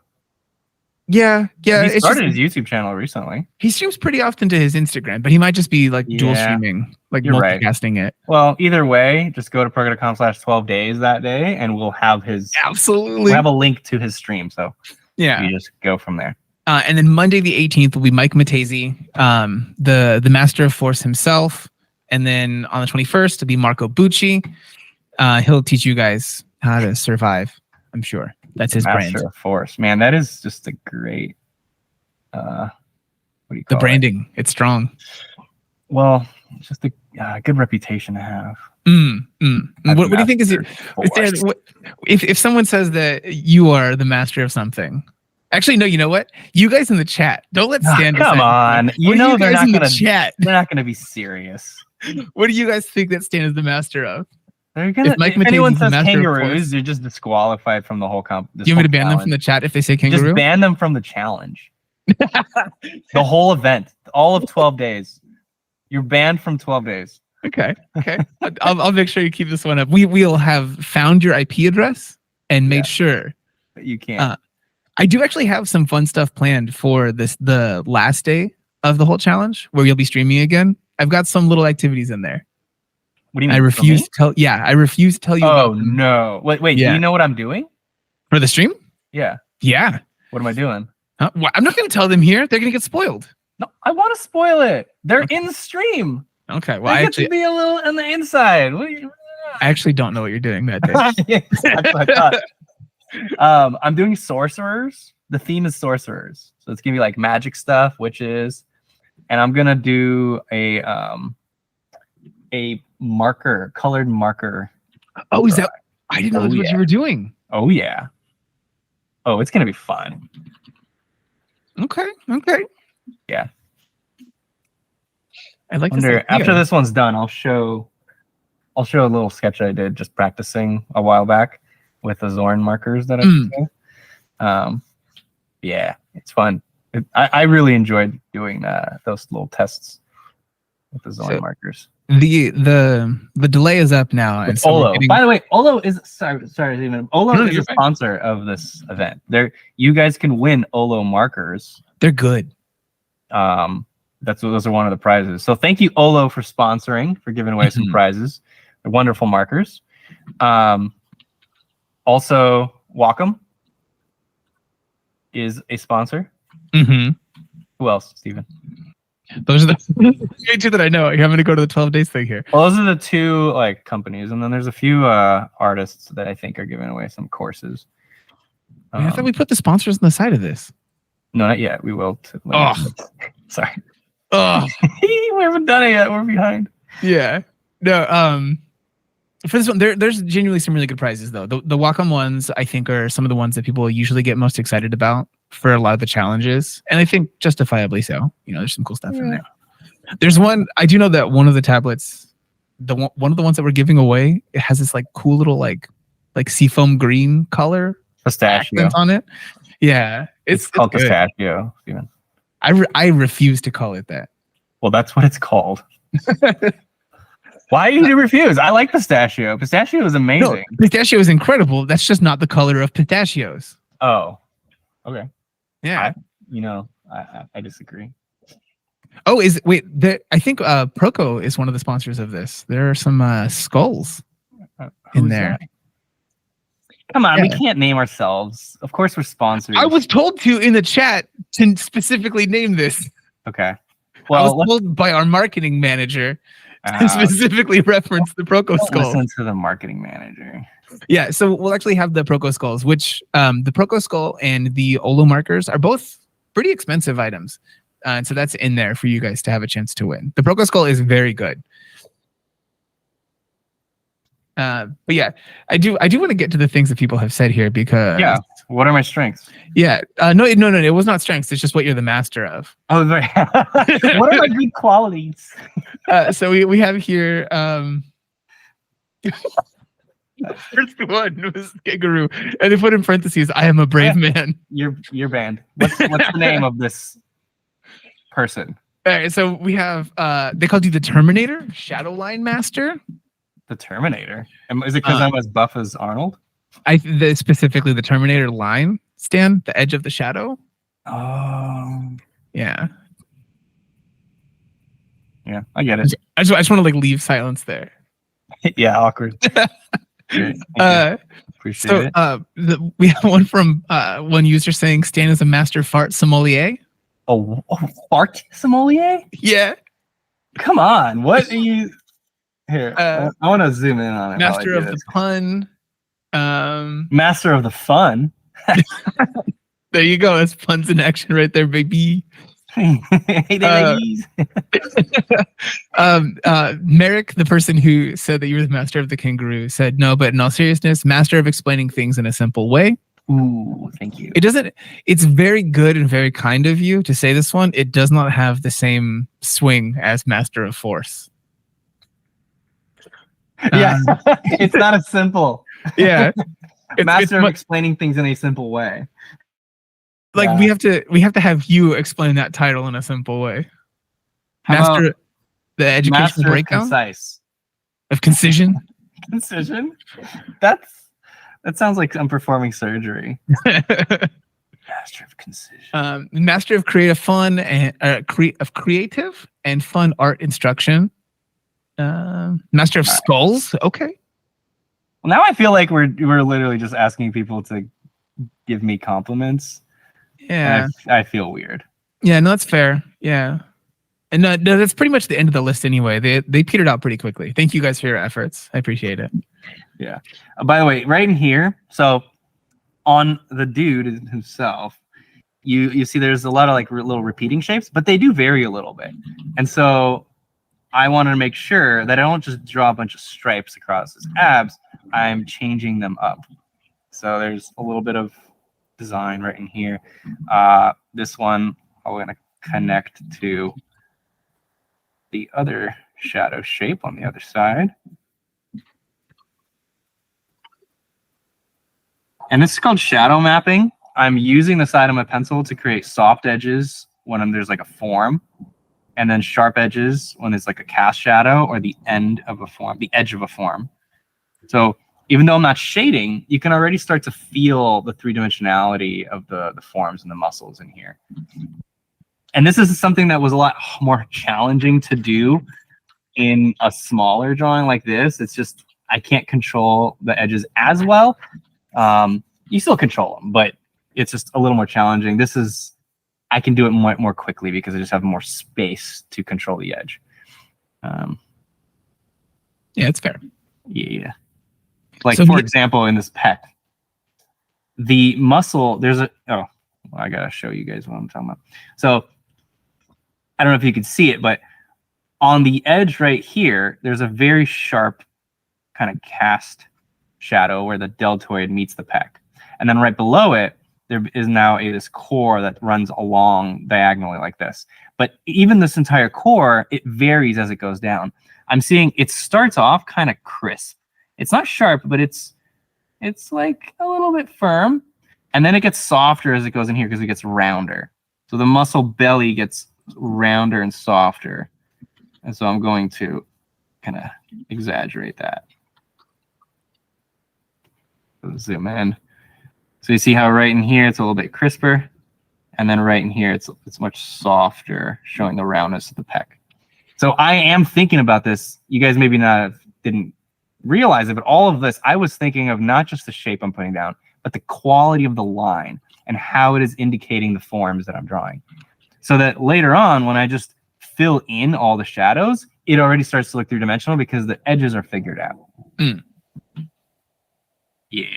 Yeah. He started his YouTube channel recently. He streams pretty often to his Instagram, but he might just be like dual Yeah, streaming, like you're right. multicasting it. Well, either way, just go to proko.com/12 days that day, and we'll have his. Absolutely. We'll have a link to his stream, so Yeah. you just go from there. And then Monday the 18th will be Mike Matese, the master of force himself. And then on the 21st it'll be Marco Bucci. He'll teach you guys how to survive. I'm sure that's his brand. Master of Force, man, that is just a great. What do you call The branding, it's strong. Well, it's just a good reputation to have. What do you think is it? Force. If someone says that you are the master of something, actually, no. You know what? You guys in the chat, don't let Stan. Come on, you know they're not gonna chat. They're not gonna be serious. What do you guys think that Stan is the master of? They're gonna. If If anyone Matese's the says master of kangaroos, force- you're just disqualified from the whole comp. Do you want me to ban them from the chat if they say kangaroo? Just ban them from the challenge. The whole event, all of 12 days. You're banned from 12 days. Okay. I'll make sure you keep this one up. We'll have found your IP address and made sure. But you can't. I do actually have some fun stuff planned for the last day of the whole challenge where you'll be streaming again. I've got some little activities in there. What do you mean? I refuse to tell. Yeah, I refuse to tell you. Oh about them. no! Wait. Yeah. Do you know what I'm doing? For the stream? Yeah. Yeah. What am I doing? Well, I'm not going to tell them here. They're going to get spoiled. No, I want to spoil it. They're in the stream. Okay. Well, They get to be a little on the inside. What are you? I actually don't know what you're doing that day. That's what I thought. I'm doing sorcerers. The theme is sorcerers, so it's gonna be like magic stuff, witches, and I'm gonna do a colored marker. Oh, is that? I didn't know that's what you were doing. Oh yeah. Oh, it's gonna be fun. Okay. Yeah. I like this. After this one's done, I'll show a little sketch I did just practicing a while back with the Zorn markers that I did. Yeah, it's fun. I really enjoyed doing those little tests with the Zorn markers. The delay is up now. And so Olo. By the way, Olo is sorry, Steven. Olo No, is you're a fine. sponsor of this event. You guys can win Olo markers. They're good. Those are one of the prizes. So thank you, Olo, for sponsoring, for giving away some prizes. They're wonderful markers. Also, Wacom is a sponsor. Who else, Steven? Those are the two that I know. I'm going to go to the 12 days thing here. Well, those are the two companies, and then there's a few artists that I think are giving away some courses. I thought we put the sponsors on the side of this. No, not yet. We will. Sorry. Oh, We haven't done it yet. We're behind. yeah. No. For this one, there's genuinely some really good prizes though. The Wacom ones, I think, are some of the ones that people usually get most excited about for a lot of the challenges, and I think justifiably so. There's some cool stuff in there. There's one I do know that one of the tablets, one of the ones that we're giving away, it has this cool little like seafoam green color Pistachio. accent on it. Yeah, It's called good. pistachio, Steven. I refuse to call it that. Well, that's what it's called. Why do you refuse? I like pistachio. Pistachio is amazing. No, pistachio is incredible. That's just not the color of pistachios. Oh, okay. Yeah. I disagree. Oh, I think Proko is one of the sponsors of this. There are some skulls in Who's there. that? Come on, we Yeah. can't name ourselves. Of course, we're sponsors. I was told to in the chat to specifically name this. okay. I was Well, told by our marketing manager Specifically reference the Proko Don't skull. listen to the marketing manager. Yeah, so we'll actually have the Proko skulls, which the Proko skull and the Olo markers are both pretty expensive items. And so that's in there for you guys to have a chance to win. The Proko skull is very good. But yeah, I do want to get to the things that people have said here because Yeah. What are my strengths? no, it was not strengths. It's just what you're the master of. Oh, very. What are my good qualities? So we have here. First one was kangaroo, and they put in parentheses, "I am a brave man." Your band. What's the name of this person? All right, so we have they called you the Terminator, Shadowline Master. The Terminator. Is it because I'm as buff as Arnold? Specifically the Terminator line stand, the edge of the shadow. Oh. Yeah. Yeah, I get it. I just want to like leave silence there. Yeah, awkward. Great, thank you. Appreciate it. We have one from one user saying Stan is a master fart sommelier. Oh, fart sommelier? Yeah. Come on. What are you here? I want to zoom in on it. Master of the pun. Master of the fun. There you go. That's puns in action right there, baby. Hey there, ladies. Merrick, the person who said that you were the master of the kangaroo, said no, but in all seriousness, master of explaining things in a simple way. Ooh, thank you. It's very good and very kind of you to say this one. It does not have the same swing as master of force. Yeah, it's not as simple. Yeah. Master of explaining things in a simple way. Like we have to have you explain that title in a simple way. Master, the educational breakdown of concise. Of concision. Concision. That sounds like I'm performing surgery. Master of concision. Master of creative fun and creative and fun art instruction. Master of skulls. Okay. Well, now I feel like we're literally just asking people to give me compliments. Yeah, I feel weird. Yeah, no, that's fair. Yeah, and no, that's pretty much the end of the list anyway. They petered out pretty quickly. Thank you guys for your efforts. I appreciate it. Yeah. By the way, right in here, so on the dude himself, you see there's a lot of like little repeating shapes, but they do vary a little bit, and so I wanted to make sure that I don't just draw a bunch of stripes across his abs. I'm changing them up. So there's a little bit of design right in here. This one I'm going to connect to the other shadow shape on the other side. And this is called shadow mapping. I'm using the side of my pencil to create soft edges when there's like a form, and then sharp edges when it's like a cast shadow or the end of a form, the edge of a form. So even though I'm not shading, you can already start to feel the three-dimensionality of the forms and the muscles in here. And this is something that was a lot more challenging to do in a smaller drawing like this. It's just, I can't control the edges as well. You still control them, but it's just a little more challenging. I can do it more quickly because I just have more space to control the edge. Yeah, it's fair. Yeah. Like, so for example, in this pec, the muscle, I got to show you guys what I'm talking about. So I don't know if you can see it, but on the edge right here, there's a very sharp kind of cast shadow where the deltoid meets the pec. And then right below it, there is now this core that runs along diagonally like this. But even this entire core, it varies as it goes down. I'm seeing it starts off kind of crisp. It's not sharp, but it's like a little bit firm. And then it gets softer as it goes in here because it gets rounder. So the muscle belly gets rounder and softer. And so I'm going to kind of exaggerate that. Zoom in. So you see how right in here it's a little bit crisper, and then right in here it's much softer, showing the roundness of the pec. So I am thinking about this. You guys maybe didn't realize it, but all of this I was thinking of not just the shape I'm putting down, but the quality of the line and how it is indicating the forms that I'm drawing. So that later on, when I just fill in all the shadows, it already starts to look three-dimensional because the edges are figured out. Yeah.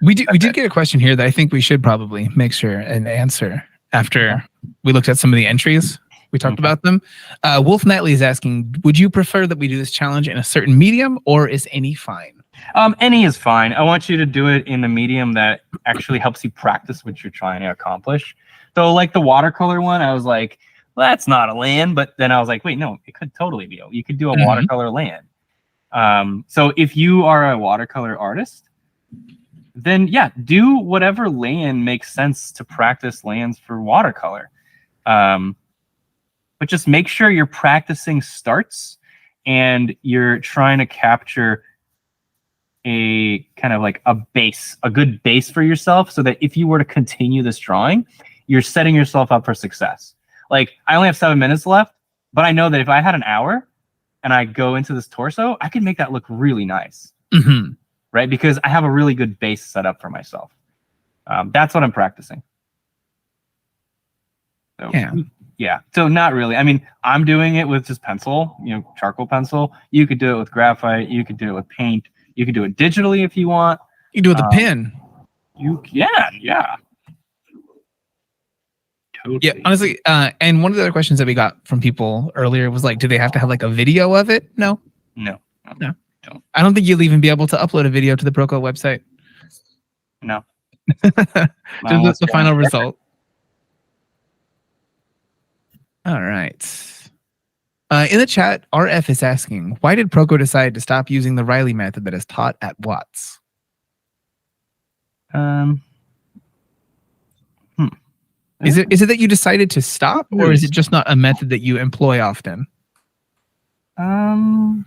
We did get a question here that I think we should probably make sure and answer after we looked at some of the entries. We talked about them. Wolf Knightley is asking, would you prefer that we do this challenge in a certain medium, or is any fine? Any is fine. I want you to do it in a medium that actually helps you practice what you're trying to accomplish. So like the watercolor one, I was like, well, that's not a land. But then I was like, wait, no, it could totally be. You could do a watercolor land. So if you are a watercolor artist, then yeah, do whatever land makes sense to practice lands for watercolor. But just make sure you're practicing starts and you're trying to capture a kind of like a good base for yourself, so that if you were to continue this drawing, you're setting yourself up for success. Like, I only have 7 minutes left, but I know that if I had an hour and I go into this torso, I can make that look really nice. Right? Because I have a really good base set up for myself. That's what I'm practicing. So, yeah. So not really. I mean, I'm doing it with just pencil, charcoal pencil. You could do it with graphite. You could do it with paint. You could do it digitally if you want. You can do it with a pen. You can, yeah. Totally. Yeah, honestly. And one of the other questions that we got from people earlier was like, do they have to have like a video of it? No. No. Don't. I don't think you'll even be able to upload a video to the Proko website. No. Just the final result. All right. In the chat, RF is asking, why did Proko decide to stop using the Riley method that is taught at Watts? Is it that you decided to stop, or is it just not a method that you employ often? I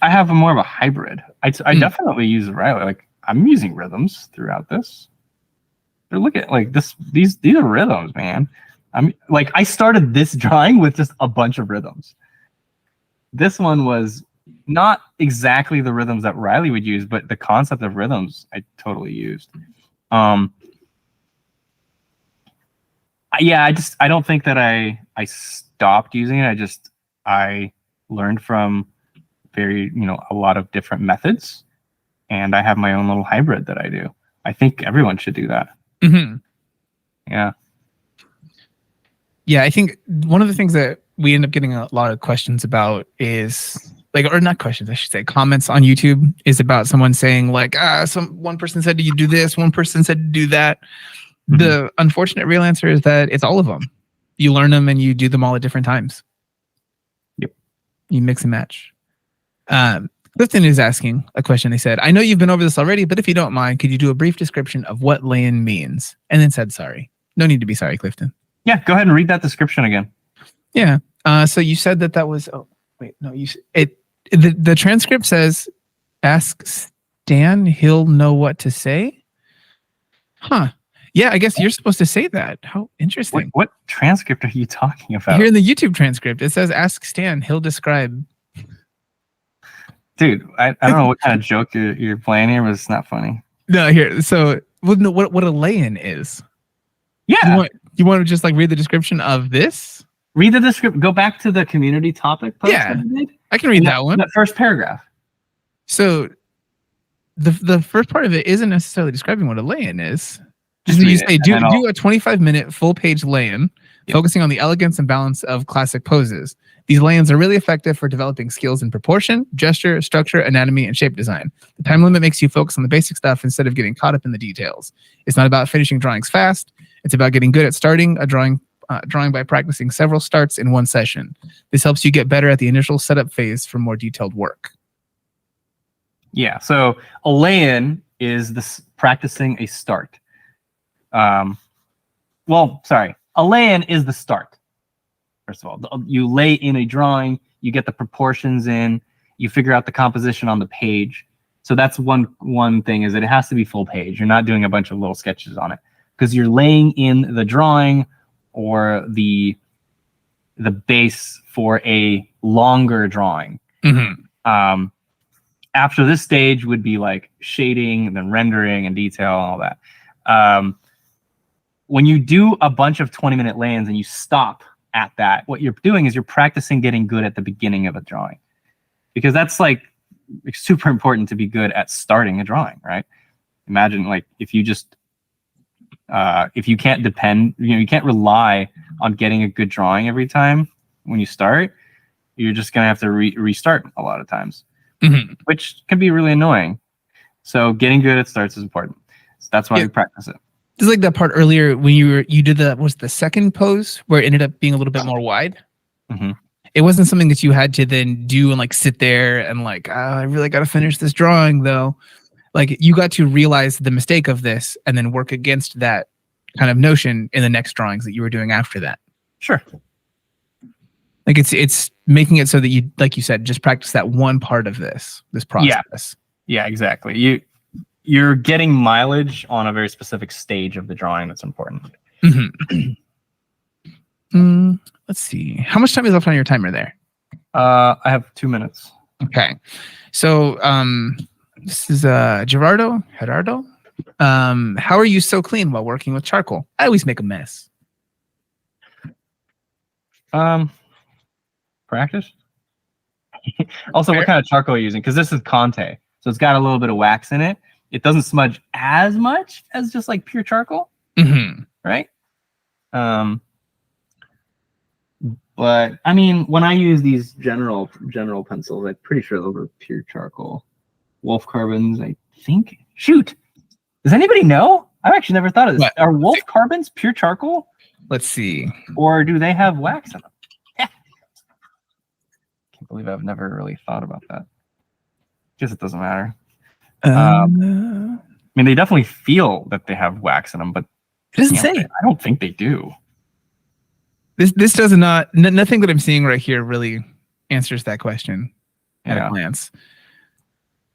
have more of a hybrid. I definitely use Riley. Like, I'm using rhythms throughout this. But look at like this. These are rhythms, man. I started this drawing with just a bunch of rhythms. This one was not exactly the rhythms that Riley would use, but the concept of rhythms I totally used. Yeah, I don't think that I stopped using it. I learned from a lot of different methods, and I have my own little hybrid that I do. I think everyone should do that. Yeah. Yeah, I think one of the things that we end up getting a lot of questions about is or not questions, I should say, comments on YouTube is about someone saying like, one person said you do this, one person said to do that. The unfortunate real answer is that it's all of them. You learn them and you do them all at different times. Yep. You mix and match. Clifton is asking a question. They said, I know you've been over this already, but if you don't mind, could you do a brief description of what Layin means? And then said sorry. No need to be sorry, Clifton. Yeah, go ahead and read that description again. Yeah. So you said that was. Oh, wait, no. The transcript says, "Ask Stan, he'll know what to say." Huh? Yeah, I guess you're supposed to say that. How interesting. What transcript are you talking about? Here in the YouTube transcript, it says, "Ask Stan, he'll describe." Dude, I don't know what kind of joke you're playing here, but it's not funny. No, here. So, what a Layin is? Yeah. You want to just read the description of this? Read the description. Go back to the community topic post. Yeah, I can read that one. That first paragraph. So the first part of it isn't necessarily describing what a Layin is. Just you say do a 25-minute full-page Layin, focusing on the elegance and balance of classic poses. These Layins are really effective for developing skills in proportion, gesture, structure, anatomy, and shape design. The time limit makes you focus on the basic stuff instead of getting caught up in the details. It's not about finishing drawings fast. It's about getting good at starting a drawing by practicing several starts in one session. This helps you get better at the initial setup phase for more detailed work. Yeah, so a Layin is practicing a start. A Layin is the start. First of all, you lay in a drawing, you get the proportions in, you figure out the composition on the page. So that's one thing, is that it has to be full page. You're not doing a bunch of little sketches on it, because you're laying in the drawing or the base for a longer drawing. After this stage would be like shading, and then rendering and detail and all that. When you do a bunch of 20-minute Layins and you stop at that, what you're doing is you're practicing getting good at the beginning of a drawing, because that's like super important to be good at starting a drawing, right? Imagine like if you just if you can't depend, you can't rely on getting a good drawing every time when you start, you're just gonna have to restart a lot of times, which can be really annoying. So getting good at starts is important. So that's why we practice it. It's like that part earlier when you did the second pose where it ended up being a little bit more wide. It wasn't something that you had to then do and like sit there and like, I really got to finish this drawing though. Like you got to realize the mistake of this and then work against that kind of notion in the next drawings that you were doing after that. Sure. Like it's making it so that you, like you said, just practice that one part of this process. Yeah, exactly. You're getting mileage on a very specific stage of the drawing that's important. Let's see. How much time is left on your timer there? I have 2 minutes. Okay. So this is Gerardo. How are you so clean while working with charcoal? I always make a mess. Practice. Also, what kind of charcoal are you using? Because this is Conte, so it's got a little bit of wax in it. It doesn't smudge as much as just like pure charcoal, right? But I mean, when I use these general pencils, I'm pretty sure those are pure charcoal. Wolf carbons, I think. Shoot, does anybody know? I've actually never thought of this. What? Are wolf carbons pure charcoal? Let's see. Or do they have wax in them? Can't believe I've never really thought about that. Guess it doesn't matter. I mean, they definitely feel that they have wax in them, but it doesn't say. I don't think they do. This does not. Nothing that I'm seeing right here really answers that question at a glance.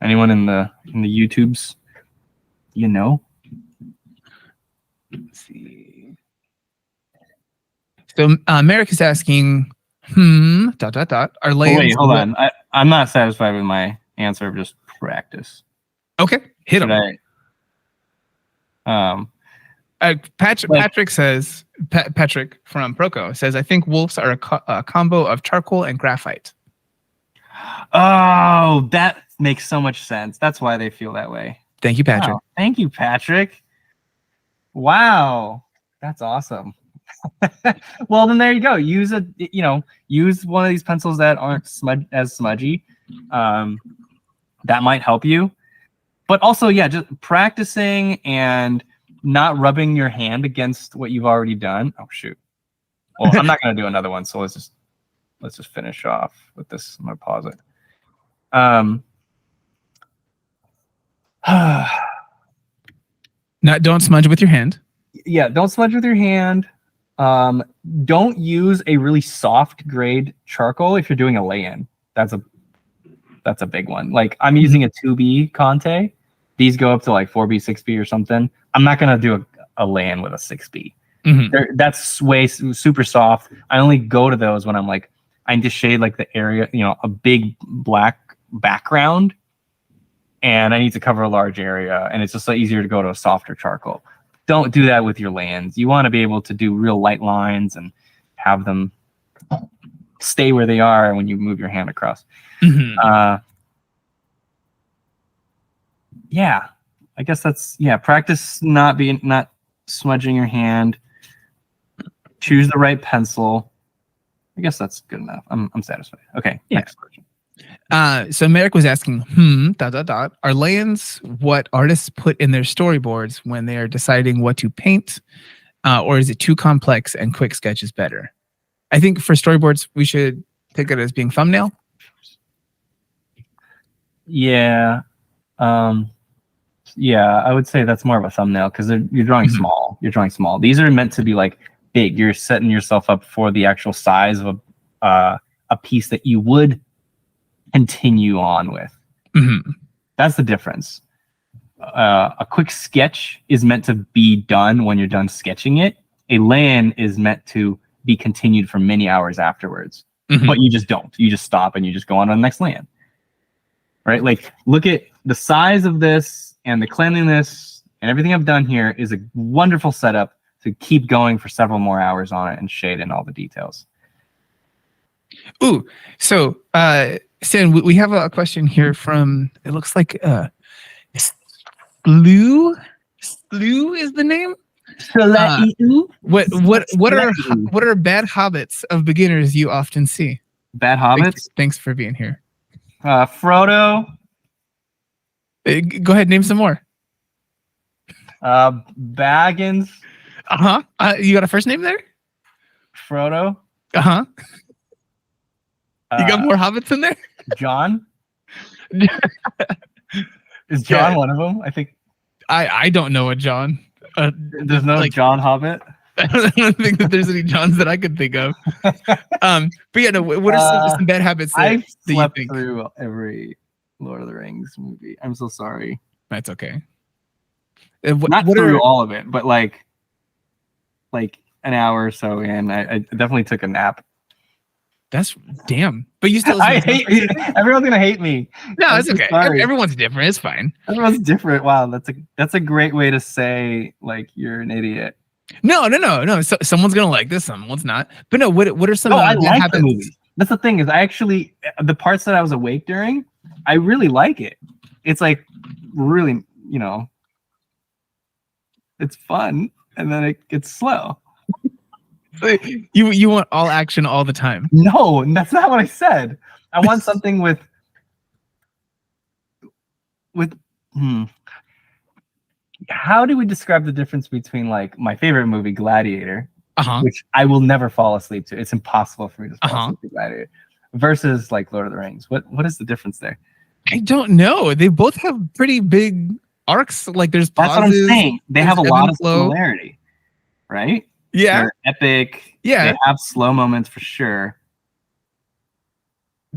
Anyone in the YouTubes, you know? Let's see. So Merrick is asking, Are Layins? Wait, hold on. I'm not satisfied with my answer of just practice. Okay, hit him. Patrick says, Patrick from Proko says, I think wolves are a combo of charcoal and graphite. Oh, that makes so much sense. That's why they feel that way. Thank you, Patrick. Wow. Thank you, Patrick. Wow, that's awesome. Well, then there you go. Use one of these pencils that aren't as smudgy. That might help you. But also, yeah, just practicing and not rubbing your hand against what you've already done. Oh shoot. Well, I'm not gonna do another one, so let's just finish off with this. I'm gonna pause it. Don't smudge with your hand. Yeah, don't smudge with your hand. Don't use a really soft grade charcoal if you're doing a lay-in. That's a big one. Like I'm using a 2B Conte. These go up to like 4B, 6B or something. I'm not gonna do a lay-in with a 6B. That's way super soft. I only go to those when I'm like, I need to shade like the area, a big black background, and I need to cover a large area, and it's just easier to go to a softer charcoal. Don't do that with your lay-ins. You want to be able to do real light lines and have them stay where they are when you move your hand across. Yeah, I guess that's practice not smudging your hand. Choose the right pencil. I guess that's good enough. I'm satisfied. Okay, next question. So Merrick was asking, are lay-ins what artists put in their storyboards when they are deciding what to paint, or is it too complex and quick sketch is better? I think for storyboards, we should take it as being thumbnail. Yeah. I would say that's more of a thumbnail because you're drawing small. You're drawing small. These are meant to be like big. You're setting yourself up for the actual size of a piece that you would continue on with. That's the difference. A quick sketch is meant to be done when you're done sketching it. A lay-in is meant to be continued for many hours afterwards. But you just don't. You just stop and you just go on to the next lay-in. Right? Like, look at the size of this and the cleanliness and everything I've done here is a wonderful setup to keep going for several more hours on it and shade in all the details. Ooh, so Stan, we have a question here from, it looks like Slew. Slew is the name. What are bad habits of beginners you often see? Bad hobbits? Thanks for being here. Frodo. Go ahead, name some more. Baggins. You got a first name there? Frodo. You got more hobbits in there? John. Is John one of them? I think. I don't know a John. There's no John Hobbit. I don't think that there's any Johns that I could think of. But yeah, no. What are some bad habits that, I've that you slept think? through every Lord of the Rings movie. I'm so sorry. That's okay. Not through all of it, but like an hour or so in, I definitely took a nap. That's damn. But you still. I hate you. Everyone's gonna hate me. No, it's so okay. sorry. Everyone's different. It's fine. Everyone's different. Wow, that's a great way to say like you're an idiot. No. So, someone's gonna like this, someone's not. But no, what are some? I like habits? the movie. That's the thing is, I actually the parts that I was awake during, I really like it. It's like really, it's fun, and then it gets slow. You want all action all the time. No, that's not what I said. I want something with how do we describe the difference between like my favorite movie, Gladiator, which I will never fall asleep to. It's impossible for me to fall asleep to Gladiator, versus like Lord of the Rings. What is the difference there? I don't know. They both have pretty big arcs. Like there's pauses. That's what I'm saying. They have a lot of similarity, right? Yeah. They're epic. Yeah. They have slow moments for sure.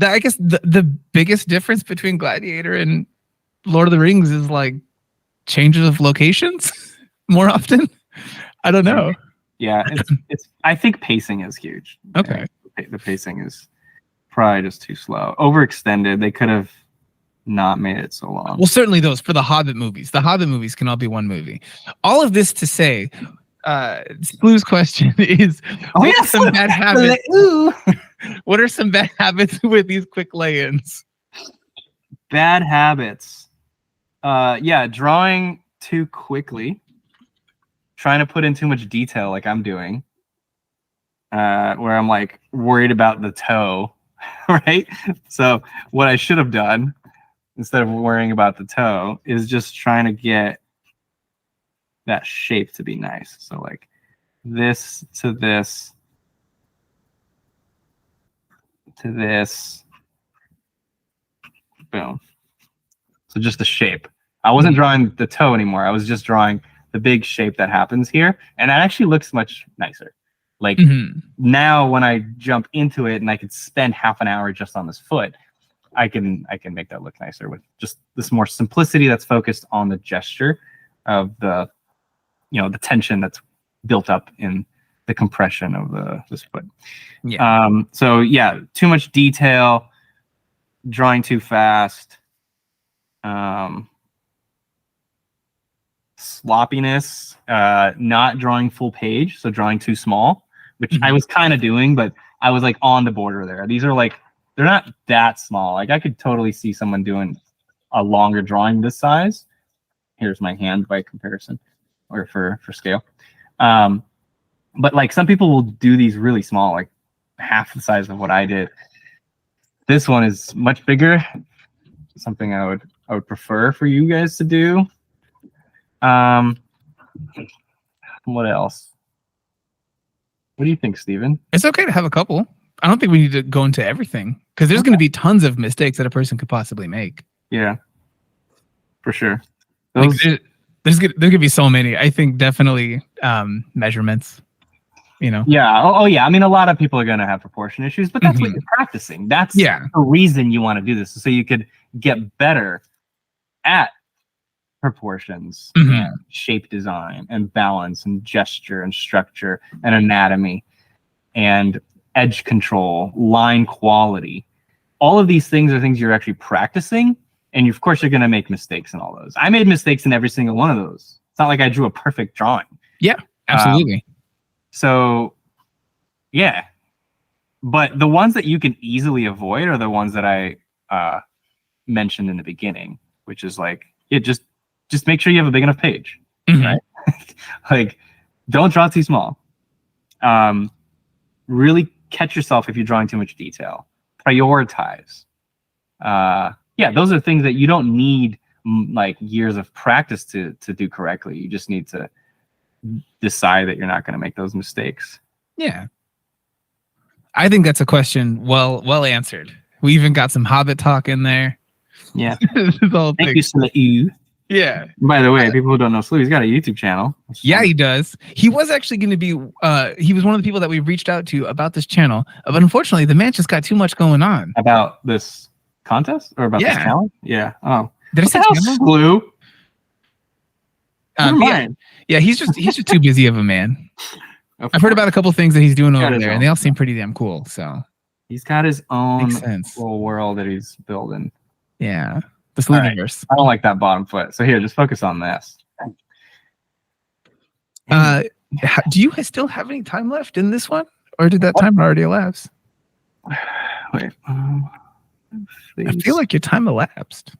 I guess the biggest difference between Gladiator and Lord of the Rings is like changes of locations more often. I don't know. Yeah, it's I think pacing is huge. Okay. The pacing is probably just too slow. Overextended. They could have not made it so long. Well, certainly those for the Hobbit movies. The Hobbit movies can all be one movie. All of this to say, Blue's question is, what are some bad habits? What are some bad habits with these quick lay-ins? Bad habits. Drawing too quickly. Trying to put in too much detail like I'm doing. Where I'm like worried about the toe, right? So what I should have done instead of worrying about the toe is just trying to get that shape to be nice. So like this to this to this. Boom. So just the shape. I wasn't drawing the toe anymore. I was just drawing the big shape that happens here. And that actually looks much nicer. Like now when I jump into it and I could spend half an hour just on this foot, I can make that look nicer with just this more simplicity that's focused on the gesture of the the tension that's built up in the compression of this foot. Yeah. So yeah, too much detail, drawing too fast, sloppiness, not drawing full page, so drawing too small, which I was kind of doing, but I was like on the border there. These are like, they're not that small. Like I could totally see someone doing a longer drawing this size. Here's my hand by comparison, or for scale. But like some people will do these really small, like half the size of what I did. This one is much bigger. Something I would prefer for you guys to do. What else? What do you think, Steven? It's okay to have a couple. I don't think we need to go into everything because there's going to be tons of mistakes that a person could possibly make. Yeah, for sure. There's going to be so many. I think definitely measurements. Yeah. Oh yeah. I mean, a lot of people are going to have proportion issues, but that's what you're practicing. That's the reason you want to do this, so you could get better at proportions, and shape design, and balance, and gesture, and structure, and anatomy, and edge control, line quality. All of these things are things you're actually practicing, and of course you're going to make mistakes in all those. I made mistakes in every single one of those. It's not like I drew a perfect drawing. Yeah, absolutely. So yeah, But the ones that you can easily avoid are the ones that I mentioned in the beginning, which is like, just make sure you have a big enough page, right? Like, don't draw too small. Really catch yourself if you're drawing too much detail. Prioritize. Those are things that you don't need like years of practice to do correctly. You just need to decide that you're not going to make those mistakes. Yeah. I think that's a question well answered. We even got some Hobbit talk in there. Yeah. Thank you, Slew. Yeah. By the way, people who don't know Slew, he's got a YouTube channel. Yeah, he does. He was actually going to be, he was one of the people that we reached out to about this channel. But unfortunately, the man just got too much going on. About this contest? Or about this challenge? Yeah. Oh. Did I say channel? Slew? Yeah, he's just too busy of a man. I've heard about a couple things that he's doing over there, and they all seem pretty damn cool. So he's got his own little world that he's building. Yeah, this universe. I don't like that bottom foot. So here, just focus on this. Do you still have any time left in this one, or did that time already elapse? Wait. I feel like your time elapsed.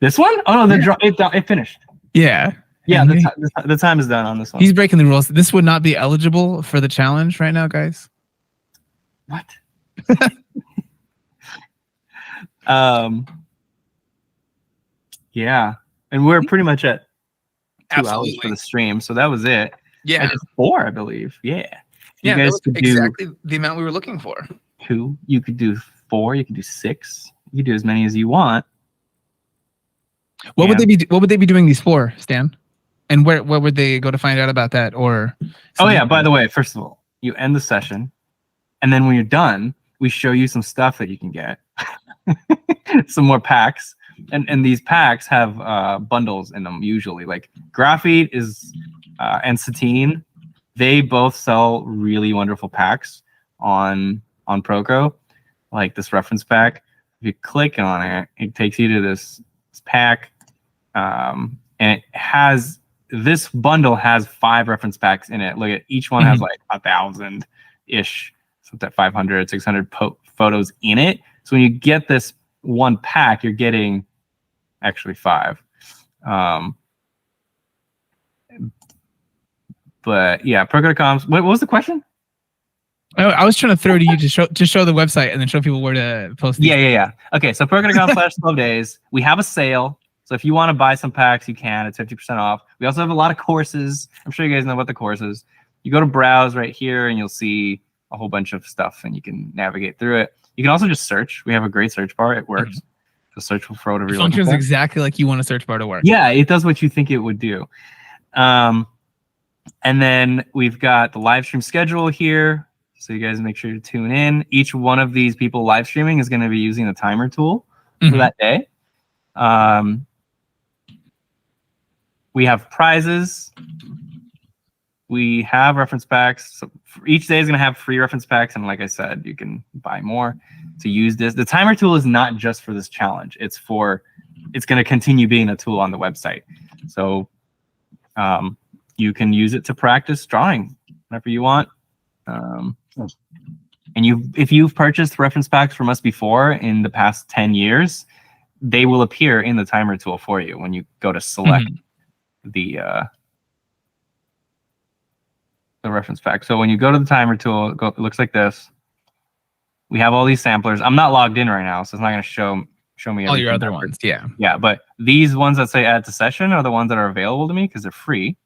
This one? Oh no, it finished. Yeah. Yeah, the time is done on this one. He's breaking the rules. This would not be eligible for the challenge right now, guys. What? Yeah, and we're pretty much at 2 hours for the stream, so that was it. Yeah, I did 4, I believe. Yeah, you guys could do exactly the amount we were looking for. 2. You could do 4. You could do 6. You could do as many as you want. What would they be doing these for, Stan? And where would they go to find out about that? Or by the way, first of all, you end the session, and then when you're done, we show you some stuff that you can get, some more packs, and these packs have bundles in them usually. Like Graphite and Satine, they both sell really wonderful packs on Proko, like this reference pack. If you click on it, it takes you to this pack, and it has. This bundle has 5 reference packs in it. Look at each one has like 1,000-ish, something 500, 600 photos in it. So when you get this one pack, you're getting actually 5. But yeah, Proko.com. What was the question? I was trying to throw to you to show the website and then show people where to post. Yeah. Okay, so Proko.com/12 days. We have a sale. So if you want to buy some packs, you can. It's 50% off. We also have a lot of courses. I'm sure you guys know about the courses. You go to browse right here, and you'll see a whole bunch of stuff, and you can navigate through it. You can also just search. We have a great search bar. It works. So search for whatever you're looking for. Functions exactly like you want a search bar to work. Yeah, it does what you think it would do. And then we've got the live stream schedule here. So you guys make sure to tune in. Each one of these people live streaming is going to be using the timer tool for that day. We have prizes. We have reference packs. So each day is going to have free reference packs. And like I said, you can buy more to use this. The timer tool is not just for this challenge. It's going to continue being a tool on the website. So you can use it to practice drawing whenever you want. And if you've purchased reference packs from us before in the past 10 years, they will appear in the timer tool for you when you go to select the reference pack. So when you go to the timer tool, it looks like this. We have all these samplers. I'm not logged in right now, so it's not going to show me all your other ones. Yeah, but these ones that say add to session are the ones that are available to me because they're free.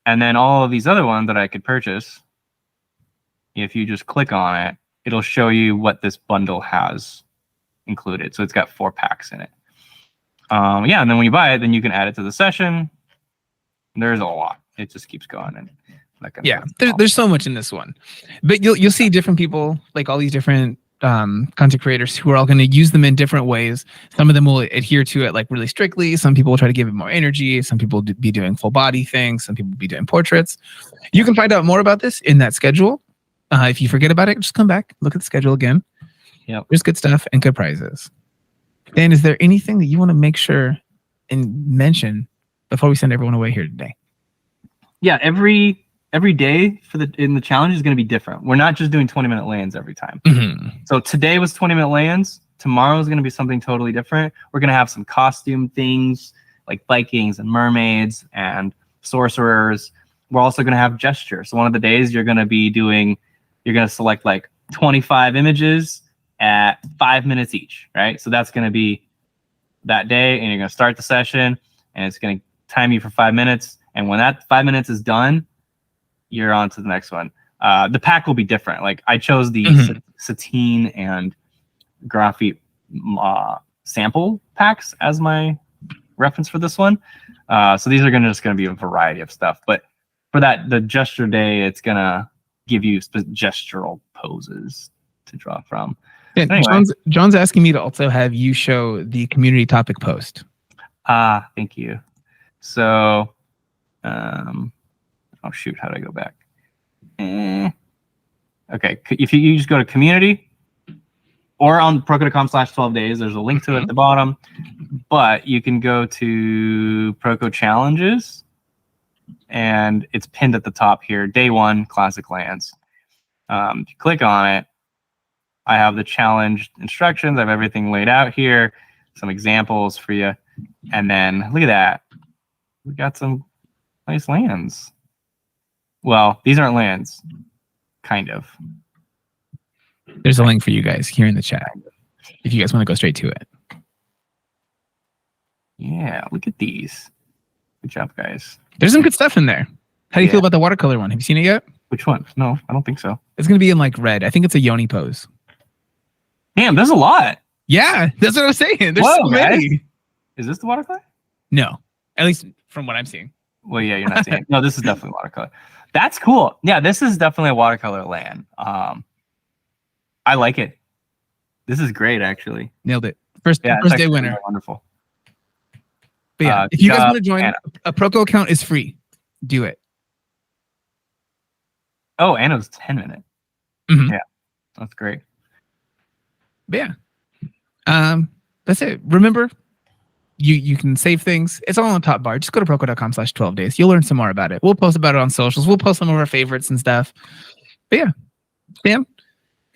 And then all of these other ones that I could purchase, if you just click on it, it'll show you what this bundle has included. So it's got 4 packs in it. And then when you buy it, then you can add it to the session. There's a lot. It just keeps going. And there's so much in this one. But you'll see different people, like all these different content creators who are all going to use them in different ways. Some of them will adhere to it like really strictly. Some people will try to give it more energy. Some people will be doing full body things. Some people will be doing portraits. You can find out more about this in that schedule. If you forget about it, just come back, look at the schedule again. Yep. There's good stuff and good prizes. Dan, is there anything that you want to make sure and mention before we send everyone away here today? Yeah, every every day in the challenge is going to be different. We're not just doing 20-minute Layins every time. So today was 20-minute Layins. Tomorrow is going to be something totally different. We're going to have some costume things like Vikings and mermaids and sorcerers. We're also going to have gesture. So one of the days you're going to select like 25 images at 5 minutes each, right? So that's going to be that day, and you're going to start the session, and it's going to time you for 5 minutes. And when that 5 minutes is done, you're on to the next one. The pack will be different. Like I chose the Satine and Graphite sample packs as my reference for this one. So these are just going to be a variety of stuff. But for the gesture day, it's going to give you gestural poses to draw from. Yeah, anyway. John's asking me to also have you show the community topic post. Thank you. So, oh shoot, how do I go back? Okay, if you just go to community or on proko.com/12days, there's a link to it at the bottom, but you can go to Proko challenges and it's pinned at the top here, day 1, classic Layins. If you click on it, I have the challenge instructions. I have everything laid out here, some examples for you. And then look at that. We got some nice Layins. Well, these aren't Layins. Kind of. There's a link for you guys here in the chat if you guys want to go straight to it. Yeah, look at these. Good job, guys. There's some good stuff in there. How do you feel about the watercolor one? Have you seen it yet? Which one? No, I don't think so. It's going to be in like red. I think it's a Yoni pose. Damn, there's a lot. Yeah, that's what I'm saying. There's Whoa, so many. guys. Is this the watercolor? No, at least from what I'm seeing. Well, yeah, you're not seeing it. No, this is definitely watercolor. That's cool. Yeah, this is definitely a watercolor land. I like it. This is great, actually. Nailed it. First day winner. Really wonderful. But yeah, if you guys want to join, a Proko account is free. Do it. Oh, and it was 10-minute. Yeah, that's great. But yeah, that's it. Remember, you can save things. It's all on the top bar. Just go to proko.com/12days. You'll learn some more about it. We'll post about it on socials. We'll post some of our favorites and stuff. But yeah, Dan,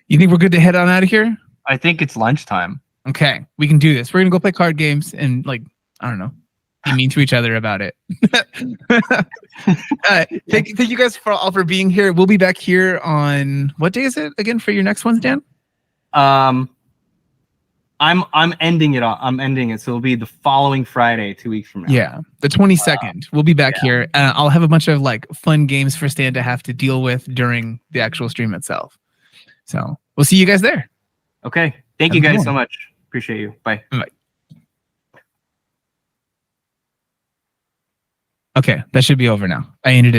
you think we're good to head on out of here? I think it's lunchtime. Okay, we can do this. We're gonna go play card games and I don't know, be mean to each other about it. Thank you guys all for being here. We'll be back here on what day is it again for your next ones, Dan? I'm ending it. I'm ending it. So it'll be the following Friday, 2 weeks from now. Yeah, the 22nd. We'll be back here. I'll have a bunch of fun games for Stan to have to deal with during the actual stream itself. So we'll see you guys there. Okay. Thank you guys so much. Appreciate you. Bye. Bye. Okay, that should be over now. I ended it.